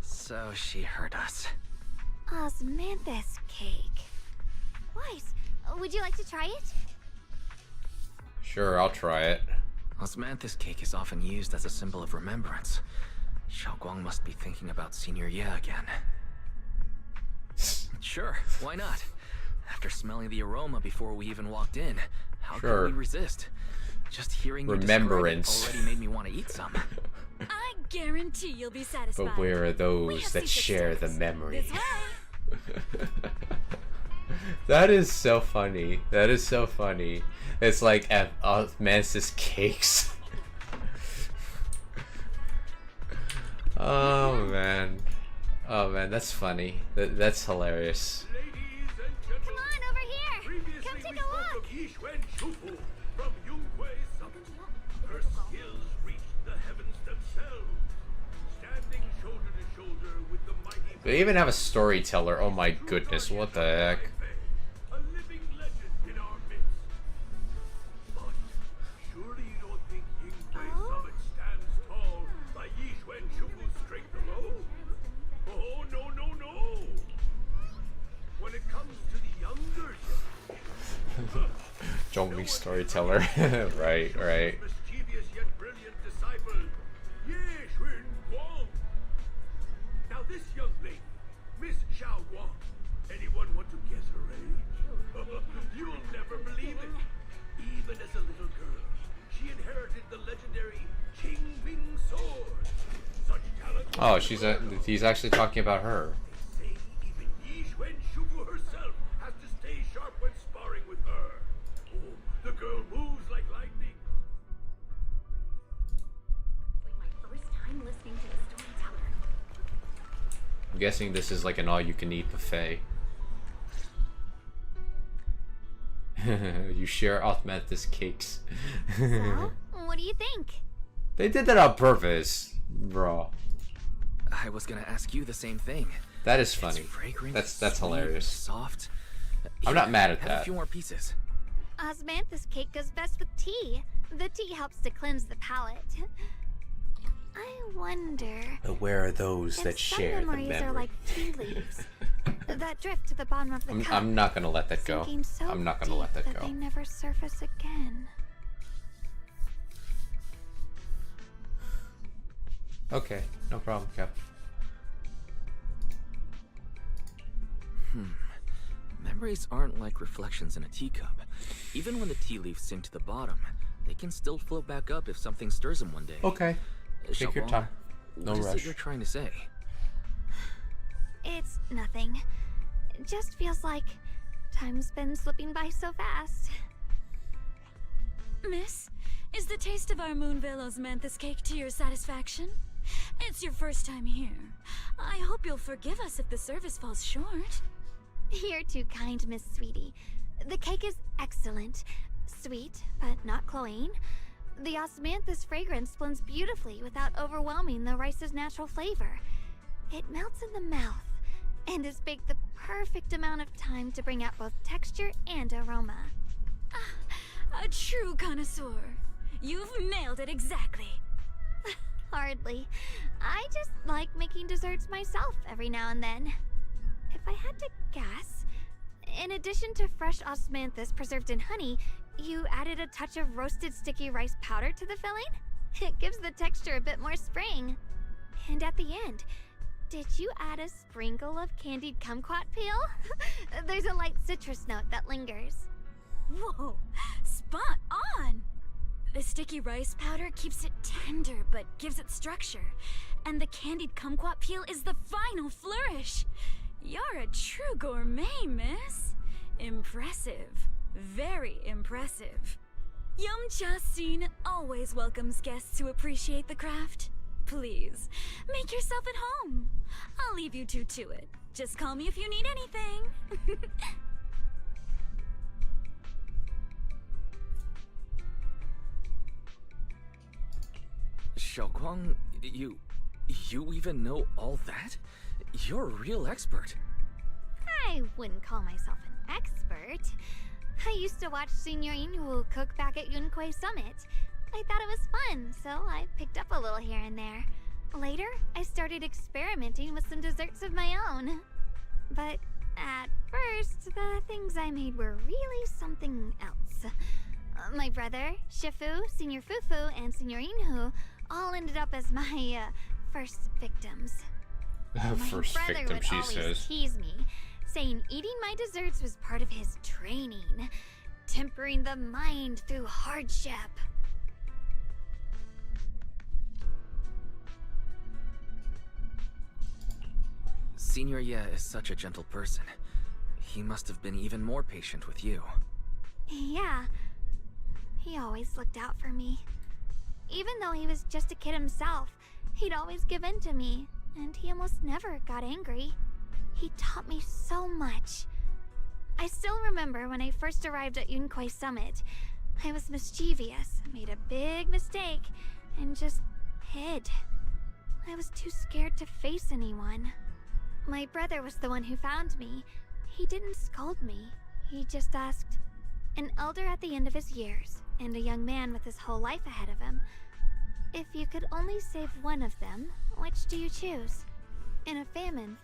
So she heard us. Osmanthus cake. Weiss, would you like to try it? Sure, I'll try it. Osmanthus cake is often used as a symbol of remembrance. Xiaoguang must be thinking about Senior Ye again. Sure, why not? After smelling the aroma before we even walked in, how could we resist? Just hearing you describe it already made me want to eat some. I guarantee you'll be satisfied. But where are those that share the memory? That is so funny. That is so funny. It's like Osmanthus cakes. Oh man. Oh man, that's funny. That's hilarious. Come on over here. Come take a look. Her skills reached the heavens themselves, standing shoulder to shoulder with the mighty. They even have a storyteller. Oh my goodness, what the heck? A living legend in our midst. But surely you don't think Yinghui Summit stands tall by Yixuan Shufu's strength alone? Oh, no, no, no! When it comes to the younger Zhongli storyteller. Right, right. mischievous yet brilliant disciple, Ye Xun Guang. Now this young lady, Miss Xiao Guang, anyone want to guess her age? You'll never believe it. Even as a little girl, she inherited the legendary Qing Ming sword. Such talent. Oh, he's actually talking about her. Even Yixuan Shufu herself has to stay sharp when sparring with her. Oh, the girl moves like lightning. My first time listening to the storyteller. I'm guessing this is like an all-you-can-eat buffet. You share Osmanthus cakes. So, what do you think? They did that on purpose, bro. I was gonna ask you the same thing. That is funny. That's hilarious. Soft. I'm not mad at Have that. a few more pieces. Osmanthus cake goes best with tea. The tea helps to cleanse the palate. I wonder. But where are those that some share the memories memory? are like tea leaves that drift to the bottom of the cup. I'm not gonna let that go. Sinking so I'm not gonna let that deep go. They never surface again. Okay, no problem, Cap. Memories aren't like reflections in a teacup. Even when the tea leaves sink to the bottom, they can still float back up if something stirs them one day. Okay. Take your time. No what is rush. it you're trying to say? It's nothing. It just feels like time's been slipping by so fast. Miss, is the taste of our Moonvale Osmanthus cake to your satisfaction? It's your first time here. I hope you'll forgive us if the service falls short. You're too kind, Miss Sweetie. The cake is excellent. Sweet, but not cloying. The osmanthus fragrance blends beautifully without overwhelming the rice's natural flavor. It melts in the mouth and is baked the perfect amount of time to bring out both texture and aroma. A true connoisseur. You've nailed it exactly. Hardly. I just like making desserts myself every now and then. If I had to guess, in addition to fresh osmanthus preserved in honey, you added a touch of roasted sticky rice powder to the filling? It gives the texture a bit more spring. And at the end, did you add a sprinkle of candied kumquat peel? There's a light citrus note that lingers. Whoa, spot on! The sticky rice powder keeps it tender but gives it structure. And the candied kumquat peel is the final flourish. You're a true gourmet, miss. Impressive. Very impressive. Yum-Cha Scene always welcomes guests who appreciate the craft. Please, make yourself at home. I'll leave you two to it. Just call me if you need anything. Xiaoguang, you even know all that? You're a real expert. I wouldn't call myself an expert. I used to watch Senior Inhu cook back at Yunquay Summit. I thought it was fun, so I picked up a little here and there. Later, I started experimenting with some desserts of my own. But at first, the things I made were really something else. My brother, Shifu, Senior Fufu, and Senior Inhu all ended up as my first victims. First My brother victim, would she always says. tease me, saying eating my desserts was part of his training, tempering the mind through hardship. Senior Ye is such a gentle person. He must have been even more patient with you. Yeah, he always looked out for me. Even though he was just a kid himself, he'd always give in to me, and he almost never got angry. He taught me so much. I still remember when I first arrived at Yunquay Summit. I was mischievous, made a big mistake, and just hid. I was too scared to face anyone. My brother was the one who found me. He didn't scold me. He just asked, an elder at the end of his years, and a young man with his whole life ahead of him, if you could only save one of them, which do you choose? In a famine,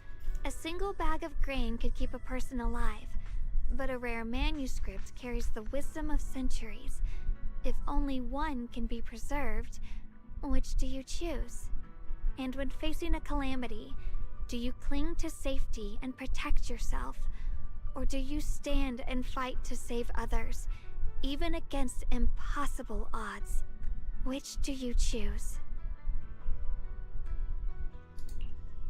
a single bag of grain could keep a person alive, but a rare manuscript carries the wisdom of centuries. If only one can be preserved, which do you choose? And when facing a calamity, do you cling to safety and protect yourself, or do you stand and fight to save others, even against impossible odds? Which do you choose?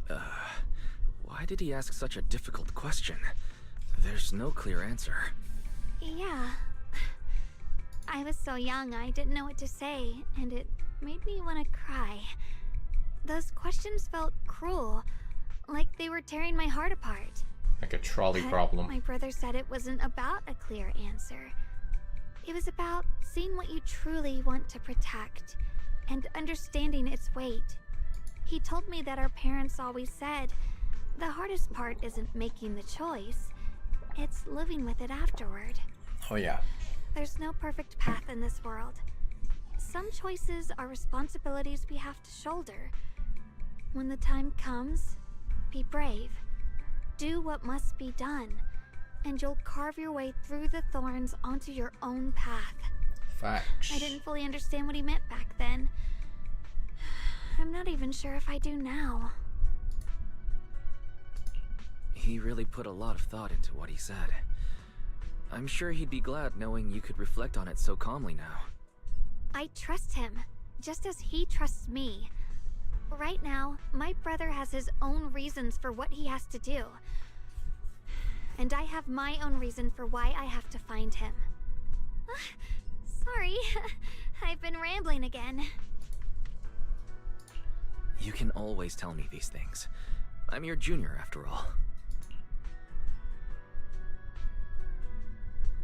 Why did he ask such a difficult question? There's no clear answer. Yeah. I was so young I didn't know what to say, and it made me want to cry. Those questions felt cruel, like they were tearing my heart apart. Like a trolley But problem. my brother said it wasn't about a clear answer. It was about seeing what you truly want to protect, and understanding its weight. He told me that our parents always said, the hardest part isn't making the choice, it's living with it afterward. Oh yeah. There's no perfect path in this world. Some choices are responsibilities we have to shoulder. When the time comes, be brave. Do what must be done, and you'll carve your way through the thorns onto your own path. Facts. I didn't fully understand what he meant back then. I'm not even sure if I do now. He really put a lot of thought into what he said. I'm sure he'd be glad knowing you could reflect on it so calmly now. I trust him, just as he trusts me. Right now, my brother has his own reasons for what he has to do. And I have my own reason for why I have to find him. Sorry, I've been rambling again. You can always tell me these things. I'm your junior, after all.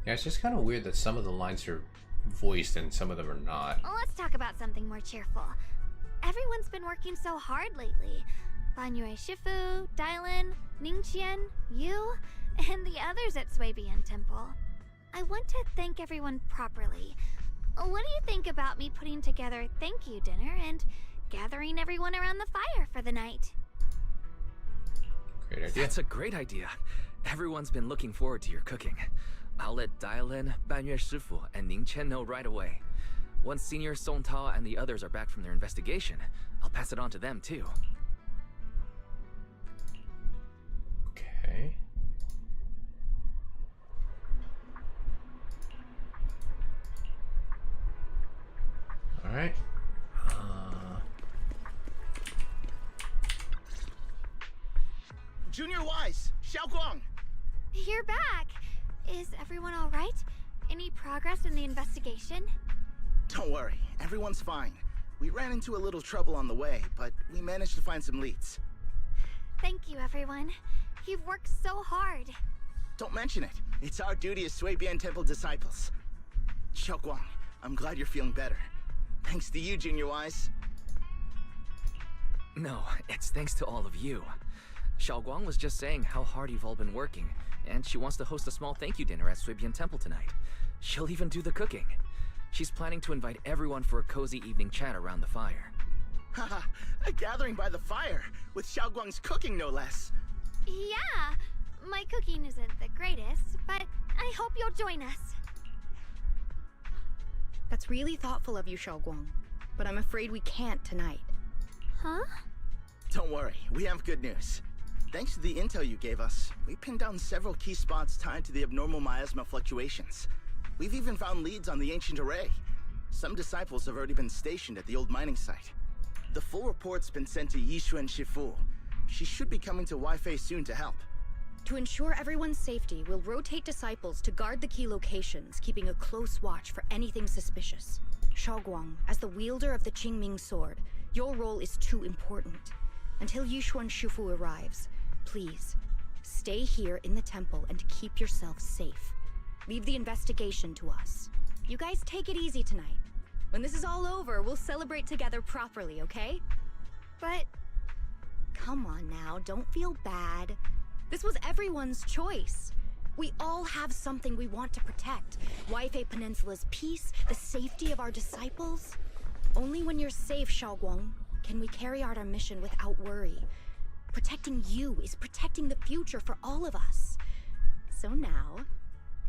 Yeah, it's just kind of weird that some of the lines are voiced and some of them are not. Let's talk about something more cheerful. Everyone's been working so hard lately. Banyue Shifu, Dylan, Ningqian, you, and the others at Swabian Temple. I want to thank everyone properly. What do you think about me putting together a thank you dinner and gathering everyone around the fire for the night? Great idea. That's a great idea. Everyone's been looking forward to your cooking. I'll let Dylan, Banyue Shifu, and Ning Chen know right away. Once Senior Song Tao and the others are back from their investigation, I'll pass it on to them too. Okay. All right. Junior Wise, Xiaoguang. You're back. Is everyone all right? Any progress in the investigation? Don't worry, everyone's fine. We ran into a little trouble on the way, but we managed to find some leads. Thank you, everyone. You've worked so hard. Don't mention it. It's our duty as Swabian Temple disciples. Xiaoguang, I'm glad you're feeling better. Thanks to you, Junior Wise. No, it's thanks to all of you. Xiaoguang was just saying how hard you've all been working, and she wants to host a small thank you dinner at Swabian Temple tonight. She'll even do the cooking. She's planning to invite everyone for a cozy evening chat around the fire. Haha, a gathering by the fire, with Xiaoguang's cooking no less. Yeah, my cooking isn't the greatest, but I hope you'll join us. That's really thoughtful of you, Xiaoguang, but I'm afraid we can't tonight. Huh? Don't worry, we have good news. Thanks to the intel you gave us, we pinned down several key spots tied to the abnormal miasma fluctuations. We've even found leads on the ancient array. Some disciples have already been stationed at the old mining site. The full report's been sent to Yishuan Shifu. She should be coming to Waifei soon to help. To ensure everyone's safety, we'll rotate disciples to guard the key locations, keeping a close watch for anything suspicious. Xiaoguang, as the wielder of the Qingming sword, your role is too important. Until Yishuan Shifu arrives, please, stay here in the temple and keep yourself safe. Leave the investigation to us. You guys take it easy tonight. When this is all over, we'll celebrate together properly, okay? But... Come on now, don't feel bad. This was everyone's choice. We all have something we want to protect. Waifei Peninsula's peace, the safety of our disciples. Only when you're safe, Xiaoguang, can we carry out our mission without worry. Protecting you is protecting the future for all of us. So now,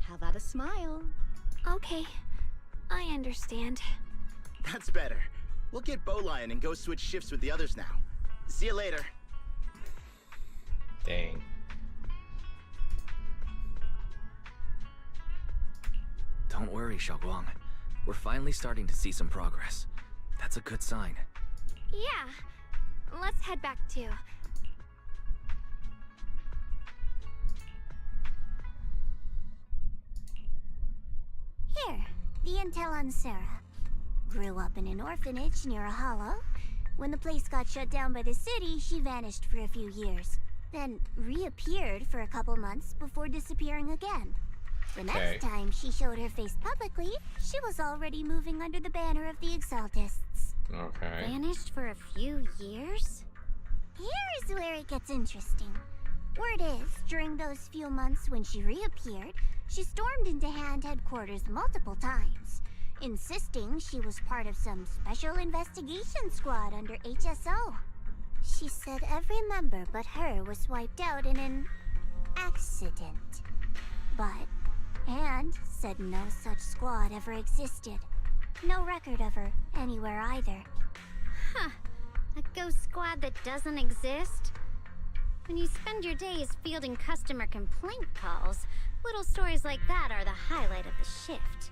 how about a smile? Okay, I understand. That's better. We'll get Bowlion and go switch shifts with the others now. See you later. Dang. Don't worry, Xiaoguang. We're finally starting to see some progress. That's a good sign. Yeah, let's head back too. Here, the intel on Sarah. Grew up in an orphanage near a hollow. When the place got shut down by the city, she vanished for a few years. Then reappeared for a couple months before disappearing again. The next time she showed her face publicly, she was already moving under the banner of the Exaltists. Okay. Vanished for a few years? Here's where it gets interesting. Word is, during those few months when she reappeared, she stormed into Hand headquarters multiple times, insisting she was part of some special investigation squad under HSO. She said every member but her was wiped out in an accident. But Hand said no such squad ever existed. No record of her anywhere either. Huh. A ghost squad that doesn't exist? When you spend your days fielding customer complaint calls, little stories like that are the highlight of the shift.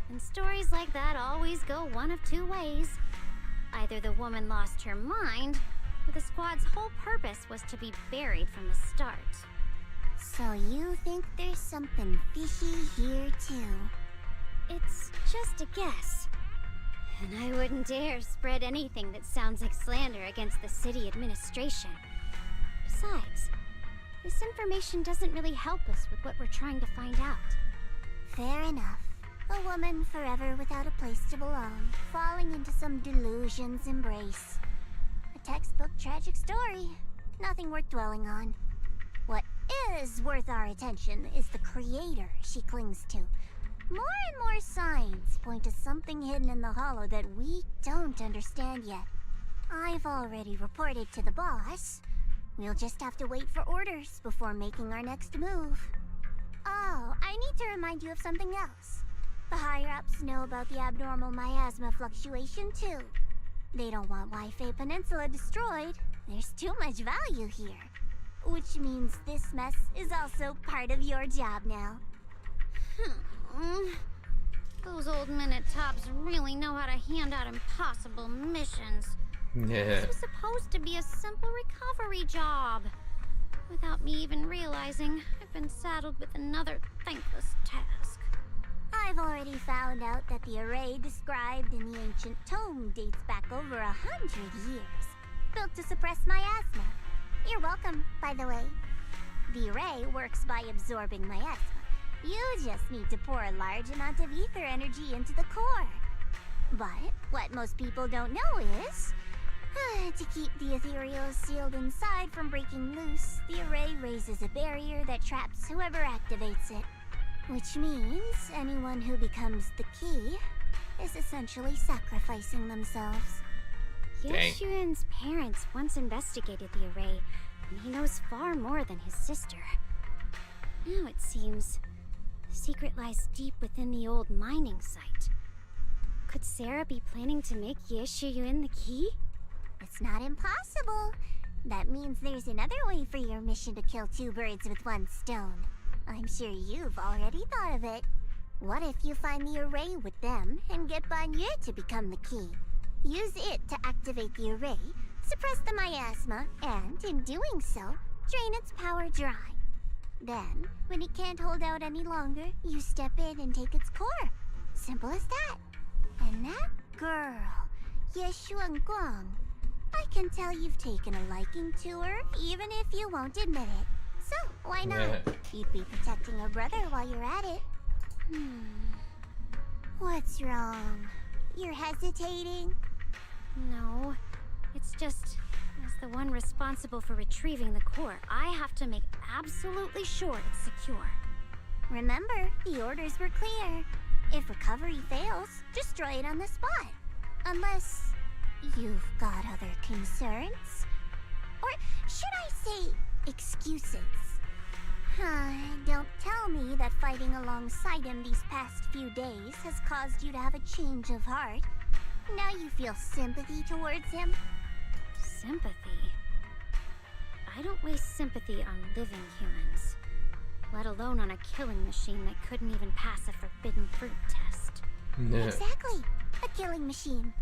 And stories like that always go one of two ways. Either the woman lost her mind, or the squad's whole purpose was to be buried from the start. So you think there's something fishy here too? It's just a guess. And I wouldn't dare spread anything that sounds like slander against the city administration. Besides, this information doesn't really help us with what we're trying to find out. Fair enough. A woman forever without a place to belong, falling into some delusion's embrace. A textbook tragic story. Nothing worth dwelling on. What is worth our attention is the creator she clings to. More and more signs point to something hidden in the hollow that we don't understand yet. I've already reported to the boss. We'll just have to wait for orders before making our next move. Oh, I need to remind you of something else. The higher-ups know about the abnormal miasma fluctuation, too. They don't want Wi-Fi Peninsula destroyed. There's too much value here. Which means this mess is also part of your job now. Those old minute tops really know how to hand out impossible missions. Yeah. This was supposed to be a simple recovery job. Without me even realizing, I've been saddled with another thankless task. I've already found out that the array described in the ancient tome dates back over 100 years. Built to suppress miasma. You're welcome, by the way. The array works by absorbing miasma. You just need to pour a large amount of ether energy into the core. But what most people don't know is, to keep the ethereal sealed inside from breaking loose, the array raises a barrier that traps whoever activates it. Which means anyone who becomes the key is essentially sacrificing themselves. Yoshuan's parents once investigated the array, and he knows far more than his sister. Now it seems the secret lies deep within the old mining site. Could Sarah be planning to make Yeshuyun the key? It's not impossible. That means there's another way for your mission to kill two birds with one stone. I'm sure you've already thought of it. What if you find the array with them and get Banye to become the key? Use it to activate the array, suppress the miasma, and in doing so, drain its power dry. Then, when it can't hold out any longer, you step in and take its core. Simple as that. And that girl, Yeshuan Guang, I can tell you've taken a liking to her, even if you won't admit it. So, why not? You'd be protecting her brother while you're at it. What's wrong? You're hesitating? No, it's just, as the one responsible for retrieving the core, I have to make absolutely sure it's secure. Remember, the orders were clear. If recovery fails, destroy it on the spot. Unless you've got other concerns? Or should I say, excuses? Don't tell me that fighting alongside him these past few days has caused you to have a change of heart. Now you feel sympathy towards him? Sympathy? I don't waste sympathy on living humans, let alone on a killing machine that couldn't even pass a forbidden fruit test. Exactly, a killing machine.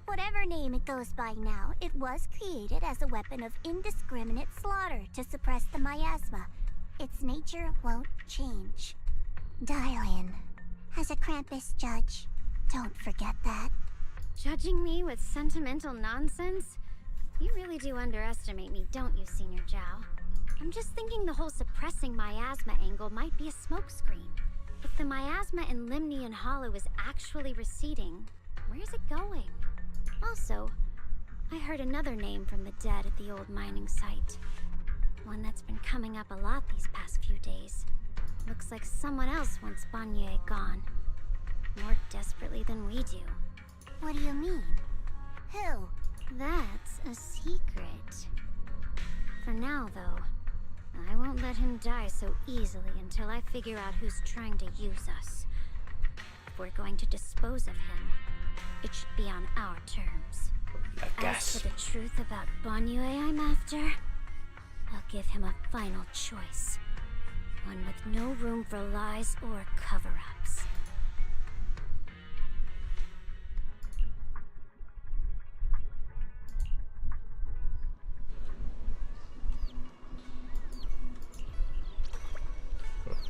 Whatever name it goes by now, it was created as a weapon of indiscriminate slaughter to suppress the miasma. Its nature won't change. Dial in. As a Krampus judge, don't forget that. Judging me with sentimental nonsense? You really do underestimate me, don't you, Senior Zhao? I'm just thinking the whole suppressing miasma angle might be a smokescreen. If the miasma in Limnian Hollow is actually receding, where's it going? Also, I heard another name from the dead at the old mining site. One that's been coming up a lot these past few days. Looks like someone else wants Banye gone. More desperately than we do. What do you mean? Who? That's a secret. For now, though, I won't let him die so easily until I figure out who's trying to use us. If we're going to dispose of him, it should be on our terms. As for the truth about Banyue I'm after, I'll give him a final choice. One with no room for lies or cover-ups.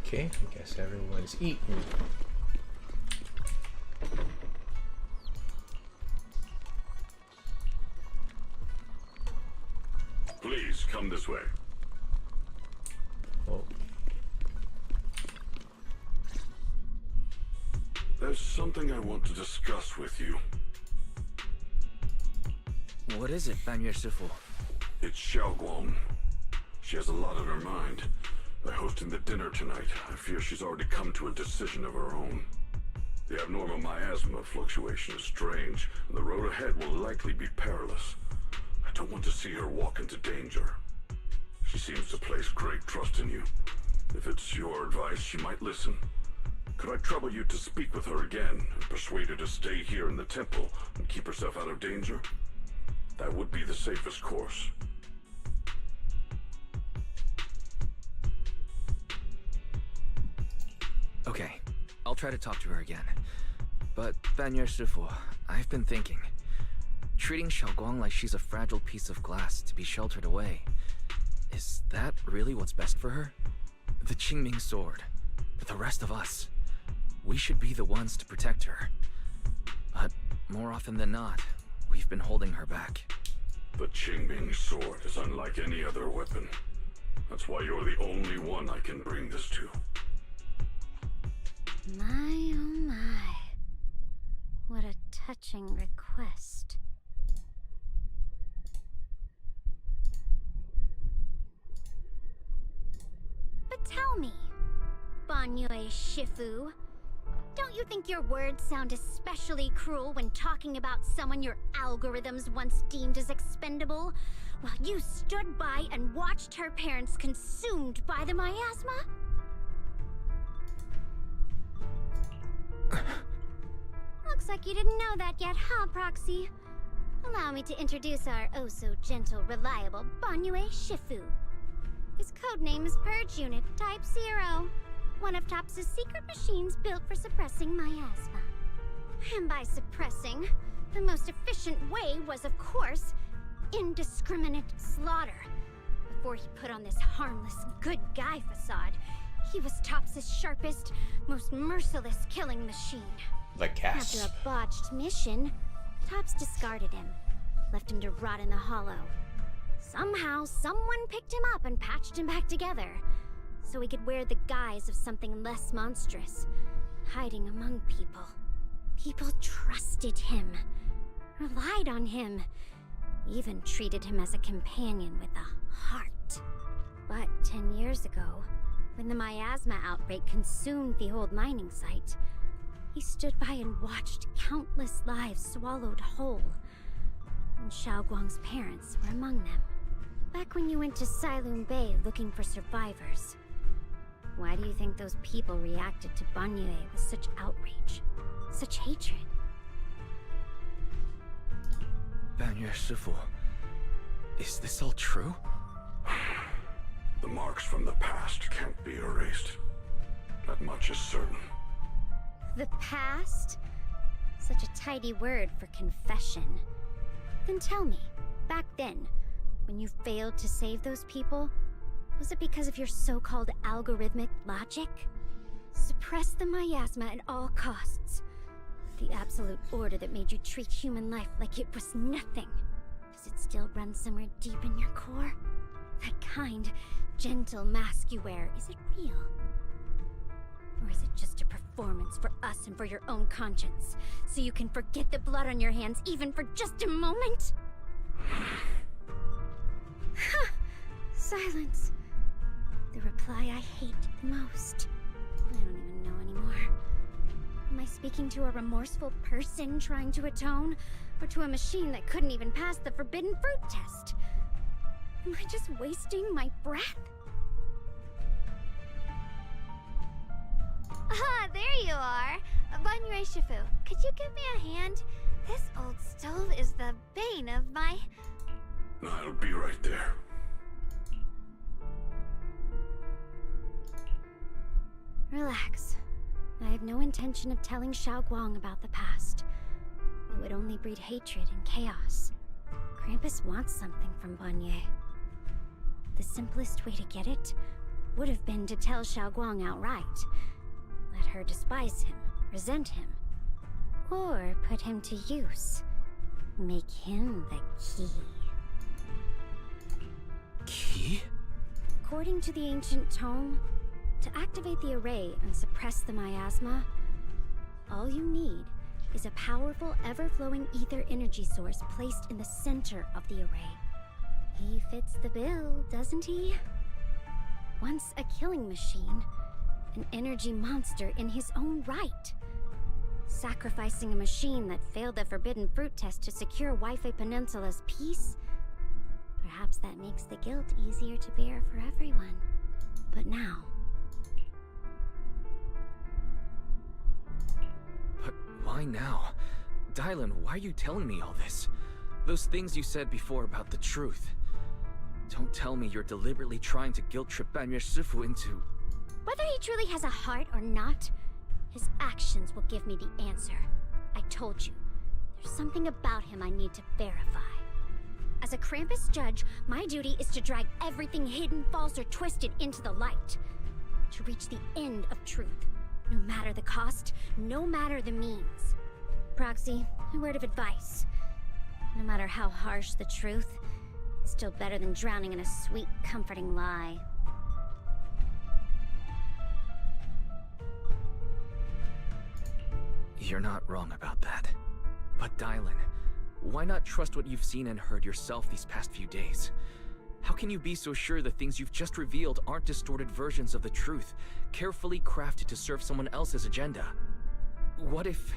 Okay, I guess everyone's eating. Please come this way. Oh. There's something I want to discuss with you. What is it, Banyue Shifu? It's Xiaoguang. She has a lot on her mind. By hosting the dinner tonight, I fear she's already come to a decision of her own. The abnormal miasma fluctuation is strange, and the road ahead will likely be perilous. I don't want to see her walk into danger. She seems to place great trust in you. If it's your advice, she might listen. Could I trouble you to speak with her again and persuade her to stay here in the temple and keep herself out of danger? That would be the safest course. Okay, I'll try to talk to her again. But, Banyue Shifu, I've been thinking. Treating Xiaoguang like she's a fragile piece of glass to be sheltered away. Is that really what's best for her? The Qingming sword. But the rest of us. We should be the ones to protect her. But more often than not, we've been holding her back. The Qingming sword is unlike any other weapon. That's why you're the only one I can bring this to. My, oh my. What a touching request. But tell me, Banyue Shifu, don't you think your words sound especially cruel when talking about someone your algorithms once deemed as expendable, while you stood by and watched her parents consumed by the miasma? Looks like you didn't know that yet, huh, Proxy? Allow me to introduce our oh-so-gentle, reliable Banyue Shifu. His codename is Purge Unit Type 0, one of TOPS' secret machines built for suppressing miasma. And by suppressing, the most efficient way was, of course, indiscriminate slaughter. Before he put on this harmless, good guy facade, he was TOPS' sharpest, most merciless killing machine. The gas. After a botched mission, TOPS discarded him, left him to rot in the hollow. Somehow, someone picked him up and patched him back together, so he could wear the guise of something less monstrous, hiding among people. People trusted him, relied on him, even treated him as a companion with a heart. But 10 years ago, when the miasma outbreak consumed the old mining site, he stood by and watched countless lives swallowed whole. And Xiaoguang's parents were among them. Back when you went to Silum Bay looking for survivors, why do you think those people reacted to Banyue with such outrage, such hatred? Banyue Shifu, is this all true? The marks from the past can't be erased. That much is certain. The past? Such a tidy word for confession. Then tell me, back then, when you failed to save those people, was it because of your so-called algorithmic logic? Suppress the miasma at all costs. The absolute order that made you treat human life like it was nothing. Does it still run somewhere deep in your core? That kind, gentle mask you wear, is it real? Or is it just a performance for us and for your own conscience, so you can forget the blood on your hands even for just a moment? Silence. The reply I hate the most. I don't even know anymore. Am I speaking to a remorseful person trying to atone, or to a machine that couldn't even pass the forbidden fruit test? Am I just wasting my breath? Ah, there you are! Banyue Shifu, could you give me a hand? This old stove is the bane of my... I'll be right there. Relax. I have no intention of telling Xiao Guang about the past. It would only breed hatred and chaos. Krampus wants something from Banye. The simplest way to get it would have been to tell Xiao Guang outright. Let her despise him, resent him, or put him to use. Make him the key. Key? According to the ancient tome, to activate the array and suppress the miasma, all you need is a powerful, ever-flowing ether energy source placed in the center of the array. He fits the bill, doesn't he? Once a killing machine, an energy monster in his own right. Sacrificing a machine that failed the forbidden fruit test to secure Wi-Fi Peninsula's peace? Perhaps that makes the guilt easier to bear for everyone. But now... But why now? Dylan, why are you telling me all this? Those things you said before about the truth. Don't tell me you're deliberately trying to guilt-trip Banyue Shifu into... Whether he truly has a heart or not, his actions will give me the answer. I told you, there's something about him I need to verify. As a Krampus judge, my duty is to drag everything hidden, false, or twisted into the light. To reach the end of truth, no matter the cost, no matter the means. Proxy, a word of advice. No matter how harsh the truth, it's still better than drowning in a sweet, comforting lie. You're not wrong about that. But Dylan, why not trust what you've seen and heard yourself these past few days? How can you be so sure the things you've just revealed aren't distorted versions of the truth, carefully crafted to serve someone else's agenda? What if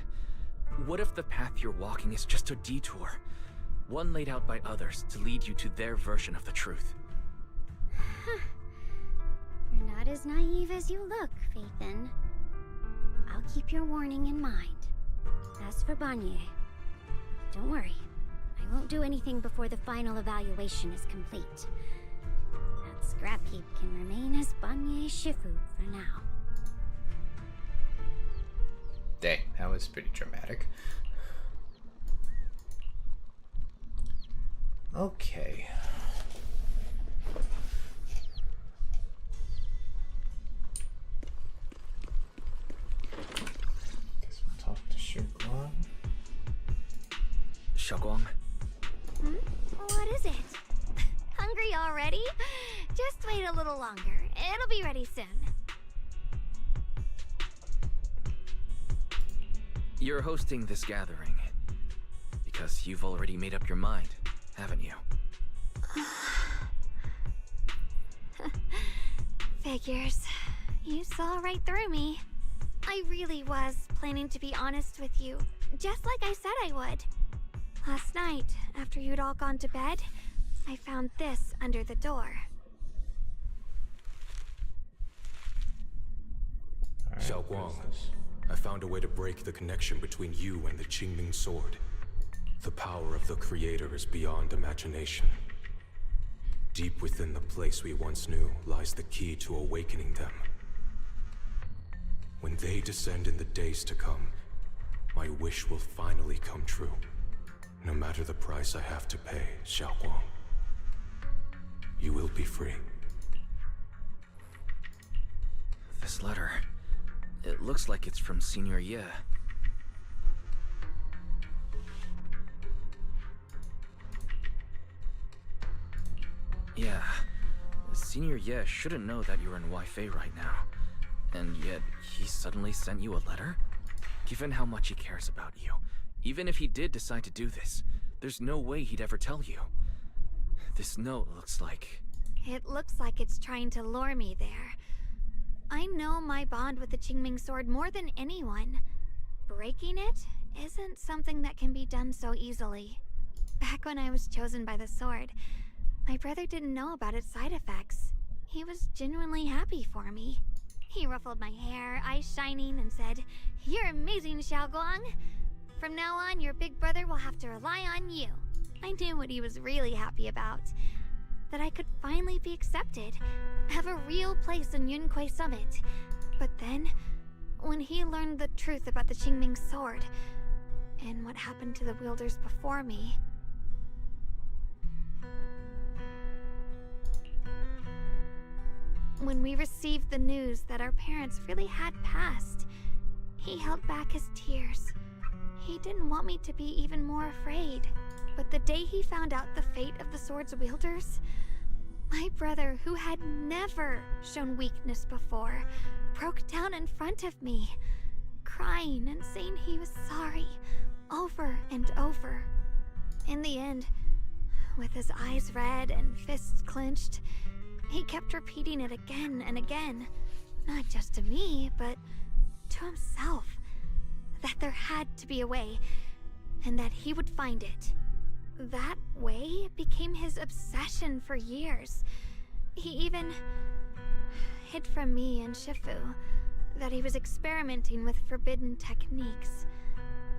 the path you're walking is just a detour? One laid out by others to lead you to their version of the truth. You're not as naive as you look, Faithin. I'll keep your warning in mind. As for Banye, don't worry. I won't do anything before the final evaluation is complete. That scrap heap can remain as Banye Shifu for now. Dang, that was pretty dramatic. Okay. Guess we'll talk to Xiaoguang. Xiaoguang? What is it? Hungry already? Just wait a little longer. It'll be ready soon. You're hosting this gathering because you've already made up your mind, haven't you? Figures. You saw right through me. I really was planning to be honest with you, just like I said I would. Last night, after you'd all gone to bed, I found this under the door. Xiaoguang, I found a way to break the connection between you and the Qingming Sword. The power of the Creator is beyond imagination. Deep within the place we once knew lies the key to awakening them. When they descend in the days to come, my wish will finally come true. No matter the price I have to pay, Xiaoguang. You will be free. This letter... it looks like it's from Senior Ye. Yeah, Senior Ye shouldn't know that you're in Wi-Fi right now. And yet, he suddenly sent you a letter? Given how much he cares about you, even if he did decide to do this, there's no way he'd ever tell you. This note looks like... It looks like it's trying to lure me there. I know my bond with the Qingming Sword more than anyone. Breaking it isn't something that can be done so easily. Back when I was chosen by the sword, my brother didn't know about its side effects. He was genuinely happy for me. He ruffled my hair, eyes shining, and said, "You're amazing, Xiaoguang." From now on, your big brother will have to rely on you. I knew what he was really happy about. That I could finally be accepted, have a real place in Yunquei Summit. But then, when he learned the truth about the Qingming sword, and what happened to the wielders before me... When we received the news that our parents really had passed, he held back his tears. He didn't want me to be even more afraid. But the day he found out the fate of the sword's wielders, my brother, who had never shown weakness before, broke down in front of me, crying and saying he was sorry, over and over. In the end, with his eyes red and fists clenched, he kept repeating it again and again, not just to me, but to himself, that there had to be a way, and that he would find it. That way became his obsession for years. He even hid from me and Shifu that he was experimenting with forbidden techniques,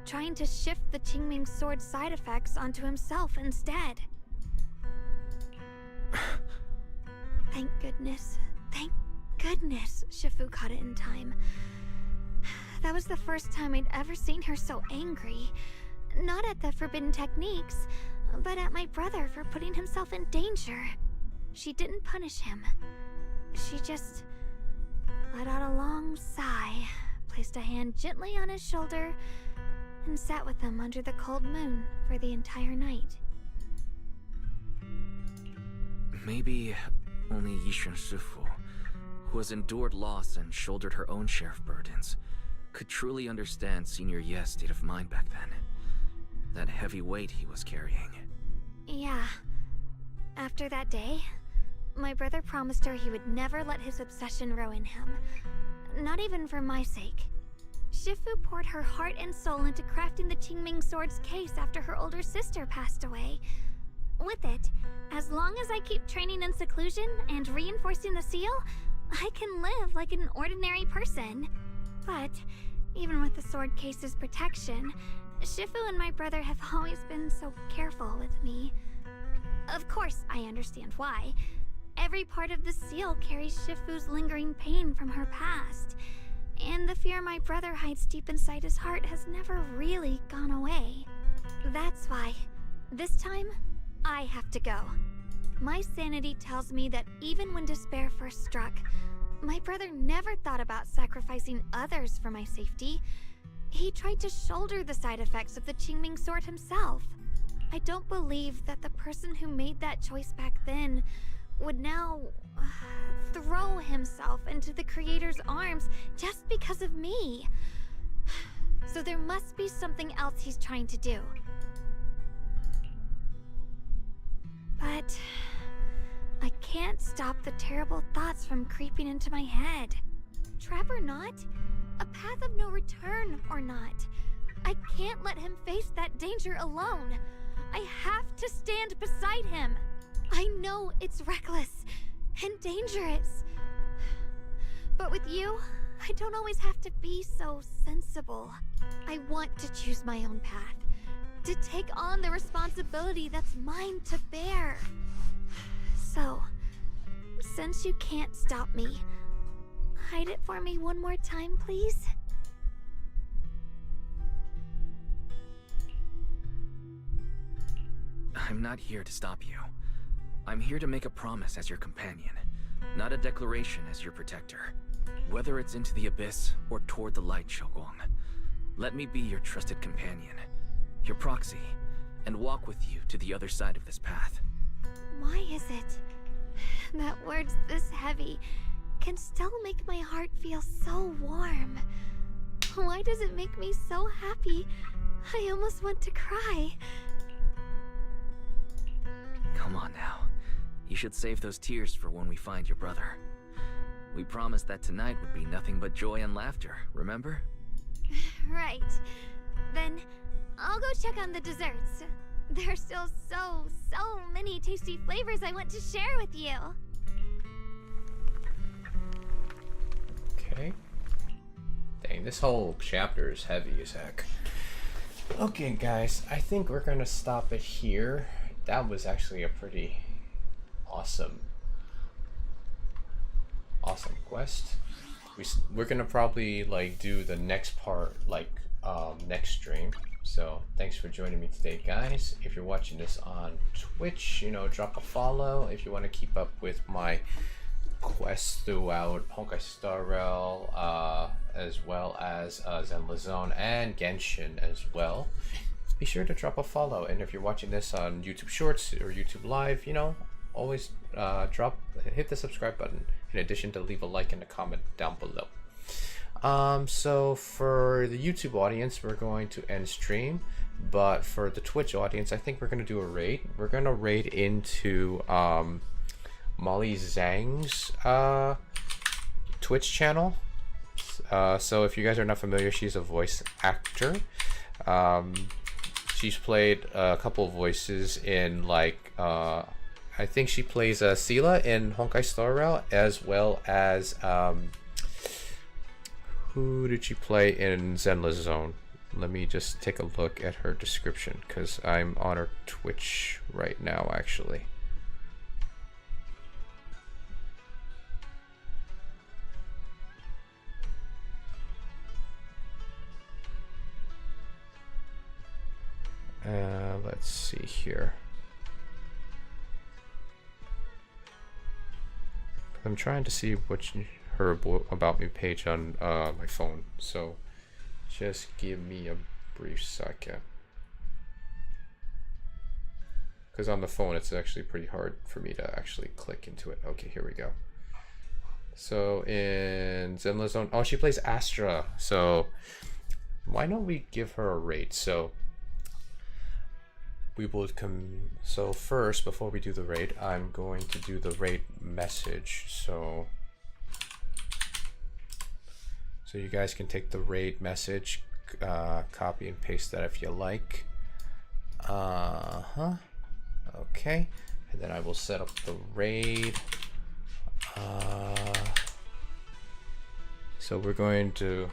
trying to shift the Qingming sword's side effects onto himself instead. Thank goodness Shifu caught it in time. That was the first time I'd ever seen her so angry. Not at the forbidden techniques, but at my brother for putting himself in danger. She didn't punish him. She just let out a long sigh, placed a hand gently on his shoulder, and sat with him under the cold moon for the entire night. Maybe only Yixuan Shifu, who has endured loss and shouldered her own share of burdens, could truly understand Senior Ye's state of mind back then. That heavy weight he was carrying. Yeah. After that day, my brother promised her he would never let his obsession ruin him. Not even for my sake. Shifu poured her heart and soul into crafting the Qingming sword's case after her older sister passed away. With it, as long as I keep training in seclusion and reinforcing the seal, I can live like an ordinary person. But, even with the sword case's protection, Shifu and my brother have always been so careful with me. Of course, I understand why. Every part of the seal carries Shifu's lingering pain from her past, and the fear my brother hides deep inside his heart has never really gone away. That's why, this time, I have to go. My sanity tells me that even when despair first struck, my brother never thought about sacrificing others for my safety. He tried to shoulder the side effects of the Qingming sword himself. I don't believe that the person who made that choice back then would now throw himself into the Creator's arms just because of me. So there must be something else he's trying to do. But I can't stop the terrible thoughts from creeping into my head. Trap or not, a path of no return or not, I can't let him face that danger alone. I have to stand beside him. I know it's reckless and dangerous. But with you, I don't always have to be so sensible. I want to choose my own path, to take on the responsibility that's mine to bear. So, since you can't stop me, hide it for me one more time, please? I'm not here to stop you. I'm here to make a promise as your companion, not a declaration as your protector. Whether it's into the abyss or toward the light, Xiaoguang, let me be your trusted companion, your proxy, and walk with you to the other side of this path. Why is it that words this heavy can still make my heart feel so warm? Why does it make me so happy I almost want to cry? Come on now. You should save those tears for when we find your brother. We promised that tonight would be nothing but joy and laughter, remember? Right. Then I'll go check on the desserts. There are still so many tasty flavors I want to share with you. Okay. Dang, this whole chapter is heavy as heck. Okay, guys, I think we're gonna stop it here. That was actually a pretty awesome quest. We're gonna probably like do the next part like next stream. So thanks for joining me today, guys. If you're watching this on Twitch, you know, drop a follow if you want to keep up with my quests throughout Honkai Star Rail, as well as Zenless Zone and Genshin as well. Be sure to drop a follow, and if you're watching this on YouTube Shorts or YouTube Live, you know, always hit the subscribe button, in addition to leave a like and a comment down below. So for the YouTube audience, we're going to end stream, but for the Twitch audience, I think we're going to do a raid. We're going to raid into Molly Zhang's Twitch channel. So if you guys are not familiar, she's a voice actor. She's played a couple of voices in like I think she plays Sela in Honkai Star Rail, as well as who did she play in Zenless Zone? Let me just take a look at her description, because I'm on her Twitch right now actually. Let's see here. I'm trying to see which her about me page on my phone, so just give me a brief second. Because on the phone it's actually pretty hard for me to actually click into it. Okay, here we go. So in Zenless Zone, oh, she plays Astra, so why don't we give her a rate? So we will so first, before we do the raid, I'm going to do the raid message. So you guys can take the raid message, copy and paste that if you like. Okay, and then I will set up the raid. So we're going to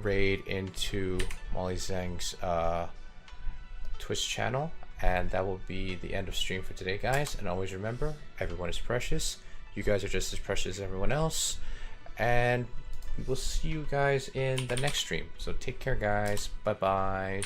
raid into Molly Zhang's Twitch channel, and that will be the end of stream for today, guys. And always remember, everyone is precious. You guys are just as precious as everyone else, and we will see you guys in the next stream. So take care, guys. Bye bye.